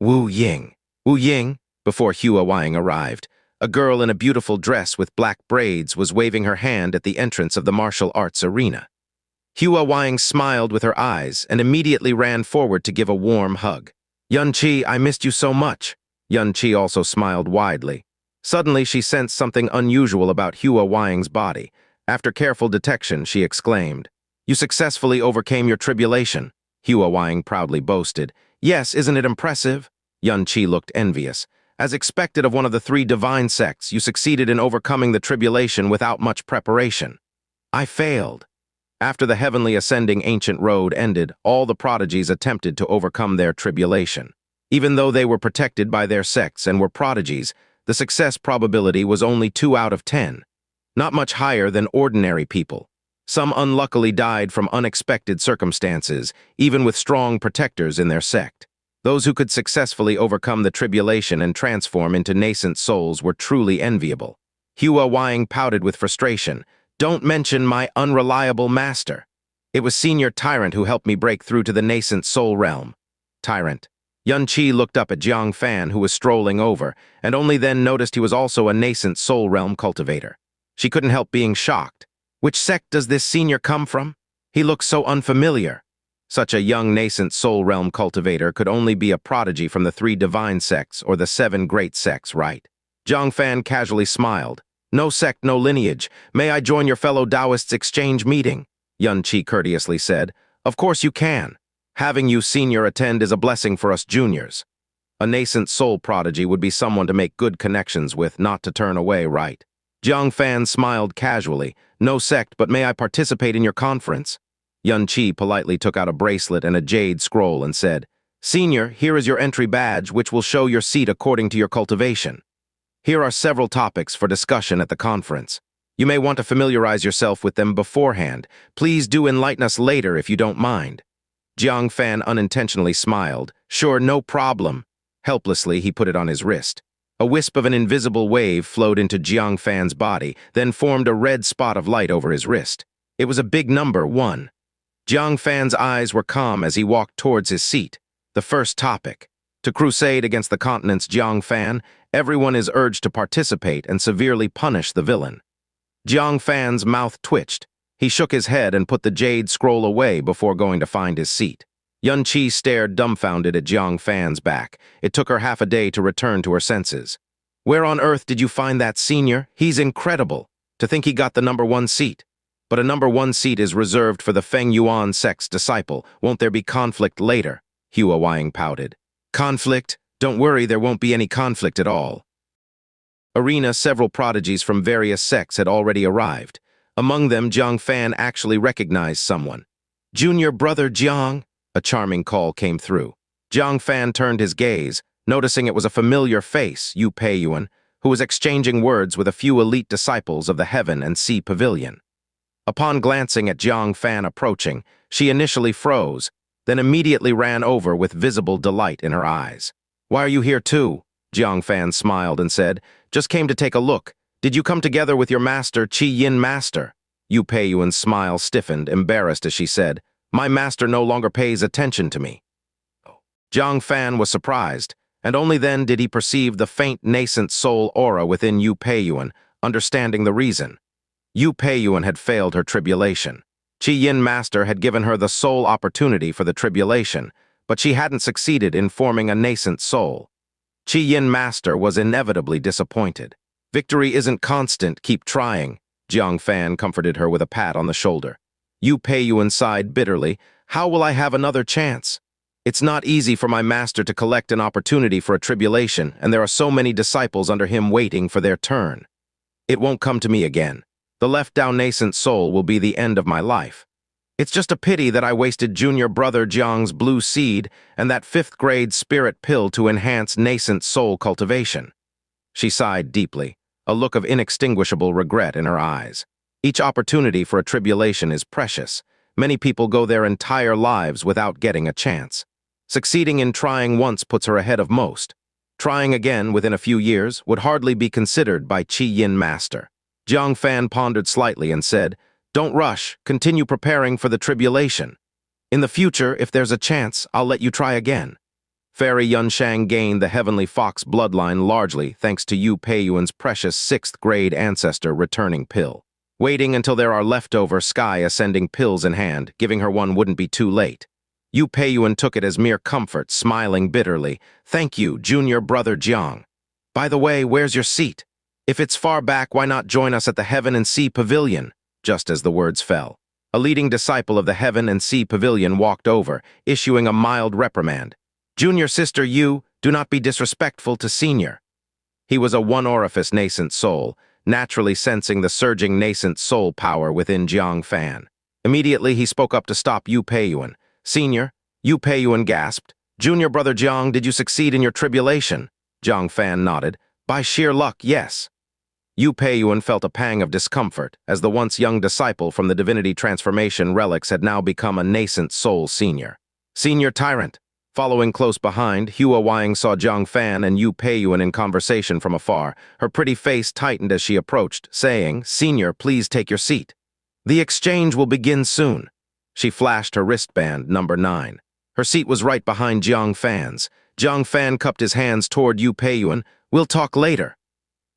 Wu Ying, before Hua Wying arrived, a girl in a beautiful dress with black braids was waving her hand at the entrance of the martial arts arena. Hua Wying smiled with her eyes and immediately ran forward to give a warm hug. "Yunqi, I missed you so much." Yunqi also smiled widely. Suddenly, she sensed something unusual about Hua Wying's body. After careful detection, she exclaimed, "You successfully overcame your tribulation," Hua Wying proudly boasted. "Yes, isn't it impressive?" Yunqi looked envious. "As expected of one of the 3 divine sects, you succeeded in overcoming the tribulation without much preparation." "I failed." After the heavenly ascending ancient road ended, all the prodigies attempted to overcome their tribulation. Even though they were protected by their sects and were prodigies, the success probability was only 2 out of 10. Not much higher than ordinary people. Some unluckily died from unexpected circumstances, even with strong protectors in their sect. Those who could successfully overcome the tribulation and transform into nascent souls were truly enviable. Hua Wying pouted with frustration. "Don't mention my unreliable master. It was Senior Tyrant who helped me break through to the nascent soul realm." "Tyrant." Yunqi looked up at Jiang Fan, who was strolling over, and only then noticed he was also a nascent soul realm cultivator. She couldn't help being shocked. Which sect does this senior come from? He looks so unfamiliar. Such a young nascent soul realm cultivator could only be a prodigy from the 3 divine sects or the 7 great sects, right? Jiang Fan casually smiled. "No sect, no lineage. May I join your fellow Taoists' exchange meeting?" Yunqi courteously said. "Of course you can. Having you senior attend is a blessing for us juniors." A nascent soul prodigy would be someone to make good connections with, not to turn away, right? Jiang Fan smiled casually. "No sect, but may I participate in your conference?" Yunqi politely took out a bracelet and a jade scroll and said, "Senior, here is your entry badge, which will show your seat according to your cultivation. Here are several topics for discussion at the conference. You may want to familiarize yourself with them beforehand. Please do enlighten us later if you don't mind." Jiang Fan unintentionally smiled. "Sure, no problem." Helplessly, he put it on his wrist. A wisp of an invisible wave flowed into Jiang Fan's body, then formed a red spot of light over his wrist. It was a big number, 1. Jiang Fan's eyes were calm as he walked towards his seat. The first topic. To crusade against the continent's Jiang Fan, everyone is urged to participate and severely punish the villain. Jiang Fan's mouth twitched. He shook his head and put the jade scroll away before going to find his seat. Yunqi stared dumbfounded at Jiang Fan's back. It took her half a day to return to her senses. Where on earth did you find that senior? He's incredible. To think he got the number 1 seat. But a number 1 seat is reserved for the Feng Yuan sect's disciple. Won't there be conflict later? Hua Wang pouted. Conflict? Don't worry, there won't be any conflict at all. Arena, several prodigies from various sects had already arrived. Among them, Jang Fan actually recognized someone. Junior brother Jiang? A charming call came through. Jiang Fan turned his gaze, noticing it was a familiar face, Yu Peiyuan, who was exchanging words with a few elite disciples of the Heaven and Sea Pavilion. Upon glancing at Jiang Fan approaching, she initially froze, then immediately ran over with visible delight in her eyes. Why are you here too? Jiang Fan smiled and said, Just came to take a look. Did you come together with your master, Qi Yin Master? Yu Peiyuan's smile stiffened, embarrassed as she said, My master no longer pays attention to me. Jiang Fan was surprised, and only then did he perceive the faint nascent soul aura within Yu Peiyuan, understanding the reason. Yu Peiyuan had failed her tribulation. Qi Yin Master had given her the sole opportunity for the tribulation, but she hadn't succeeded in forming a nascent soul. Qi Yin Master was inevitably disappointed. Victory isn't constant, keep trying. Jiang Fan comforted her with a pat on the shoulder. Yu Peiyuan sighed bitterly, How will I have another chance? It's not easy for my master to collect an opportunity for a tribulation, and there are so many disciples under him waiting for their turn. It won't come to me again. The left-down nascent soul will be the end of my life. It's just a pity that I wasted junior brother Jiang's blue seed and that 5th grade spirit pill to enhance nascent soul cultivation. She sighed deeply, a look of inextinguishable regret in her eyes. Each opportunity for a tribulation is precious. Many people go their entire lives without getting a chance. Succeeding in trying once puts her ahead of most. Trying again within a few years would hardly be considered by Qi Yin Master. Jiang Fan pondered slightly and said, Don't rush, continue preparing for the tribulation. In the future, if there's a chance, I'll let you try again. Fairy Yunshang gained the Heavenly Fox bloodline largely thanks to Yu Peiyuan's precious 6th grade ancestor returning pill. Waiting until there are leftover sky-ascending pills in hand, giving her one wouldn't be too late. Yu Peiyuan took it as mere comfort, smiling bitterly. Thank you, junior brother Jiang. By the way, where's your seat? If it's far back, why not join us at the Heaven and Sea Pavilion? Just as the words fell, a leading disciple of the Heaven and Sea Pavilion walked over, issuing a mild reprimand. Junior sister Yu, do not be disrespectful to senior. He was a one-orifice nascent soul, naturally sensing the surging nascent soul power within Jiang Fan. Immediately, he spoke up to stop Yu Peiyuan. Senior, Yu Peiyuan gasped. Junior brother Jiang, did you succeed in your tribulation? Jiang Fan nodded. By sheer luck, yes. Yu Peiyuan felt a pang of discomfort, as the once young disciple from the divinity transformation relics had now become a nascent soul senior. Senior tyrant. Following close behind, Hua Wang saw Jiang Fan and Yu Peiyuan in conversation from afar. Her pretty face tightened as she approached, saying, Senior, please take your seat. The exchange will begin soon. She flashed her wristband, number 9. Her seat was right behind Jiang Fan's. Jiang Fan cupped his hands toward Yu Peiyuan. We'll talk later.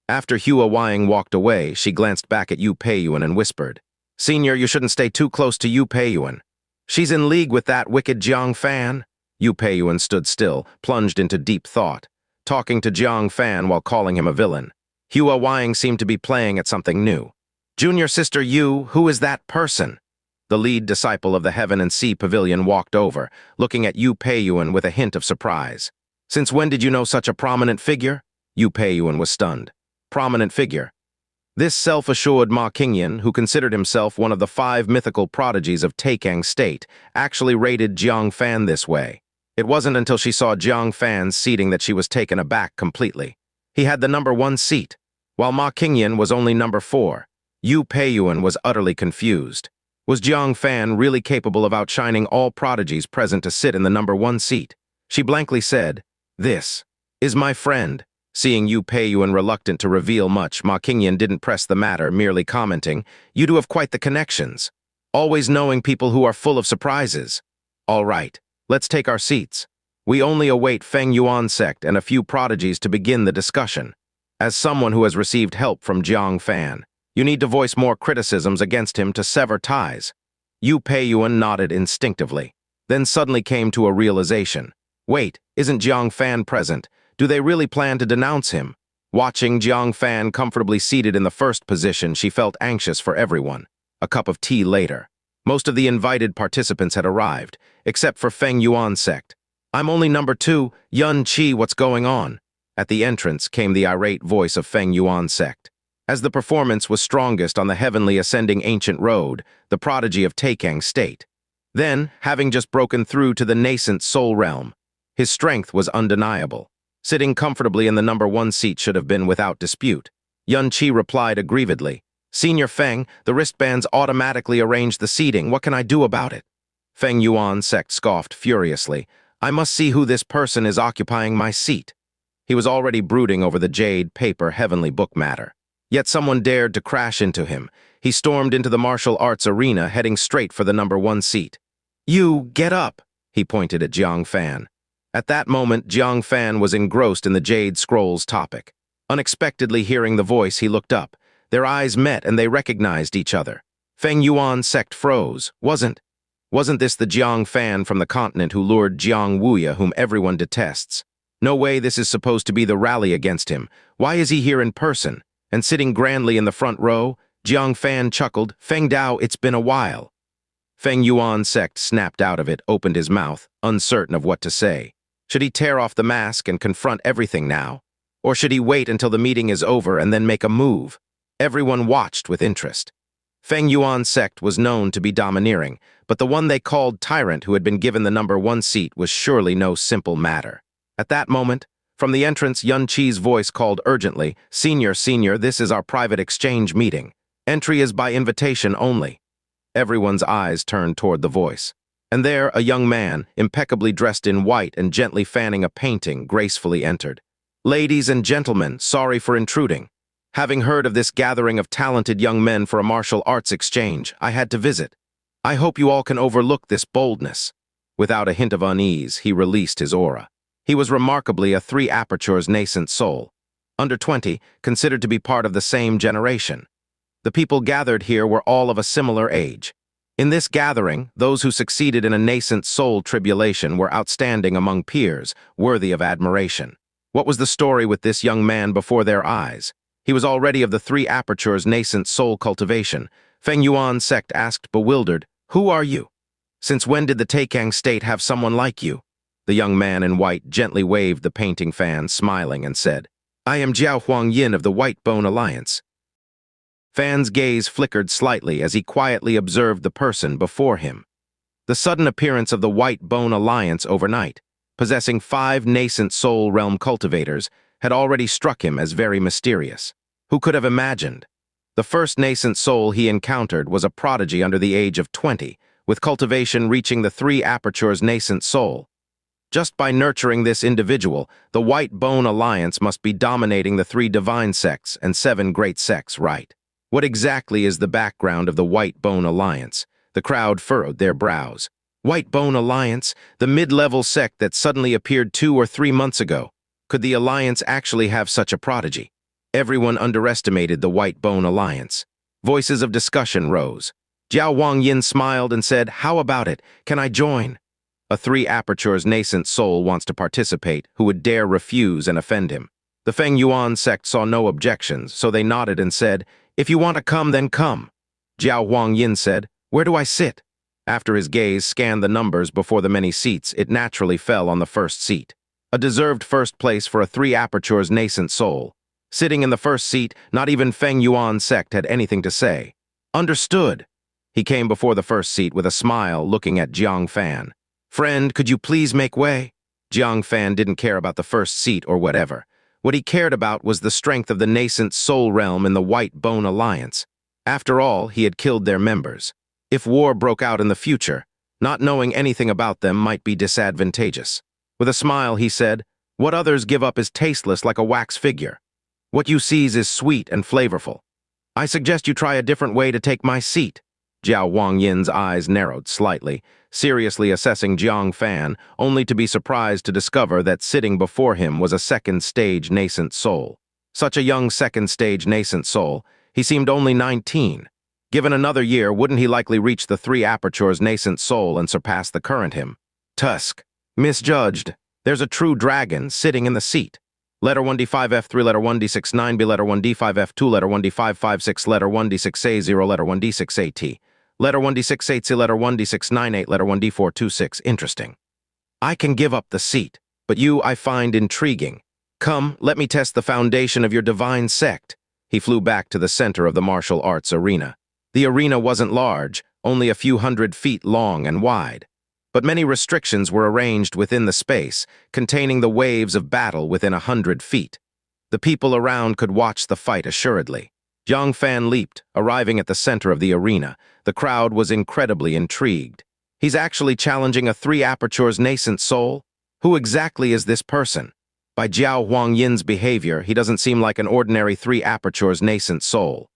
After Hua Wang walked away, she glanced back at Yu Peiyuan and whispered, Senior, you shouldn't stay too close to Yu Peiyuan. She's in league with that wicked Jiang Fan. Yu Peiyuan stood still, plunged into deep thought, talking to Jiang Fan while calling him a villain. Hua Wang seemed to be playing at something new. Junior sister Yu, who is that person? The lead disciple of the Heaven and Sea Pavilion walked over, looking at Yu Peiyuan with a hint of surprise. Since when did you know such a prominent figure? Yu Peiyuan was stunned. Prominent figure. This self-assured Ma Qingyan, who considered himself one of the 5 mythical prodigies of Taikang State, actually rated Jiang Fan this way. It wasn't until she saw Jiang Fan's seating that she was taken aback completely. He had the number 1 seat, while Ma Qingyan was only number 4. Yu Peiyuan was utterly confused. Was Jiang Fan really capable of outshining all prodigies present to sit in the number 1 seat? She blankly said, This is my friend, Seeing Yu Peiyuan reluctant to reveal much, Ma Qingyan didn't press the matter, merely commenting, "You do have quite the connections. Always knowing people who are full of surprises. All right, let's take our seats. We only await Feng Yuan Sect and a few prodigies to begin the discussion. As someone who has received help from Jiang Fan, you need to voice more criticisms against him to sever ties." Yu Peiyuan nodded instinctively, then suddenly came to a realization. Wait, isn't Jiang Fan present? Do they really plan to denounce him? Watching Jiang Fan comfortably seated in the first position, she felt anxious for everyone. A cup of tea later. Most of the invited participants had arrived, except for Feng Yuan Sect. "I'm only number 2, Yun Qi, what's going on?" At the entrance came the irate voice of Feng Yuan Sect. As the performance was strongest on the heavenly ascending ancient road, the prodigy of Taikang State. Then, having just broken through to the nascent soul realm, his strength was undeniable. Sitting comfortably in the number 1 seat should have been without dispute. Yun Qi replied aggrievedly, "Senior Feng, the wristbands automatically arrange the seating. What can I do about it?" Feng Yuan Sect scoffed furiously. "I must see who this person is occupying my seat." He was already brooding over the jade paper heavenly book matter. Yet someone dared to crash into him. He stormed into the martial arts arena, heading straight for the number 1 seat. "You, get up!" He pointed at Jiang Fan. At that moment, Jiang Fan was engrossed in the Jade Scrolls topic. Unexpectedly hearing the voice, he looked up. Their eyes met and they recognized each other. Feng Yuan Sect froze. Wasn't this the Jiang Fan from the continent who lured Jiang Wuya, whom everyone detests? No way this is supposed to be the rally against him. Why is he here in person? And sitting grandly in the front row? Jiang Fan chuckled. "Feng Dao, it's been a while." Feng Yuan Sect snapped out of it, opened his mouth, uncertain of what to say. Should he tear off the mask and confront everything now? Or should he wait until the meeting is over and then make a move? Everyone watched with interest. Feng Yuan Sect was known to be domineering, but the one they called tyrant who had been given the number 1 seat was surely no simple matter. At that moment, from the entrance, Yun Qi's voice called urgently, Senior, this is our private exchange meeting. Entry is by invitation only." Everyone's eyes turned toward the voice. And there, a young man, impeccably dressed in white and gently fanning a painting, gracefully entered. "Ladies and gentlemen, sorry for intruding. Having heard of this gathering of talented young men for a martial arts exchange, I had to visit. I hope you all can overlook this boldness." Without a hint of unease, he released his aura. He was remarkably a 3 apertures nascent soul. Under 20, considered to be part of the same generation. The people gathered here were all of a similar age. In this gathering, those who succeeded in a nascent soul tribulation were outstanding among peers, worthy of admiration. What was the story with this young man before their eyes? He was already of the 3 apertures nascent soul cultivation. Feng Yuan Sect asked, bewildered, "Who are you? Since when did the Taikang State have someone like you?" The young man in white gently waved the painting fan, smiling, and said, "I am Jiao Huangyin of the White Bone Alliance." Fan's gaze flickered slightly as he quietly observed the person before him. The sudden appearance of the White Bone Alliance overnight, possessing 5 nascent soul realm cultivators, had already struck him as very mysterious. Who could have imagined? The first nascent soul he encountered was a prodigy under the age of 20, with cultivation reaching the 3 apertures nascent soul. Just by nurturing this individual, the White Bone Alliance must be dominating the 3 divine sects and 7 great sects, right? What exactly is the background of the White Bone Alliance? The crowd furrowed their brows. White Bone Alliance, the mid-level sect that suddenly appeared 2 or 3 months ago. Could the Alliance actually have such a prodigy? Everyone underestimated the White Bone Alliance. Voices of discussion rose. Jiao Huangyin smiled and said, "How about it? Can I join?" A 3 apertures nascent soul wants to participate. Who would dare refuse and offend him? The Feng Yuan Sect saw no objections, so they nodded and said, "If you want to come, then come." Jiao Huangyin said, "Where do I sit?" After his gaze scanned the numbers before the many seats, it naturally fell on the first seat. A deserved first place for a 3 apertures nascent soul. Sitting in the first seat, not even Feng Yuan Sect had anything to say. Understood. He came before the first seat with a smile, looking at Jiang Fan. "Friend, could you please make way?" Jiang Fan didn't care about the first seat or whatever. What he cared about was the strength of the nascent soul realm in the White Bone Alliance. After all, he had killed their members. If war broke out in the future, not knowing anything about them might be disadvantageous. With a smile, he said, What others give up is tasteless like a wax figure. What you seize is sweet and flavorful. I suggest you try a different way to take my seat. Jiao Huangyin's eyes narrowed slightly, seriously assessing Jiang Fan, only to be surprised to discover that sitting before him was a second-stage nascent soul. Such a young second-stage nascent soul, he seemed only 19. Given another year, wouldn't he likely reach the 3 apertures nascent soul and surpass the current him? Tusk. Misjudged. There's a true dragon sitting in the seat. Letter 1D5F3, letter 1D69B, letter 1D5F2, letter 1D556, letter 1D6A0, letter 1D6AT, letter 1D6AC, letter 1D698, letter 1D426. Interesting. I can give up the seat, but you I find intriguing. Come, let me test the foundation of your divine sect. He flew back to the center of the martial arts arena. The arena wasn't large, only a few 100 feet long and wide. But many restrictions were arranged within the space, containing the waves of battle within 100 feet. The people around could watch the fight assuredly. Jang Fan leaped, arriving at the center of the arena. The crowd was incredibly intrigued. He's actually challenging a 3 apertures nascent soul? Who exactly is this person? By Jiao Huangyin's behavior, he doesn't seem like an ordinary 3 apertures nascent soul.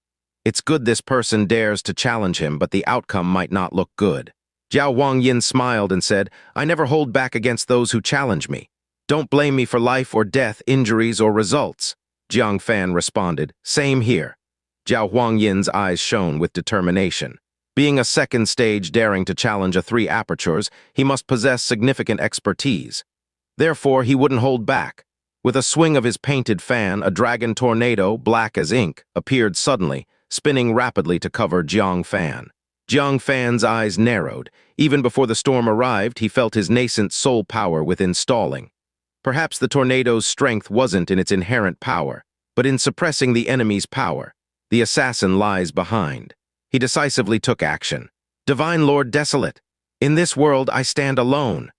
It's good this person dares to challenge him, but the outcome might not look good. Jiao Huangyin smiled and said, I never hold back against those who challenge me. Don't blame me for life or death, injuries or results. Jiang Fan responded, same here. Jiao Huangyin's eyes shone with determination. Being a second stage daring to challenge a 3 apertures, he must possess significant expertise. Therefore, he wouldn't hold back. With a swing of his painted fan, a dragon tornado, black as ink, appeared suddenly, spinning rapidly to cover Jiang Fan. Jiang Fan's eyes narrowed. Even before the storm arrived, he felt his nascent soul power within stalling. Perhaps the tornado's strength wasn't in its inherent power, but in suppressing the enemy's power. The assassin lies behind. He decisively took action. Divine Lord Desolate, in this world I stand alone.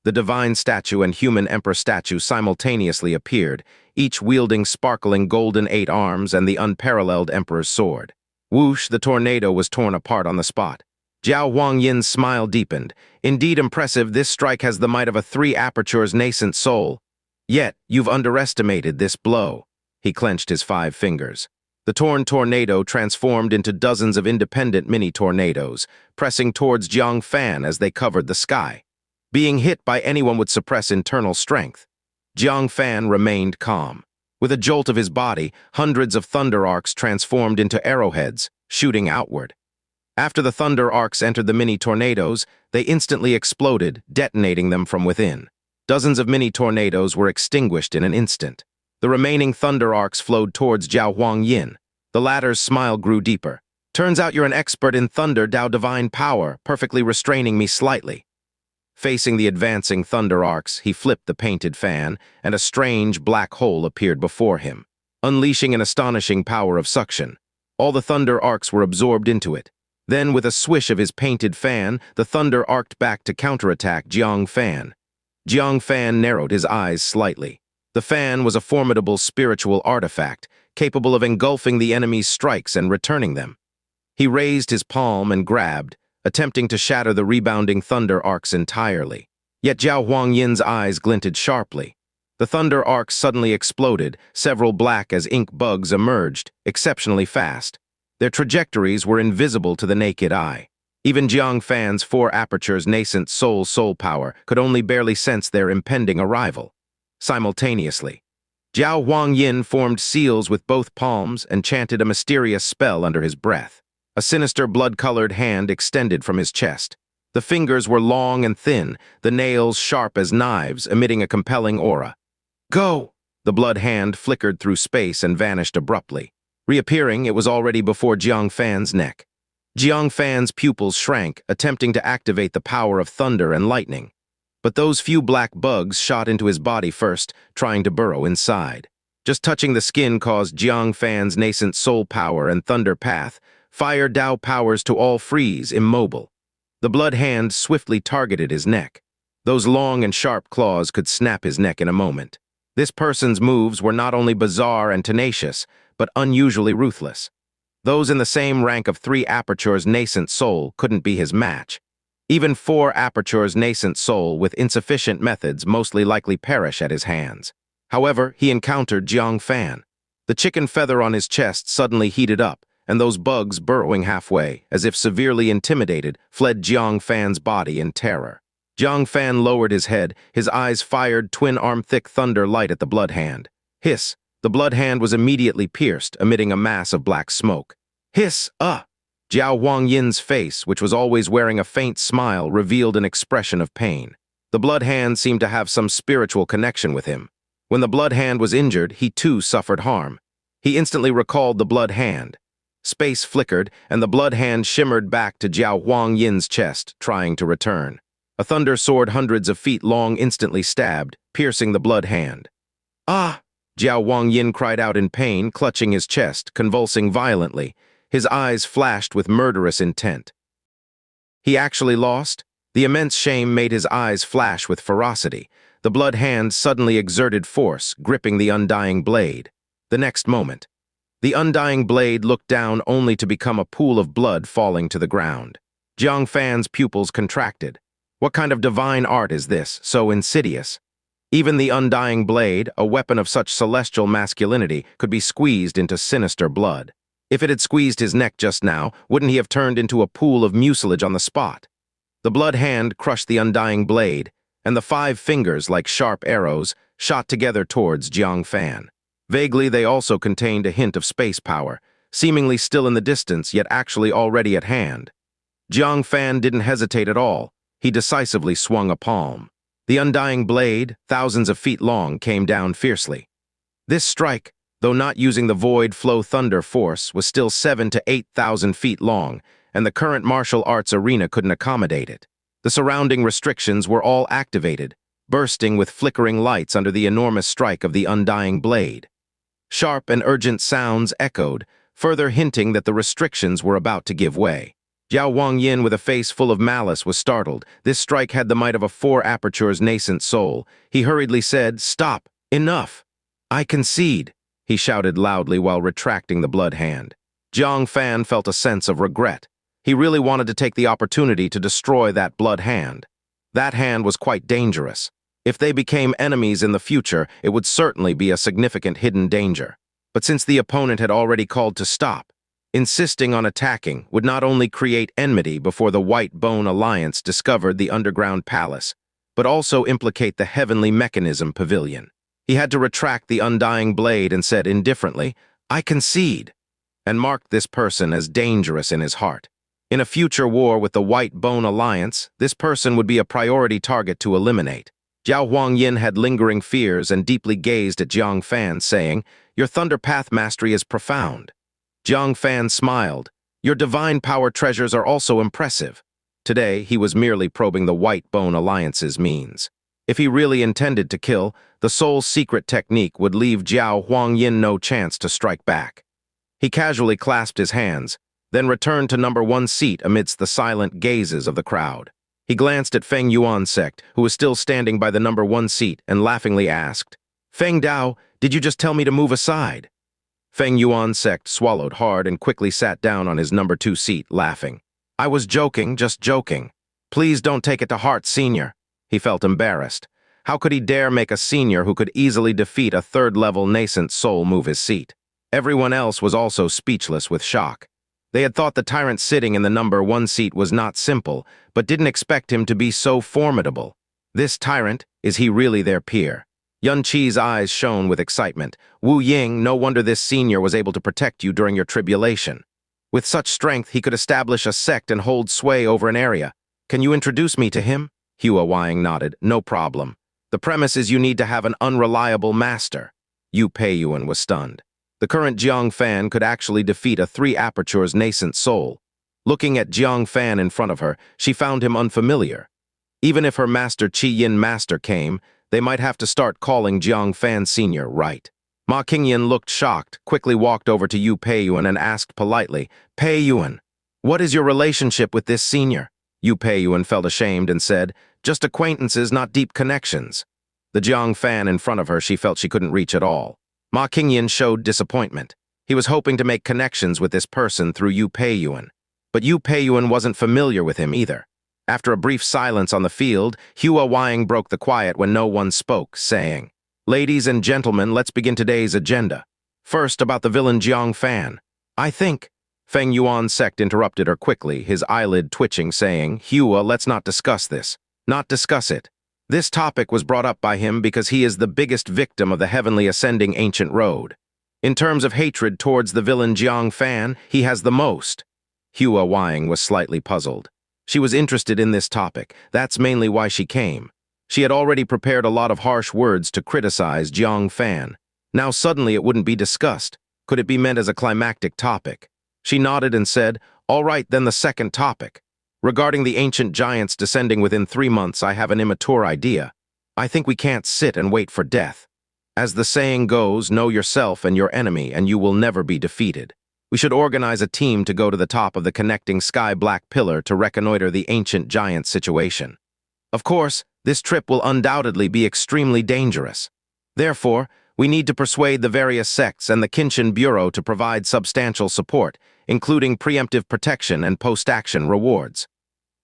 The divine statue and human emperor statue simultaneously appeared, each wielding sparkling golden 8 arms and the unparalleled emperor's sword. Whoosh, the tornado was torn apart on the spot. Jiao Huangyin's smile deepened. Indeed impressive, this strike has the might of a 3 apertures nascent soul. Yet, you've underestimated this blow. He clenched his 5 fingers. The torn tornado transformed into dozens of independent mini-tornadoes, pressing towards Jiang Fan as they covered the sky. Being hit by anyone would suppress internal strength. Jiang Fan remained calm. With a jolt of his body, hundreds of thunder arcs transformed into arrowheads, shooting outward. After the thunder arcs entered the mini-tornadoes, they instantly exploded, detonating them from within. Dozens of mini-tornadoes were extinguished in an instant. The remaining thunder arcs flowed towards Jiao Huangyin. The latter's smile grew deeper. Turns out you're an expert in thunder, Dao divine power, perfectly restraining me slightly. Facing the advancing thunder arcs, he flipped the painted fan, and a strange black hole appeared before him, unleashing an astonishing power of suction. All the thunder arcs were absorbed into it. Then, with a swish of his painted fan, the thunder arced back to counterattack Jiang Fan. Jiang Fan narrowed his eyes slightly. The fan was a formidable spiritual artifact, capable of engulfing the enemy's strikes and returning them. He raised his palm and grabbed, attempting to shatter the rebounding thunder arcs entirely. Yet Jiao Huangyin's eyes glinted sharply. The thunder arcs suddenly exploded, several black as ink bugs emerged, exceptionally fast. Their trajectories were invisible to the naked eye. Even Jiang Fan's 4 apertures nascent soul power could only barely sense their impending arrival. Simultaneously, Jiao Huangyin formed seals with both palms and chanted a mysterious spell under his breath. A sinister blood-colored hand extended from his chest. The fingers were long and thin, the nails sharp as knives, emitting a compelling aura. Go! The blood hand flickered through space and vanished abruptly. Reappearing, it was already before Jiang Fan's neck. Jiang Fan's pupils shrank, attempting to activate the power of thunder and lightning. But those few black bugs shot into his body first, trying to burrow inside. Just touching the skin caused Jiang Fan's nascent soul power and thunder path, fire Dao powers to all freeze, immobile. The blood hand swiftly targeted his neck. Those long and sharp claws could snap his neck in a moment. This person's moves were not only bizarre and tenacious, but unusually ruthless. Those in the same rank of 3 apertures nascent soul couldn't be his match. Even 4 apertures nascent soul with insufficient methods mostly likely perish at his hands. However, he encountered Jiang Fan. The chicken feather on his chest suddenly heated up, and those bugs burrowing halfway, as if severely intimidated, fled Jiang Fan's body in terror. Jiang Fan lowered his head, his eyes fired twin-arm-thick thunder light at the blood hand. Hiss! The blood hand was immediately pierced, emitting a mass of black smoke. Hiss! Jiao Huangyin's face, which was always wearing a faint smile, revealed an expression of pain. The blood hand seemed to have some spiritual connection with him. When the blood hand was injured, he too suffered harm. He instantly recalled the blood hand. Space flickered, and the blood hand shimmered back to Jiao Huangyin's chest, trying to return. A thunder sword hundreds of feet long instantly stabbed, piercing the blood hand. Ah! Jiao Huangyin cried out in pain, clutching his chest, convulsing violently. His eyes flashed with murderous intent. He actually lost? The immense shame made his eyes flash with ferocity. The blood hand suddenly exerted force, gripping the Undying Blade. The next moment, the Undying Blade looked down only to become a pool of blood falling to the ground. Jiang Fan's pupils contracted. What kind of divine art is this, so insidious? Even the Undying Blade, a weapon of such celestial masculinity, could be squeezed into sinister blood. If it had squeezed his neck just now, wouldn't he have turned into a pool of mucilage on the spot? The blood hand crushed the Undying Blade, and the 5 fingers, like sharp arrows, shot together towards Jiang Fan. Vaguely, they also contained a hint of space power, seemingly still in the distance, yet actually already at hand. Jiang Fan didn't hesitate at all. He decisively swung a palm. The Undying Blade, thousands of feet long, came down fiercely. This strike, though not using the void flow thunder force, was still 7,000 to 8,000 feet long, and the current martial arts arena couldn't accommodate it. The surrounding restrictions were all activated, bursting with flickering lights under the enormous strike of the Undying Blade. Sharp and urgent sounds echoed, further hinting that the restrictions were about to give way. Jiao Huangyin, with a face full of malice, was startled. This strike had the might of a 4 apertures nascent soul. He hurriedly said, "Stop! Enough! I concede!" he shouted loudly while retracting the blood hand. Jang Fan felt a sense of regret. He really wanted to take the opportunity to destroy that blood hand. That hand was quite dangerous. If they became enemies in the future, it would certainly be a significant hidden danger. But since the opponent had already called to stop, insisting on attacking would not only create enmity before the White Bone Alliance discovered the underground palace, but also implicate the heavenly mechanism pavilion. He had to retract the Undying Blade and said indifferently, "I concede," and marked this person as dangerous in his heart. In a future war with the White Bone Alliance, this person would be a priority target to eliminate. Jiao Huangyin had lingering fears and deeply gazed at Jiang Fan, saying, "Your Thunder Path mastery is profound." Jiang Fan smiled. "Your divine power treasures are also impressive." Today, he was merely probing the White Bone Alliance's means. If he really intended to kill, the soul's secret technique would leave Jiao Huangyin no chance to strike back. He casually clasped his hands, then returned to number 1 seat amidst the silent gazes of the crowd. He glanced at Feng Yuan's Sect, who was still standing by the number 1 seat, and laughingly asked, "Feng Dao, did you just tell me to move aside?" Feng Yuan's Sect swallowed hard and quickly sat down on his number 2 seat, laughing. "I was joking, just joking. Please don't take it to heart, senior." He felt embarrassed. How could he dare make a senior who could easily defeat a 3rd-level nascent soul move his seat? Everyone else was also speechless with shock. They had thought the tyrant sitting in the number 1 seat was not simple, but didn't expect him to be so formidable. This tyrant, is he really their peer? Yun Qi's eyes shone with excitement. "Wu Ying, no wonder this senior was able to protect you during your tribulation. With such strength, he could establish a sect and hold sway over an area. Can you introduce me to him?" Hua Wang nodded. "No problem. The premise is you need to have an unreliable master." Yu Peiyuan was stunned. The current Jiang Fan could actually defeat a 3 apertures nascent soul. Looking at Jiang Fan in front of her, she found him unfamiliar. Even if her master Qi Yin Master came, they might have to start calling Jiang Fan Senior, right? Ma Qingyan looked shocked, quickly walked over to Yu Peiyuan and asked politely, "Peiyuan, what is your relationship with this senior?" Yu Peiyuan felt ashamed and said, "Just acquaintances, not deep connections." The Jiang Fan in front of her she felt she couldn't reach at all. Ma Qingyan showed disappointment. He was hoping to make connections with this person through Yu Peiyuan. But Yu Peiyuan wasn't familiar with him either. After a brief silence on the field, Hua Wang broke the quiet when no one spoke, saying, "Ladies and gentlemen, let's begin today's agenda. First, about the villain Jiang Fan. I think—" Feng Yuan's Sect interrupted her quickly, his eyelid twitching, saying, "Hua, let's not discuss this. Not discuss it. This topic was brought up by him because he is the biggest victim of the heavenly ascending ancient road. In terms of hatred towards the villain Jiang Fan, he has the most." Hua Wang was slightly puzzled. She was interested in this topic. That's mainly why she came. She had already prepared a lot of harsh words to criticize Jiang Fan. Now suddenly it wouldn't be discussed. Could it be meant as a climactic topic? She nodded and said, "All right, then the second topic. Regarding the ancient giants descending within 3 months, I have an immature idea. I think we can't sit and wait for death. As the saying goes, know yourself and your enemy, and you will never be defeated. We should organize a team to go to the top of the connecting sky-black pillar to reconnoiter the ancient giant situation. Of course, this trip will undoubtedly be extremely dangerous. Therefore, we need to persuade the various sects and the Kinshin Bureau to provide substantial support, including preemptive protection and post-action rewards."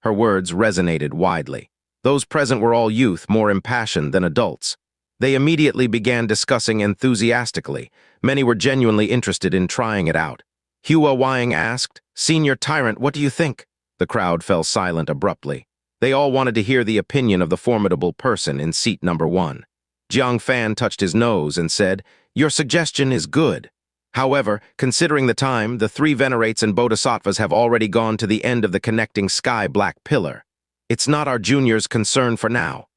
Her words resonated widely. Those present were all youth, more impassioned than adults. They immediately began discussing enthusiastically. Many were genuinely interested in trying it out. Hua Wang asked, "Senior Tyrant, what do you think?" The crowd fell silent abruptly. They all wanted to hear the opinion of the formidable person in seat number 1. Jiang Fan touched his nose and said, "Your suggestion is good. However, considering the time, the 3 venerates and bodhisattvas have already gone to the end of the connecting sky-black pillar. It's not our junior's concern for now."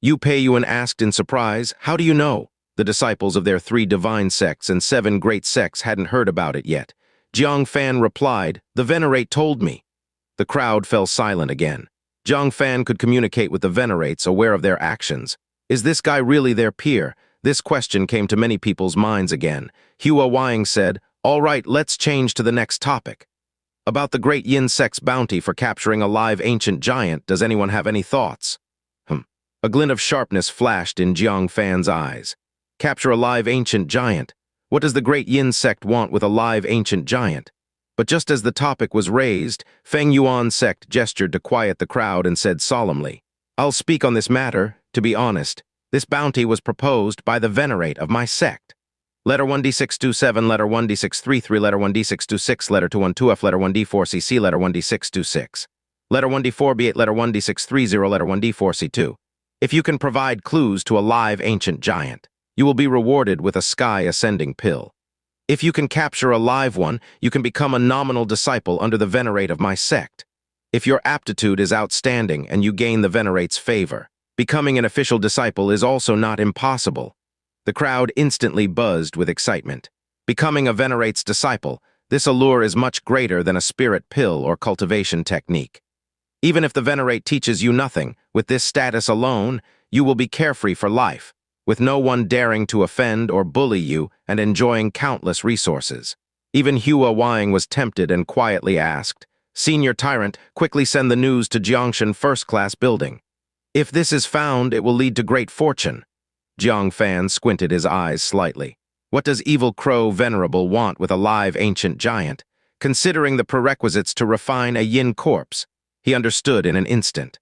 Yu Peiyuan asked in surprise, "How do you know?" The disciples of their 3 divine sects and 7 great sects hadn't heard about it yet. Jiang Fan replied, "The venerate told me." The crowd fell silent again. Jiang Fan could communicate with the venerates, aware of their actions. Is this guy really their peer? This question came to many people's minds again. Hua Wang said, "All right, let's change to the next topic. About the great Yin sect's bounty for capturing a live ancient giant, does anyone have any thoughts?" A glint of sharpness flashed in Jiang Fan's eyes. Capture a live ancient giant? What does the great Yin sect want with a live ancient giant? But just as the topic was raised, Feng Yuan's Sect gestured to quiet the crowd and said solemnly, "I'll speak on this matter. To be honest, this bounty was proposed by the venerate of my sect. Letter 1D627, letter 1D633, letter 1D626, letter 212F, letter 1D4CC, letter 1D626. Letter 1D4B8, letter 1D630, letter 1D4C2. If you can provide clues to a live ancient giant, you will be rewarded with a sky-ascending pill. If you can capture a live one, you can become a nominal disciple under the venerate of my sect. If your aptitude is outstanding and you gain the venerate's favor, becoming an official disciple is also not impossible." The crowd instantly buzzed with excitement. Becoming a venerate's disciple, this allure is much greater than a spirit pill or cultivation technique. Even if the venerate teaches you nothing, with this status alone, you will be carefree for life, with no one daring to offend or bully you and enjoying countless resources. Even Hua Wang was tempted and quietly asked, "Senior Tyrant, quickly send the news to Jiangshan first-class building. If this is found, it will lead to great fortune." Jiang Fan squinted his eyes slightly. What does Evil Crow Venerable want with a live ancient giant? Considering the prerequisites to refine a yin corpse, he understood in an instant.